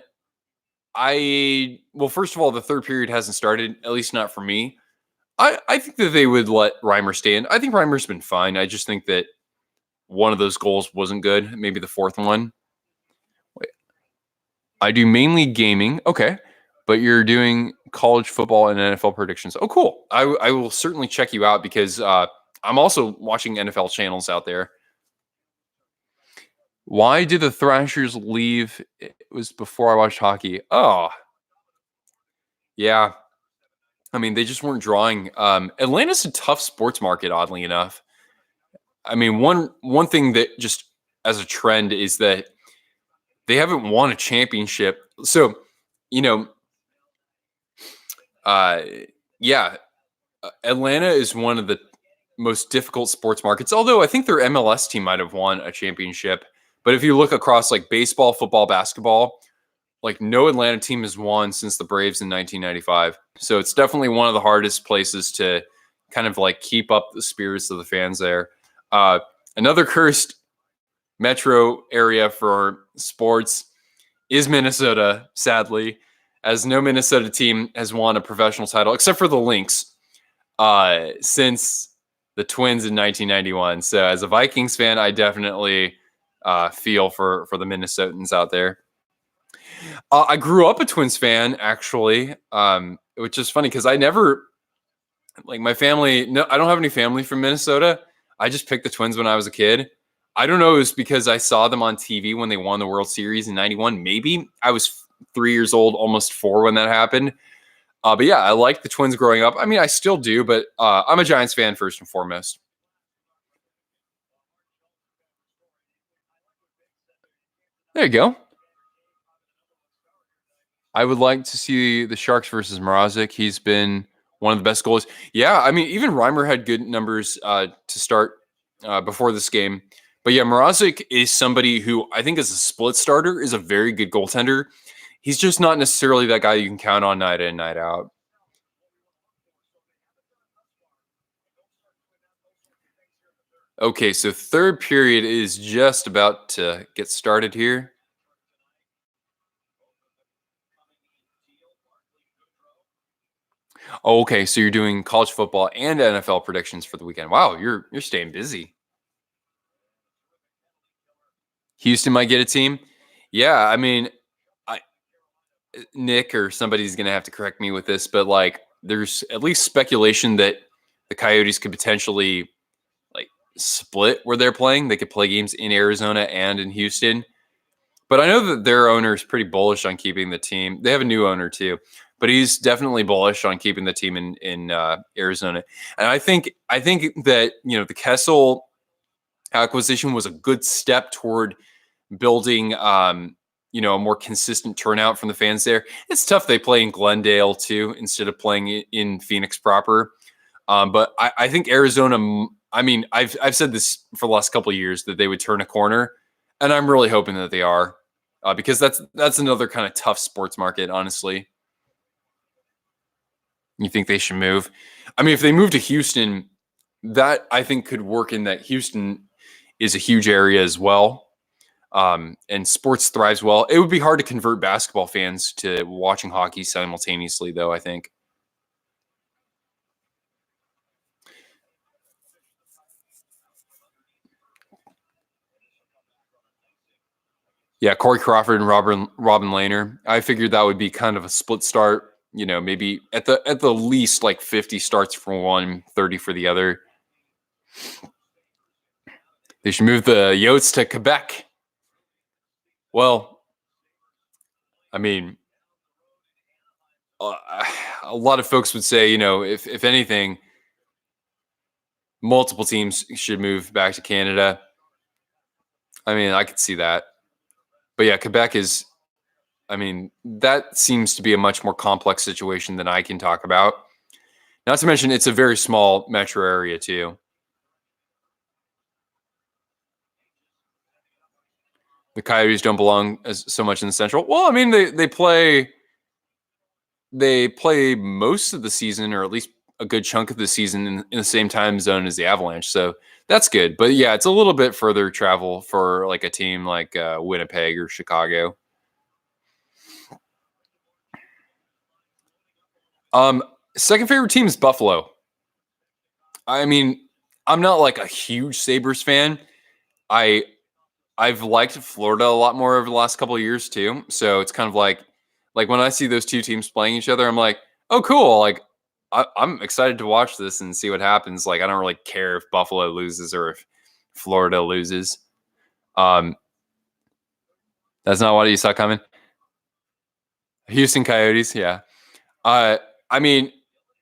first of all, the third period hasn't started, at least not for me. I think that they would let Reimer stand. I think Reimer's been fine. I just think that one of those goals wasn't good. Maybe the 4th one. Wait. I do mainly gaming. Okay. But you're doing college football and NFL predictions. Oh, cool. I will certainly check you out because I'm also watching NFL channels out there. Why did the Thrashers leave? It was before I watched hockey. Oh, yeah. I mean, they just weren't drawing. Atlanta's a tough sports market, oddly enough. I mean, one thing that just as a trend is that they haven't won a championship. So, you know, yeah, Atlanta is one of the most difficult sports markets. Although I think their MLS team might have won a championship. But if you look across like baseball, football, basketball, like no Atlanta team has won since the Braves in 1995. So it's definitely one of the hardest places to kind of like keep up the spirits of the fans there. Another cursed metro area for sports is Minnesota, sadly, as no Minnesota team has won a professional title except for the Lynx since the Twins in 1991. So as a Vikings fan, I definitely feel for the Minnesotans out there. I grew up a Twins fan, actually, which is funny because I never like my family. No, I don't have any family from Minnesota. I just picked the Twins when I was a kid. I don't know. It was because I saw them on TV when they won the World Series in '91. Maybe I was 3 years old, almost 4 when that happened. But yeah, I liked the Twins growing up. I mean, I still do, but I'm a Giants fan first and foremost. There you go. I would like to see the Sharks versus Mrazek. He's been one of the best goalies. Yeah, I mean, even Reimer had good numbers to start before this game. But yeah, Mrazek is somebody who I think as a split starter is a very good goaltender. He's just not necessarily that guy you can count on night in, night out. Okay, so third period is just about to get started here. Oh, okay, so you're doing college football and NFL predictions for the weekend. Wow, you're staying busy. Houston might get a team. Yeah, I mean, I Nick or somebody's gonna have to correct me with this, but like, there's at least speculation that the Coyotes could potentially like split where they're playing. They could play games in Arizona and in Houston. But I know that their owner is pretty bullish on keeping the team. They have a new owner too, but he's definitely bullish on keeping the team in Arizona. And I think that the Kessel acquisition was a good step toward building a more consistent turnout from the fans there. It's tough they play in Glendale too instead of playing in Phoenix proper. But I think Arizona. I mean, I've said this for the last couple of years that they would turn a corner, and I'm really hoping that they are, because that's another kind of tough sports market. Honestly, you think they should move? I mean, if they move to Houston, that I think could work in that Houston is a huge area as well. And sports thrives well. It would be hard to convert basketball fans to watching hockey simultaneously, though. I think. Yeah, Corey Crawford and Robin Lehner. I figured that would be kind of a split start. Maybe at the least like 50 starts for one, 30 for the other. They should move the Yotes to Quebec. Well, I mean, uh, a lot of folks would say, if anything, multiple teams should move back to Canada. I mean, I could see that. But yeah, Quebec is, I mean, that seems to be a much more complex situation than I can talk about. Not to mention, it's a very small metro area, too. The Coyotes don't belong so much in the Central. Well, I mean, they play most of the season, or at least a good chunk of the season, in the same time zone as the Avalanche. So that's good. But yeah, it's a little bit further travel for like a team like Winnipeg or Chicago. Second favorite team is Buffalo. I mean, I'm not like a huge Sabres fan. I I've liked Florida a lot more over the last couple of years too. So it's kind of like when I see those two teams playing each other, I'm like, oh, cool. Like I'm excited to watch this and see what happens. Like I don't really care if Buffalo loses or if Florida loses. Um, that's not what you saw coming. Houston Coyotes, yeah. Uh, I mean,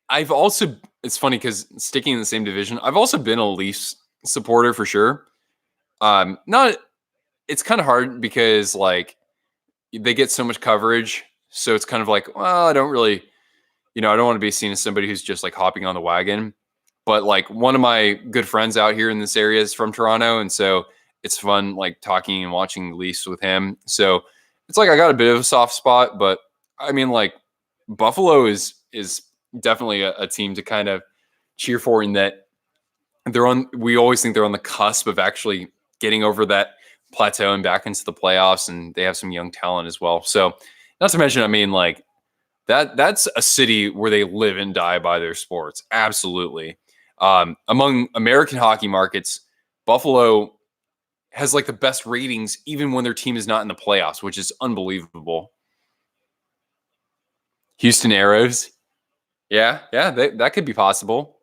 I've also it's funny because sticking in the same division, I've also been a Leafs supporter for sure. Not it's kind of hard because like they get so much coverage, so it's kind of like, well, I don't really, I don't want to be seen as somebody who's just like hopping on the wagon. but like one of my good friends out here in this area is from Toronto, and so it's fun like talking and watching the Leafs with him. So it's like I got a bit of a soft spot, but I mean like Buffalo is definitely a team to kind of cheer for in that they're on. We always think they're on the cusp of actually getting over that plateau and back into the playoffs, and they have some young talent as well. So not to mention, I mean like that's a city where they live and die by their sports. Absolutely. Among American hockey markets, Buffalo has like the best ratings even when their team is not in the playoffs, which is unbelievable. Houston Aeros. Yeah, yeah, that could be possible.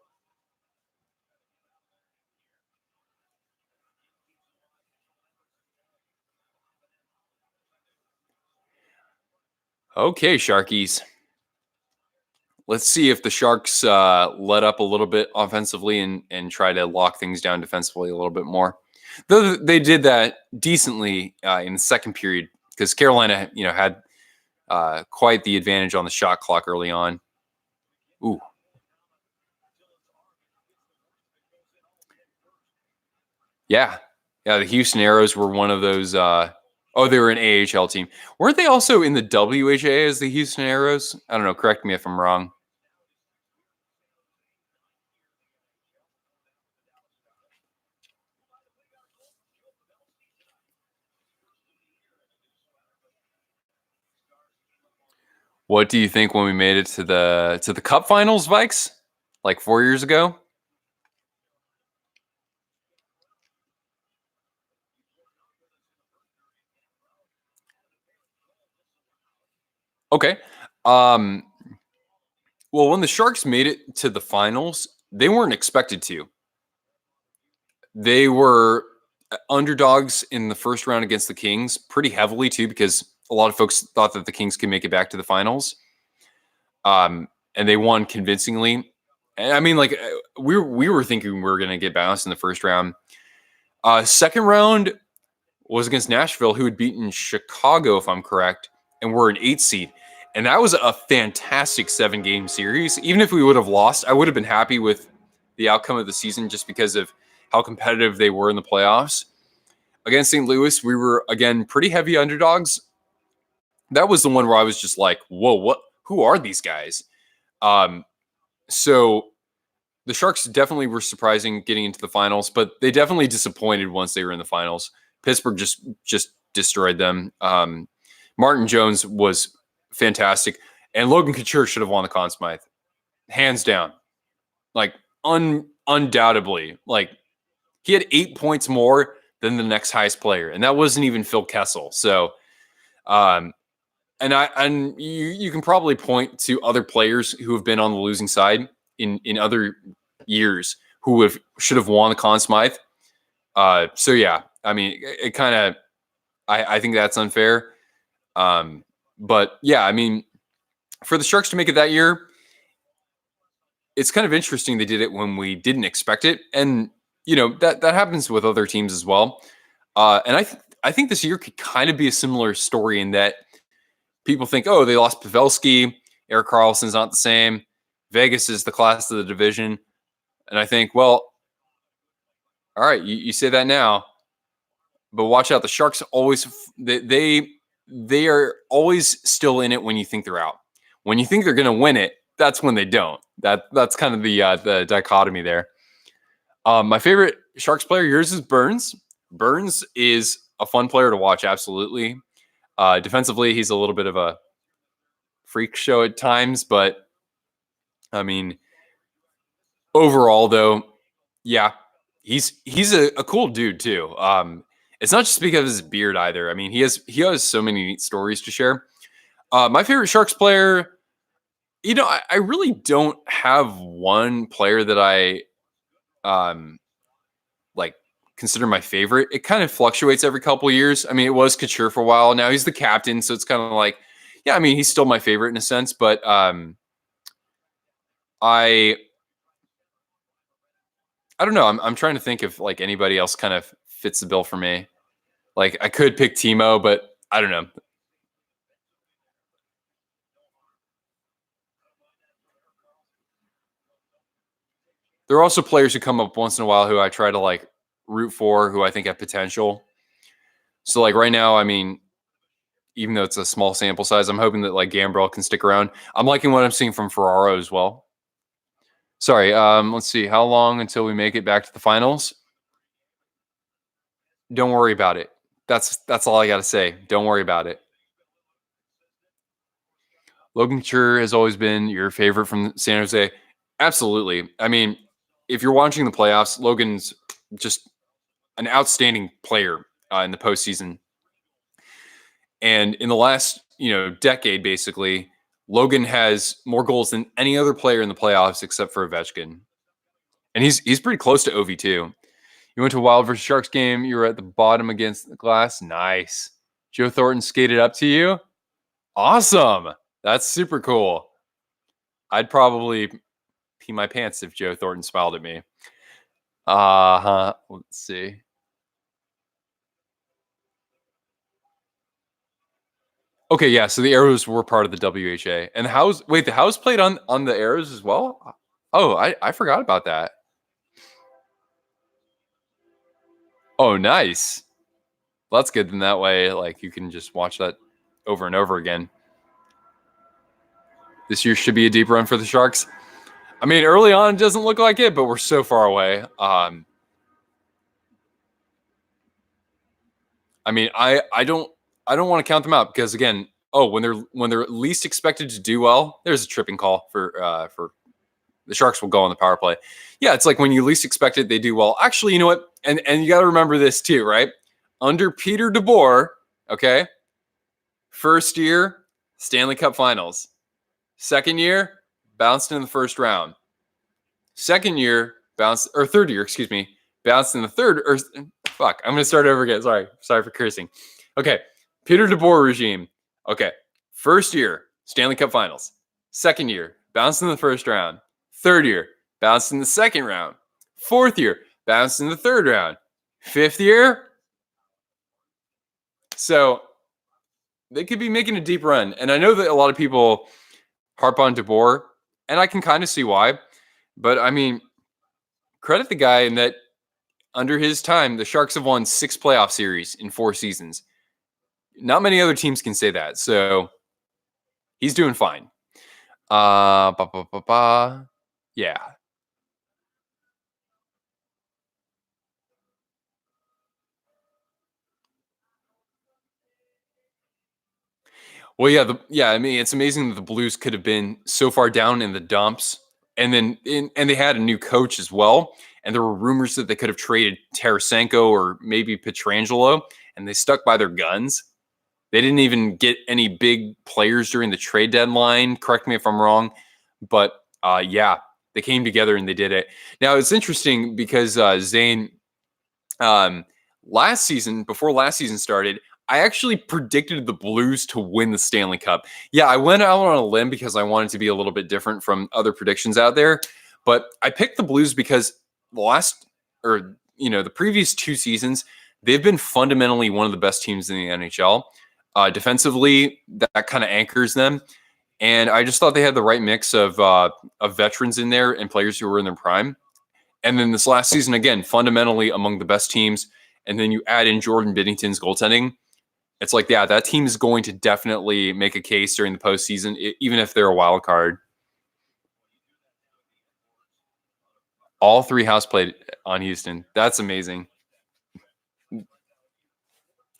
Okay, Sharkies. Let's see if the Sharks let up a little bit offensively and try to lock things down defensively a little bit more. Though they did that decently in the second period because Carolina, had quite the advantage on the shot clock early on. Ooh. Yeah. Yeah, the Houston Aeros were one of those. They were an AHL team. Weren't they also in the WHA as the Houston Aeros? I don't know. Correct me if I'm wrong. What do you think when we made it to the Cup Finals, Vikes? Like 4 years ago? Okay. Um, well, when the Sharks made it to the finals, they weren't expected to. They were underdogs in the first round against the Kings pretty heavily too, because a lot of folks thought that the Kings could make it back to the finals. And they won convincingly. And I mean, like we were thinking we were going to get bounced in the first round. Second round was against Nashville, who had beaten Chicago, if I'm correct, and were an 8 seed. And that was a fantastic 7-game series. Even if we would have lost, I would have been happy with the outcome of the season just because of how competitive they were in the playoffs. Against St. Louis, we were, again, pretty heavy underdogs. That was the one where I was just like, whoa, what? Who are these guys? So the Sharks definitely were surprising getting into the finals, but they definitely disappointed once they were in the finals. Pittsburgh just destroyed them. Martin Jones was fantastic, and Logan Couture should have won the Conn Smythe, hands down, like undoubtedly. Like he had 8 points more than the next highest player, and that wasn't even Phil Kessel. So, and you can probably point to other players who have been on the losing side in other years who should have won the Conn Smythe. So yeah, I mean, it kind of, I think that's unfair. But yeah, I mean, for the Sharks to make it that year, it's kind of interesting they did it when we didn't expect it, and that happens with other teams as well. And I think this year could kind of be a similar story in that people think, oh, they lost Pavelski, Erik Karlsson's not the same, Vegas is the class of the division, and I think, well, all right, you say that now, but watch out. The Sharks always they are always still in it when you think they're out. When you think they're going to win it, that's when they don't. That's kind of the dichotomy there. My favorite Sharks player, yours is Burns. Burns is a fun player to watch, absolutely. Defensively, he's a little bit of a freak show at times, but I mean, overall, though, yeah, he's a cool dude too. It's not just because of his beard either. I mean, he has so many neat stories to share. My favorite Sharks player, I really don't have one player that I like consider my favorite. It kind of fluctuates every couple of years. I mean, it was Couture for a while. Now he's the captain, so it's kind of like, yeah, I mean, he's still my favorite in a sense, but I don't know. I'm trying to think if like anybody else kind of fits the bill for me. Like I could pick Timo, but I don't know. there are also players who come up once in a while who I try to like root for, who I think have potential. So like right now, I mean, even though it's a small sample size, I'm hoping that like Gambrell can stick around. I'm liking what I'm seeing from Ferraro as well. Sorry, let's see. How long until we make it back to the finals? Don't worry about it. That's all I got to say. Don't worry about it. Logan Couture has always been your favorite from San Jose. Absolutely. I mean, if you're watching the playoffs, Logan's just an outstanding player in the postseason. And in the last, decade, basically, Logan has more goals than any other player in the playoffs except for Ovechkin. And he's pretty close to Ovi too. You went to a Wild versus Sharks game. You were at the bottom against the glass. Nice. Joe Thornton skated up to you. Awesome. That's super cool. I'd probably pee my pants if Joe Thornton smiled at me. Let's see. Okay, yeah. So the Arrows were part of the WHA, and the House played on the Arrows as well. Oh, I forgot about that. Oh, nice. Well, that's good. Then that way, like you can just watch that over and over again. This year should be a deep run for the Sharks. I mean, early on it doesn't look like it, but we're so far away. I mean, I don't want to count them out because again, when they're least expected to do well, there's a tripping call for the Sharks will go on the power play. Yeah, it's like when you least expect it, they do well. Actually, you know what? And you got to remember this too, right? Under Peter DeBoer, okay, first year Stanley Cup Finals, second year bounced in the first round, second year bounced or third year, excuse me, bounced in the third. Or fuck, I'm gonna start over again. Sorry for cursing. Okay, Peter DeBoer regime. Okay, first year Stanley Cup Finals, second year bounced in the first round. Third year, bounced in the second round. Fourth year, bounced in the third round. Fifth year. So they could be making a deep run. And I know that a lot of people harp on DeBoer, and I can kind of see why. But I mean, credit the guy in that under his time, the Sharks have won 6 playoff series in 4 seasons. Not many other teams can say that. So he's doing fine. Yeah. Well, yeah. I mean, it's amazing that the Blues could have been so far down in the dumps, and then and they had a new coach as well. And there were rumors that they could have traded Tarasenko or maybe Pietrangelo, and they stuck by their guns. They didn't even get any big players during the trade deadline. Correct me if I'm wrong, but yeah, they came together and they did it. Now it's interesting because Zane, before last season started, I actually predicted the Blues to win the Stanley Cup. Yeah, I went out on a limb because I wanted to be a little bit different from other predictions out there, but I picked the Blues because the previous 2 seasons, they've been fundamentally one of the best teams in the NHL. Defensively, that kind of anchors them. And I just thought they had the right mix of veterans in there and players who were in their prime. And then this last season, again, fundamentally among the best teams. And then you add in Jordan Binnington's goaltending. It's like, yeah, that team is going to definitely make a case during the postseason, even if they're a wild card. All 3 house played on Houston. That's amazing.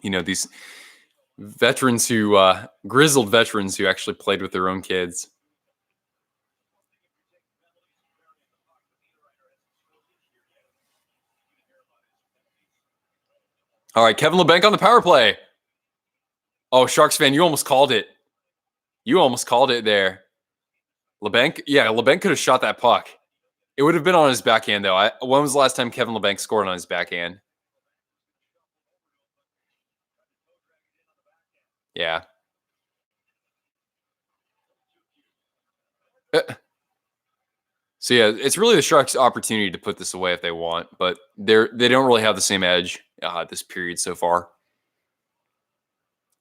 These veterans grizzled veterans who actually played with their own kids. All right, Kevin Labanc on the power play. Oh, Sharks fan, you almost called it. You almost called it there. Labanc could have shot that puck. It would have been on his backhand, though. When was the last time Kevin Labanc scored on his backhand? Yeah. So yeah, it's really the Sharks' opportunity to put this away if they want, but they don't really have the same edge this period so far.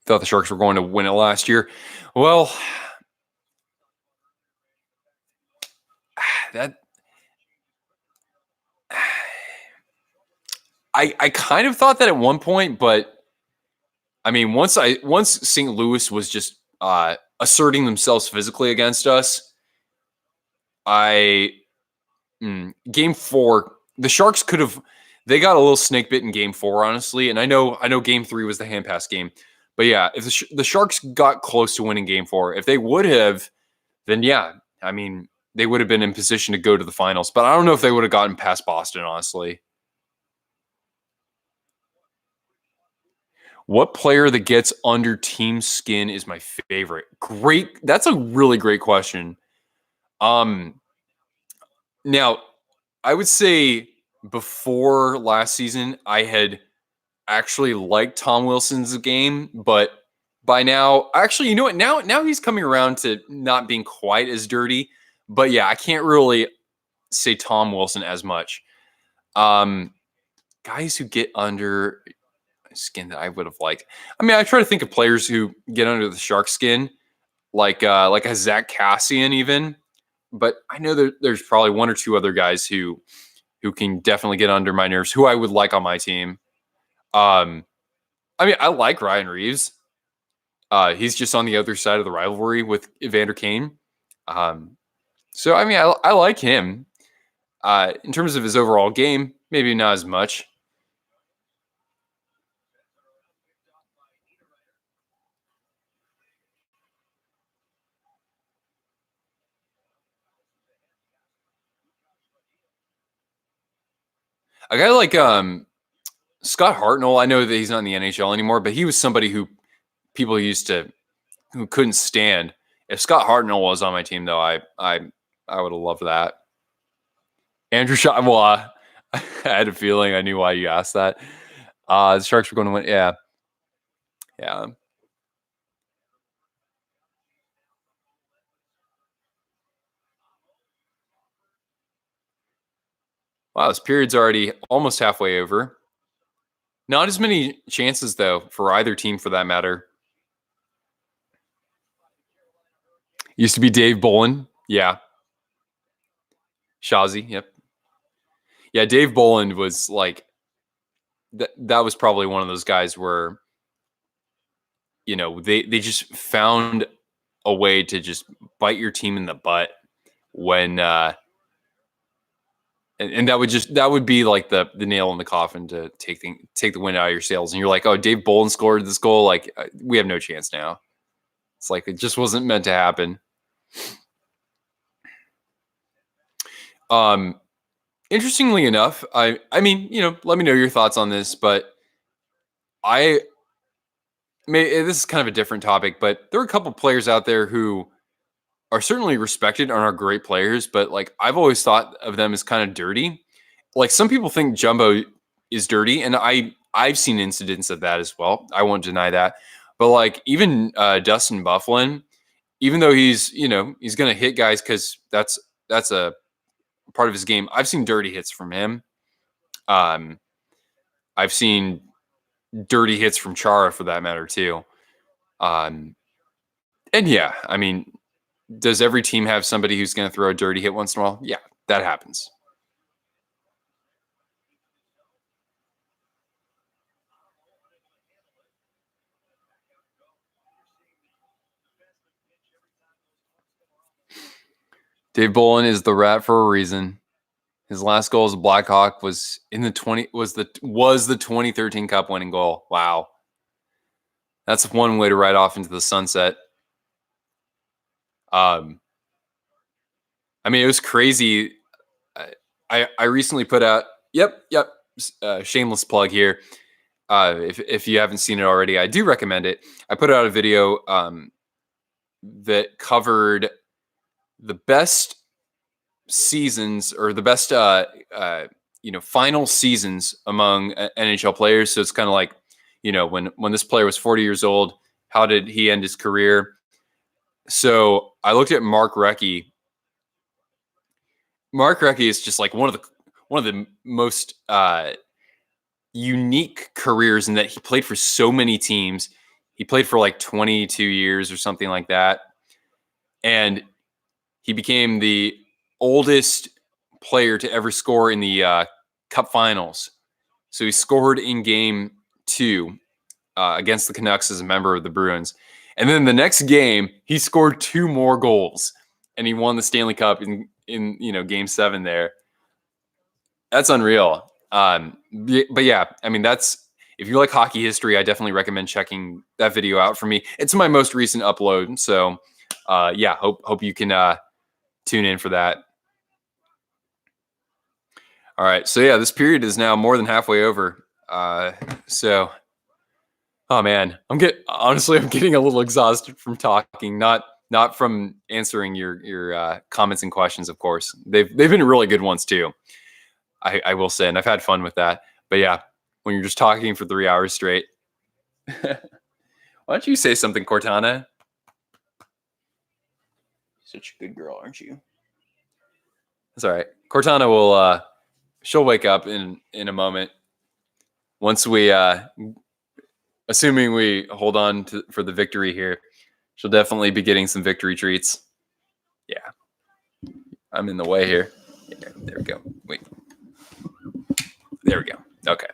Thought the Sharks were going to win it last year. Well, that I kind of thought that at one point, but I mean, once St. Louis was just asserting themselves physically against us, I game 4, the Sharks could have they got a little snake bit in game 4, honestly, and I know game 3 was the hand pass game, but yeah, if the Sharks got close to winning game 4, if they would have, then yeah, I mean, they would have been in position to go to the finals, but I don't know if they would have gotten past Boston, honestly. What player that gets under team skin is my favorite? Great. That's a really great question. Um, Now, I would say before last season, I had actually liked Tom Wilson's game, but by now, actually, you know what? Now he's coming around to not being quite as dirty. But yeah, I can't really say Tom Wilson as much. Um, Guys who get under skin that I would have liked. I mean, I try to think of players who get under the shark skin, like a Zach Cassian even. But I know there's probably one or two other guys who can definitely get under my nerves, who I would like on my team. Um, I mean, I like Ryan Reeves. He's just on the other side of the rivalry with Evander Kane. Um, so I mean, I like him. In terms of his overall game, maybe not as much. A guy like Scott Hartnell, I know that he's not in the NHL anymore, but he was somebody who people used to who couldn't stand. If Scott Hartnell was on my team, though, I would have loved that. Andrew Shaw. Well, I had a feeling I knew why you asked that. The Sharks were going to win. Yeah, yeah. Wow, this period's already almost halfway over. Not as many chances though for either team, for that matter. Used to be Dave Bolin. Yeah, Shazi. Yep. Yeah, Dave Boland was like that was probably one of those guys where they just found a way to just bite your team in the butt when and that would be like the nail in the coffin to take the wind out of your sails, and you're like, oh, Dave Bolin scored this goal, like we have no chance now. It's like it just wasn't meant to happen. um Interestingly enough, I mean, let me know your thoughts on this, but I this is kind of a different topic, but there are a couple players out there who are certainly respected and are great players, but like I've always thought of them as kind of dirty. Like some people think Jumbo is dirty, and I've seen incidents of that as well. I won't deny that. But like even Dustin Bufflin, even though he's going to hit guys because that's a part of his game. I've seen dirty hits from him. Um, I've seen dirty hits from Chara for that matter too. Um, and yeah, I mean, does every team have somebody who's going to throw a dirty hit once in a while? Yeah, that happens. Dave Bolin is the rat for a reason. His last goal as a Blackhawk was in the 2013 Cup winning goal. Wow. That's one way to ride off into the sunset. Um, I mean, it was crazy. I recently put out. Yep. Shameless plug here. If you haven't seen it already, I do recommend it. I put out a video that covered the best seasons or the best final seasons among NHL players. So it's kind of like when this player was 40 years old, how did he end his career? So I looked at Mark Recchi. Mark Recchi is just like one of the most unique careers in that he played for so many teams. He played for like 22 years or something like that, and he became the oldest player to ever score in the Cup Finals. So he scored in game 2 against the Canucks as a member of the Bruins. And then the next game, he scored 2 more goals and he won the Stanley Cup in game 7 there. That's unreal. But yeah, I mean, if you like hockey history, I definitely recommend checking that video out for me. It's my most recent upload. So yeah, hope you can tune in for that. All right. So yeah, this period is now more than halfway over. So oh man, I'm getting a little exhausted from talking, not from answering your comments and questions. Of course, they've been really good ones too. I will say, and I've had fun with that. But yeah, when you're just talking for 3 hours straight, why don't you say something, Cortana? Such a good girl, aren't you? That's all right. Cortana will she'll wake up in a moment once we assuming we hold on for the victory here. She'll definitely be getting some victory treats. Yeah. I'm in the way here. Yeah, there we go. Wait. There we go. Okay.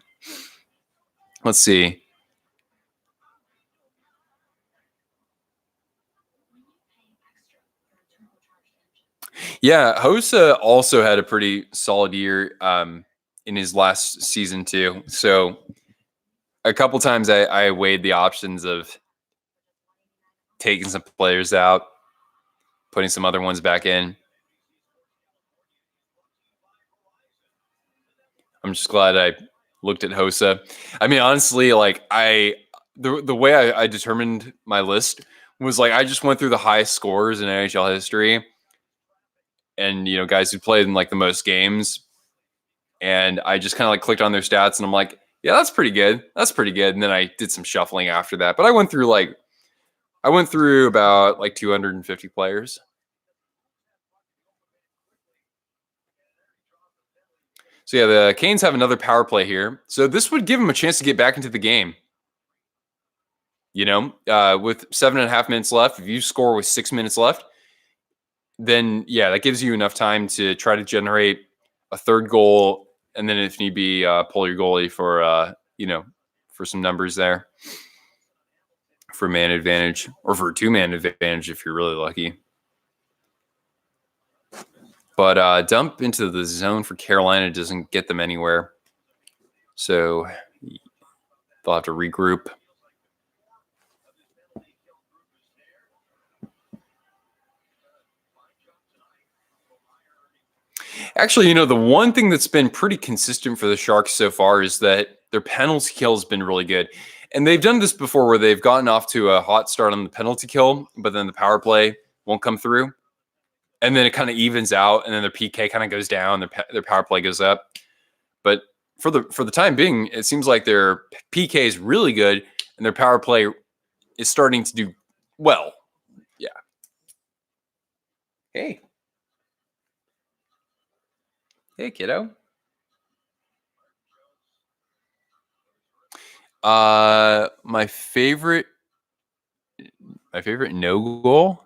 Let's see. Yeah, Hossa also had a pretty solid year in his last season too. So a couple times I weighed the options of taking some players out, putting some other ones back in. I'm just glad I looked at Hossa. I mean, honestly, like the way I determined my list was like I just went through the highest scores in NHL history, and guys who played in like the most games, and I just kind of like clicked on their stats, and I'm like, yeah, that's pretty good. That's pretty good. And then I did some shuffling after that, but I went through about like 250 players. So yeah, the Canes have another power play here. So this would give them a chance to get back into the game. With 7.5 minutes left, if you score with 6 minutes left, then yeah, that gives you enough time to try to generate a third goal, and then if need be, pull your goalie for for some numbers there, for man advantage or for 2-man advantage if you're really lucky. But dump into the zone for Carolina doesn't get them anywhere. So they'll have to regroup. Actually, the one thing that's been pretty consistent for the Sharks so far is that their penalty kill has been really good. And they've done this before where they've gotten off to a hot start on the penalty kill, but then the power play won't come through. And then it kind of evens out, and then their PK kind of goes down, their power play goes up. But for the time being, it seems like their PK is really good, and their power play is starting to do well. Yeah. Hey, kiddo. My favorite no goal.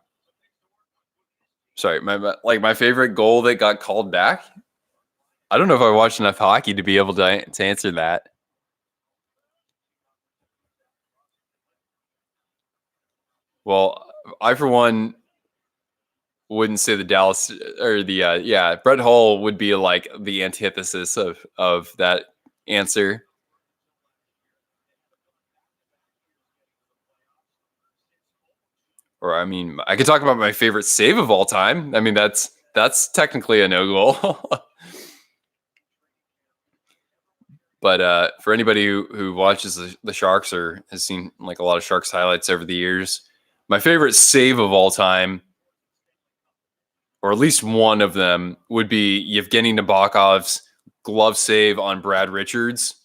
Sorry, my favorite goal that got called back. I don't know if I watched enough hockey to be able to answer that. Well, I for one wouldn't say the Dallas or the Brett Hull would be like the antithesis of that answer. Or I mean, I could talk about my favorite save of all time. I mean, that's technically a no goal. But for anybody who watches the Sharks or has seen like a lot of Sharks highlights over the years, my favorite save of all time, or at least one of them, would be Yevgeny Nabokov's glove save on Brad Richards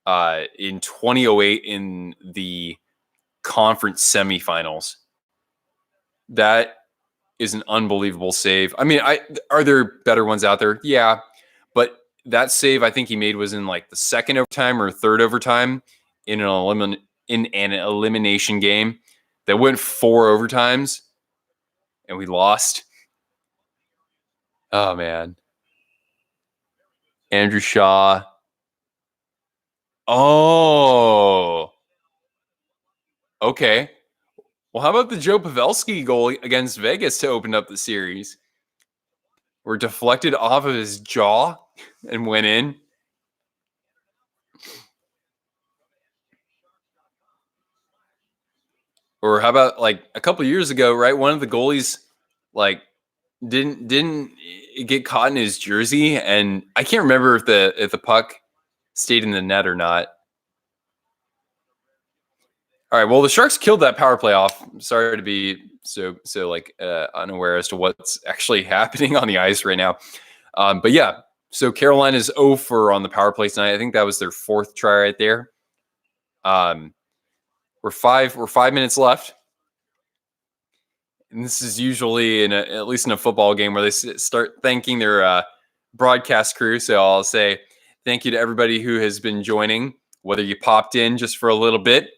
in 2008 in the conference semifinals. That is an unbelievable save. I mean, are there better ones out there? Yeah, but that save I think he made was in like the second overtime or third overtime in an elimination game that went 4 overtimes, and we lost. Oh man, Andrew Shaw, Oh, okay. Well, how about the Joe Pavelski goal against Vegas to open up the series? Were deflected off of his jaw and went in. Or how about like a couple years ago, right? One of the goalies like didn't get caught in his jersey, and I can't remember if the puck stayed in the net or not. All right, well, the Sharks killed that power play off. Sorry to be so like unaware as to what's actually happening on the ice right now. But yeah, so Carolina's 0 for on the power play tonight. I think that was their fourth try right there. We're 5 minutes left. And this is usually at least in a football game where they start thanking their broadcast crew. So I'll say thank you to everybody who has been joining, whether you popped in just for a little bit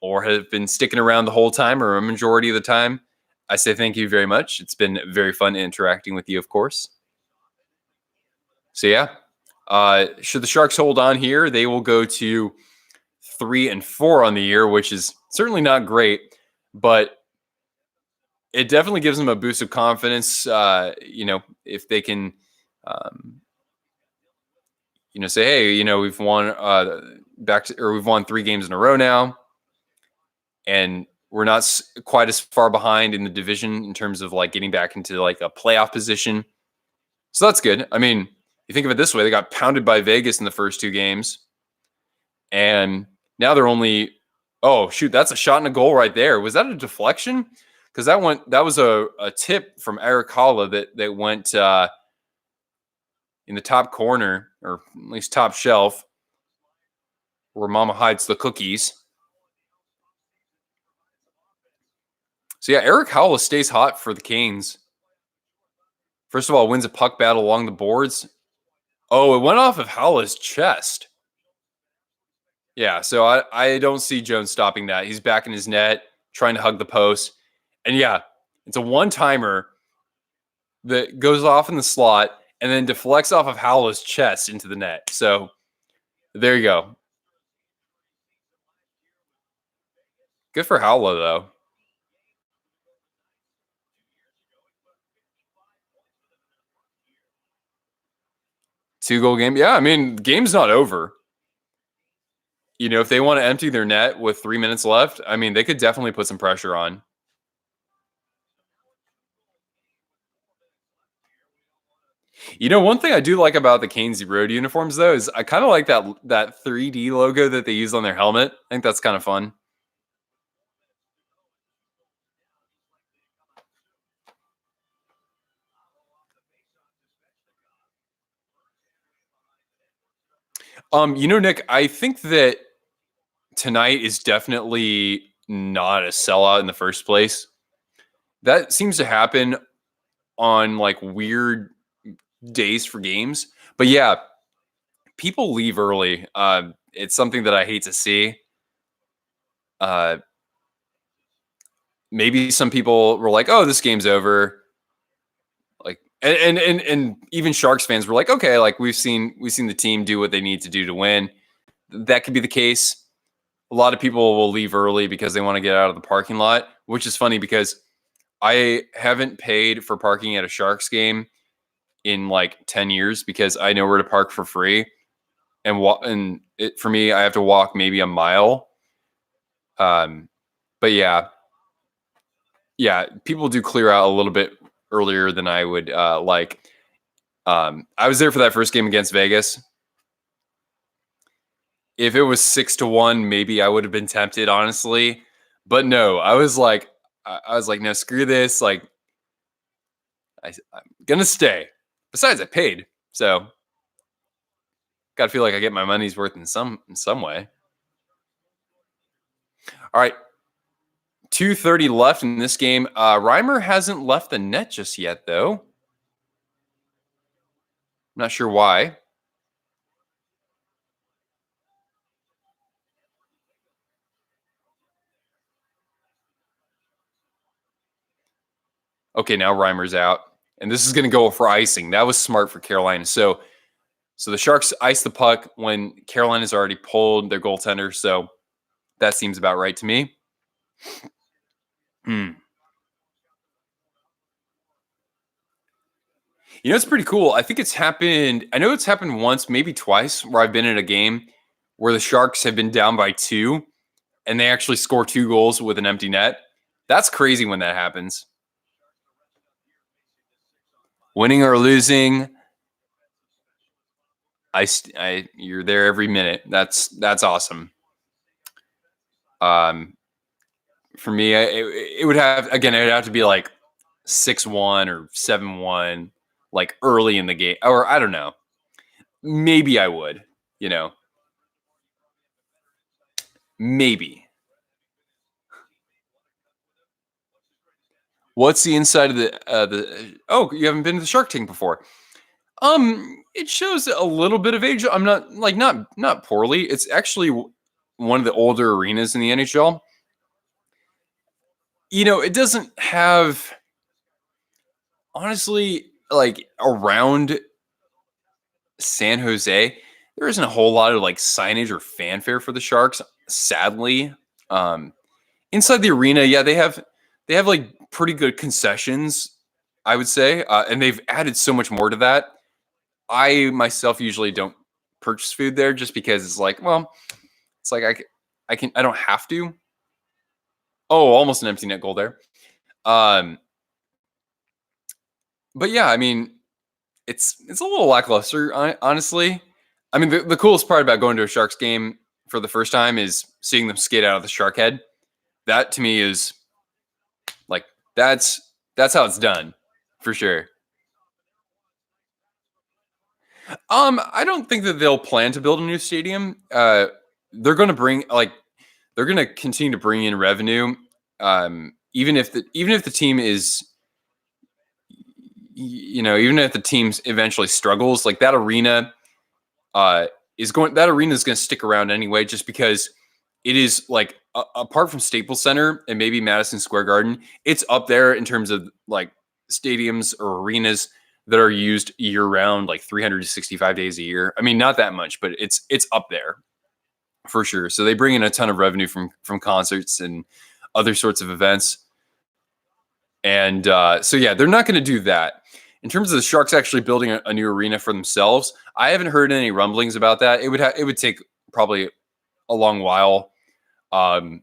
or have been sticking around the whole time or a majority of the time. I say thank you very much. It's been very fun interacting with you, of course. So yeah, should the Sharks hold on here, they will go to 3-4 on the year, which is certainly not great, but it definitely gives them a boost of confidence. If they can, say, hey, we've won we've won 3 games in a row now, and we're not quite as far behind in the division in terms of like getting back into like a playoff position. So that's good. I mean, you think of it this way: they got pounded by Vegas in the first 2 games, and now they're only. Oh shoot, that's a shot and a goal right there. Was that a deflection? Because that was a tip from Eric Holla that went in the top corner, or at least top shelf, where Mama hides the cookies. So yeah, Eric Howell stays hot for the Canes. First of all, wins a puck battle along the boards. Oh, it went off of Howell's chest. Yeah, so I don't see Jones stopping that. He's back in his net, trying to hug the post. And yeah, it's a one-timer that goes off in the slot and then deflects off of Howell's chest into the net. So there you go. Good for Howell, though. 2-goal game. Yeah, I mean, the game's not over. If they want to empty their net with 3 minutes left, I mean, they could definitely put some pressure on. One thing I do like about the Canes road uniforms, though, is I kind of like that 3D logo that they use on their helmet. I think that's kind of fun. Nick, I think that tonight is definitely not a sellout in the first place. That seems to happen on like weird days for games. But yeah, people leave early. It's something that I hate to see. Maybe some people were like, "Oh, this game's over." Like, and even Sharks fans were like, "Okay, like we've seen the team do what they need to do to win." That could be the case. A lot of people will leave early because they want to get out of the parking lot, which is funny because I haven't paid for parking at a Sharks game in like 10 years because I know where to park for free. And for me, I have to walk maybe a mile. But yeah, people do clear out a little bit earlier than I would like. I was there for that first game against Vegas. If it was 6-1, maybe I would have been tempted, honestly. But no, I was like, no, screw this. Like, I'm gonna stay. Besides, I paid, so gotta feel like I get my money's worth in some way. All right, 2:30 left in this game. Reimer hasn't left the net just yet, though. I'm not sure why. Okay, now Reimer's out. And this is going to go for icing. That was smart for Carolina. So So the Sharks ice the puck when Carolina's already pulled their goaltender. So that seems about right to me. Hmm. You know, it's pretty cool. I think it's happened. I know it's happened once, maybe twice, where I've been in a game where the Sharks have been down by 2 and they actually score 2 goals with an empty net. That's crazy when that happens. Winning or losing, you're there every minute. That's awesome. For me, it would have again. It would have to be like 6-1 or 7-1, like early in the game, or I don't know. Maybe I would. You know, maybe. What's the inside of the? Oh, you haven't been to the Shark Tank before. It shows a little bit of age. I'm not like not poorly. It's actually one of the older arenas in the NHL. You know, it doesn't have honestly like around San Jose. There isn't a whole lot of like signage or fanfare for the Sharks. Sadly, um, inside the arena, yeah, they have like pretty good concessions. I would say, and they've added so much more to that. I myself usually don't purchase food there just because it's like, well, it's like I don't have to. Oh, almost an empty net goal there. Um, but yeah, I mean, it's a little lackluster, honestly. I mean, the coolest part about going to a Sharks game for the first time is seeing them skate out of the Shark Head. That to me is like that's how it's done for sure. I don't think that they'll plan to build a new stadium. They're going to bring like they're going to continue to bring in revenue. Even if the team is, even if the team eventually struggles, like that arena that arena is going to stick around anyway, just because it is like apart from Staples Center and maybe Madison Square Garden, it's up there in terms of like stadiums or arenas that are used year round, like 365 days a year. I mean, not that much, but it's up there for sure. So they bring in a ton of revenue from concerts and other sorts of events. And so yeah, they're not going to do that. In terms of the Sharks actually building a new arena for themselves, I haven't heard any rumblings about that. It would take probably a long while. I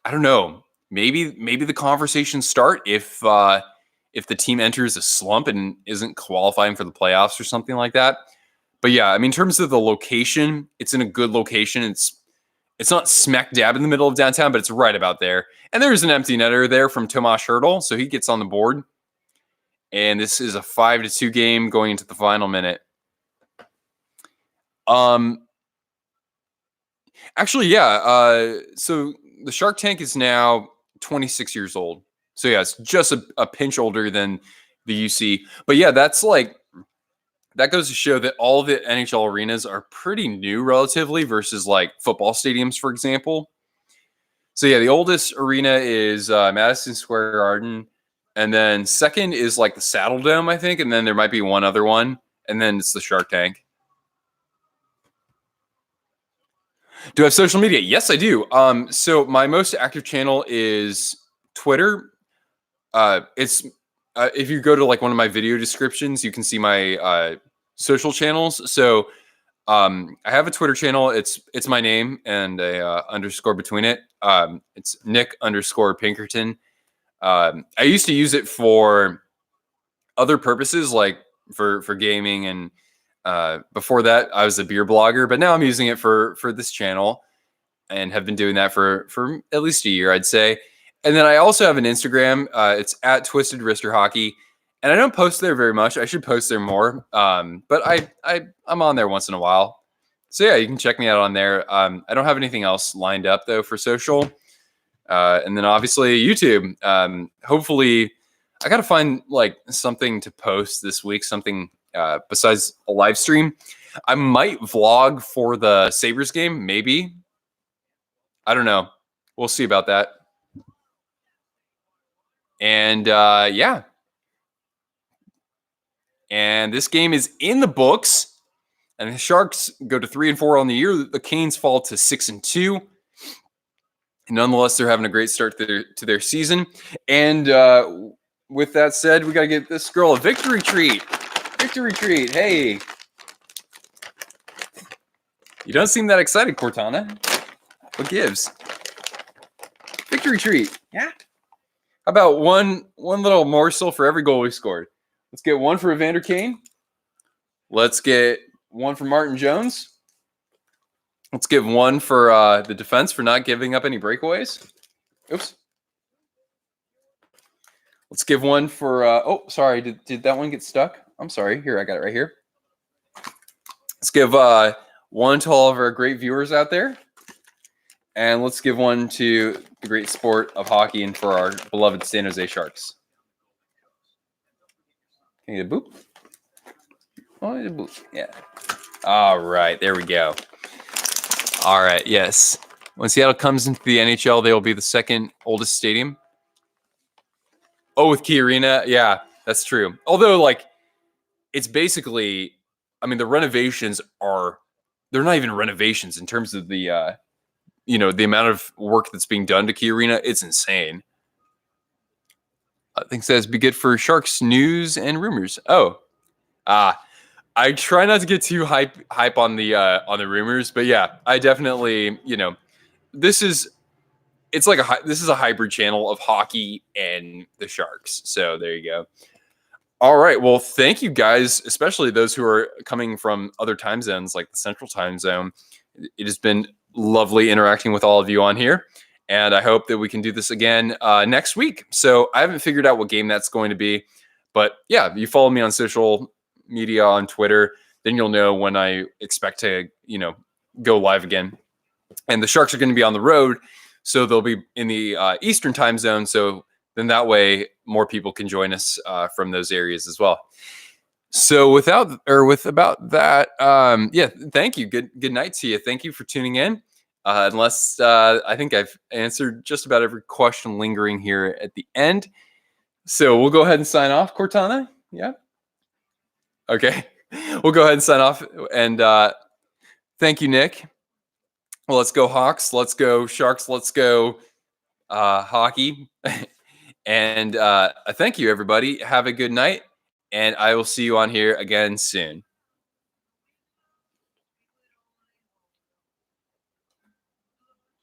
don't know. Maybe the conversations start if the team enters a slump and isn't qualifying for the playoffs or something like that. But yeah, I mean, in terms of the location, it's in a good location. It's not smack dab in the middle of downtown, but it's right about there. And there's an empty netter there from Tomas Hertl, so he gets on the board. And this is a 5-2 game going into the final minute. Actually, yeah. So the Shark Tank is now 26 years old. So yeah, it's just a pinch older than the UC. But yeah, that goes to show that all of the NHL arenas are pretty new relatively versus like football stadiums, for example. So yeah, the oldest arena is Madison Square Garden, and then second is like the Saddle Dome, I think, and then there might be one other one, and then it's the Shark Tank. Do I have social media? Yes, I do. So my most active channel is Twitter. It's if you go to like one of my video descriptions, you can see my social channels. So I have a Twitter channel. It's my name and a underscore between it. It's Nick underscore Pinkerton. I used to use it for other purposes, like for gaming, and before that, I was a beer blogger. But now I'm using it for this channel, and have been doing that for at least a year, I'd say. And then I also have an Instagram. It's at Twisted Wrister Hockey, and I don't post there very much. I should post there more, but I'm on there once in a while. So yeah, you can check me out on there. I don't have anything else lined up though for social. And then obviously YouTube. Hopefully, I got to find like something to post this week, something besides a live stream. I might vlog for the Sabres game, maybe. I don't know. We'll see about that. And yeah. And this game is in the books. And the Sharks go to 3-4 on the year. The Canes fall to 6-2. Nonetheless, they're having a great start to their season. And with that said, we got to get this girl a victory treat. Victory treat. Hey. You don't seem that excited, Cortana. What gives? Victory treat. Yeah. How about one little morsel for every goal we scored? Let's get one for Evander Kane. Let's get one for Martin Jones. Let's give one for the defense for not giving up any breakaways. Oops. Let's give one for oh, sorry, did that one get stuck? I'm sorry. Here, I got it right here. Let's give one to all of our great viewers out there. And let's give one to the great sport of hockey and for our beloved San Jose Sharks. Can you get a boop? Oh, a boop. Yeah. All right. There we go. All right. Yes. When Seattle comes into the NHL, they will be the second oldest stadium. Oh, with Key Arena. Yeah, that's true. Although, like, it's basically, I mean, the renovations they're not even renovations in terms of the, the amount of work that's being done to Key Arena. It's insane. I think says be good for Sharks news and rumors. Oh, I try not to get too hype on the rumors, but yeah, I definitely, this is a hybrid channel of hockey and the Sharks. So there you go. All right. Well, thank you guys, especially those who are coming from other time zones like the Central Time Zone. It has been lovely interacting with all of you on here, and I hope that we can do this again next week. So I haven't figured out what game that's going to be, but yeah, you follow me on social media on Twitter, then you'll know when I expect to, go live again. And the Sharks are going to be on the road, so they'll be in the Eastern Time Zone. So then that way more people can join us from those areas as well. So with about that, yeah, thank you. Good night to you. Thank you for tuning in. Unless I think I've answered just about every question lingering here at the end. So we'll go ahead and sign off, Cortana. Yeah. Okay. We'll go ahead and sign off. And thank you, Nick. Well, let's go Hawks. Let's go Sharks. Let's go hockey. And thank you, everybody. Have a good night. And I will see you on here again soon.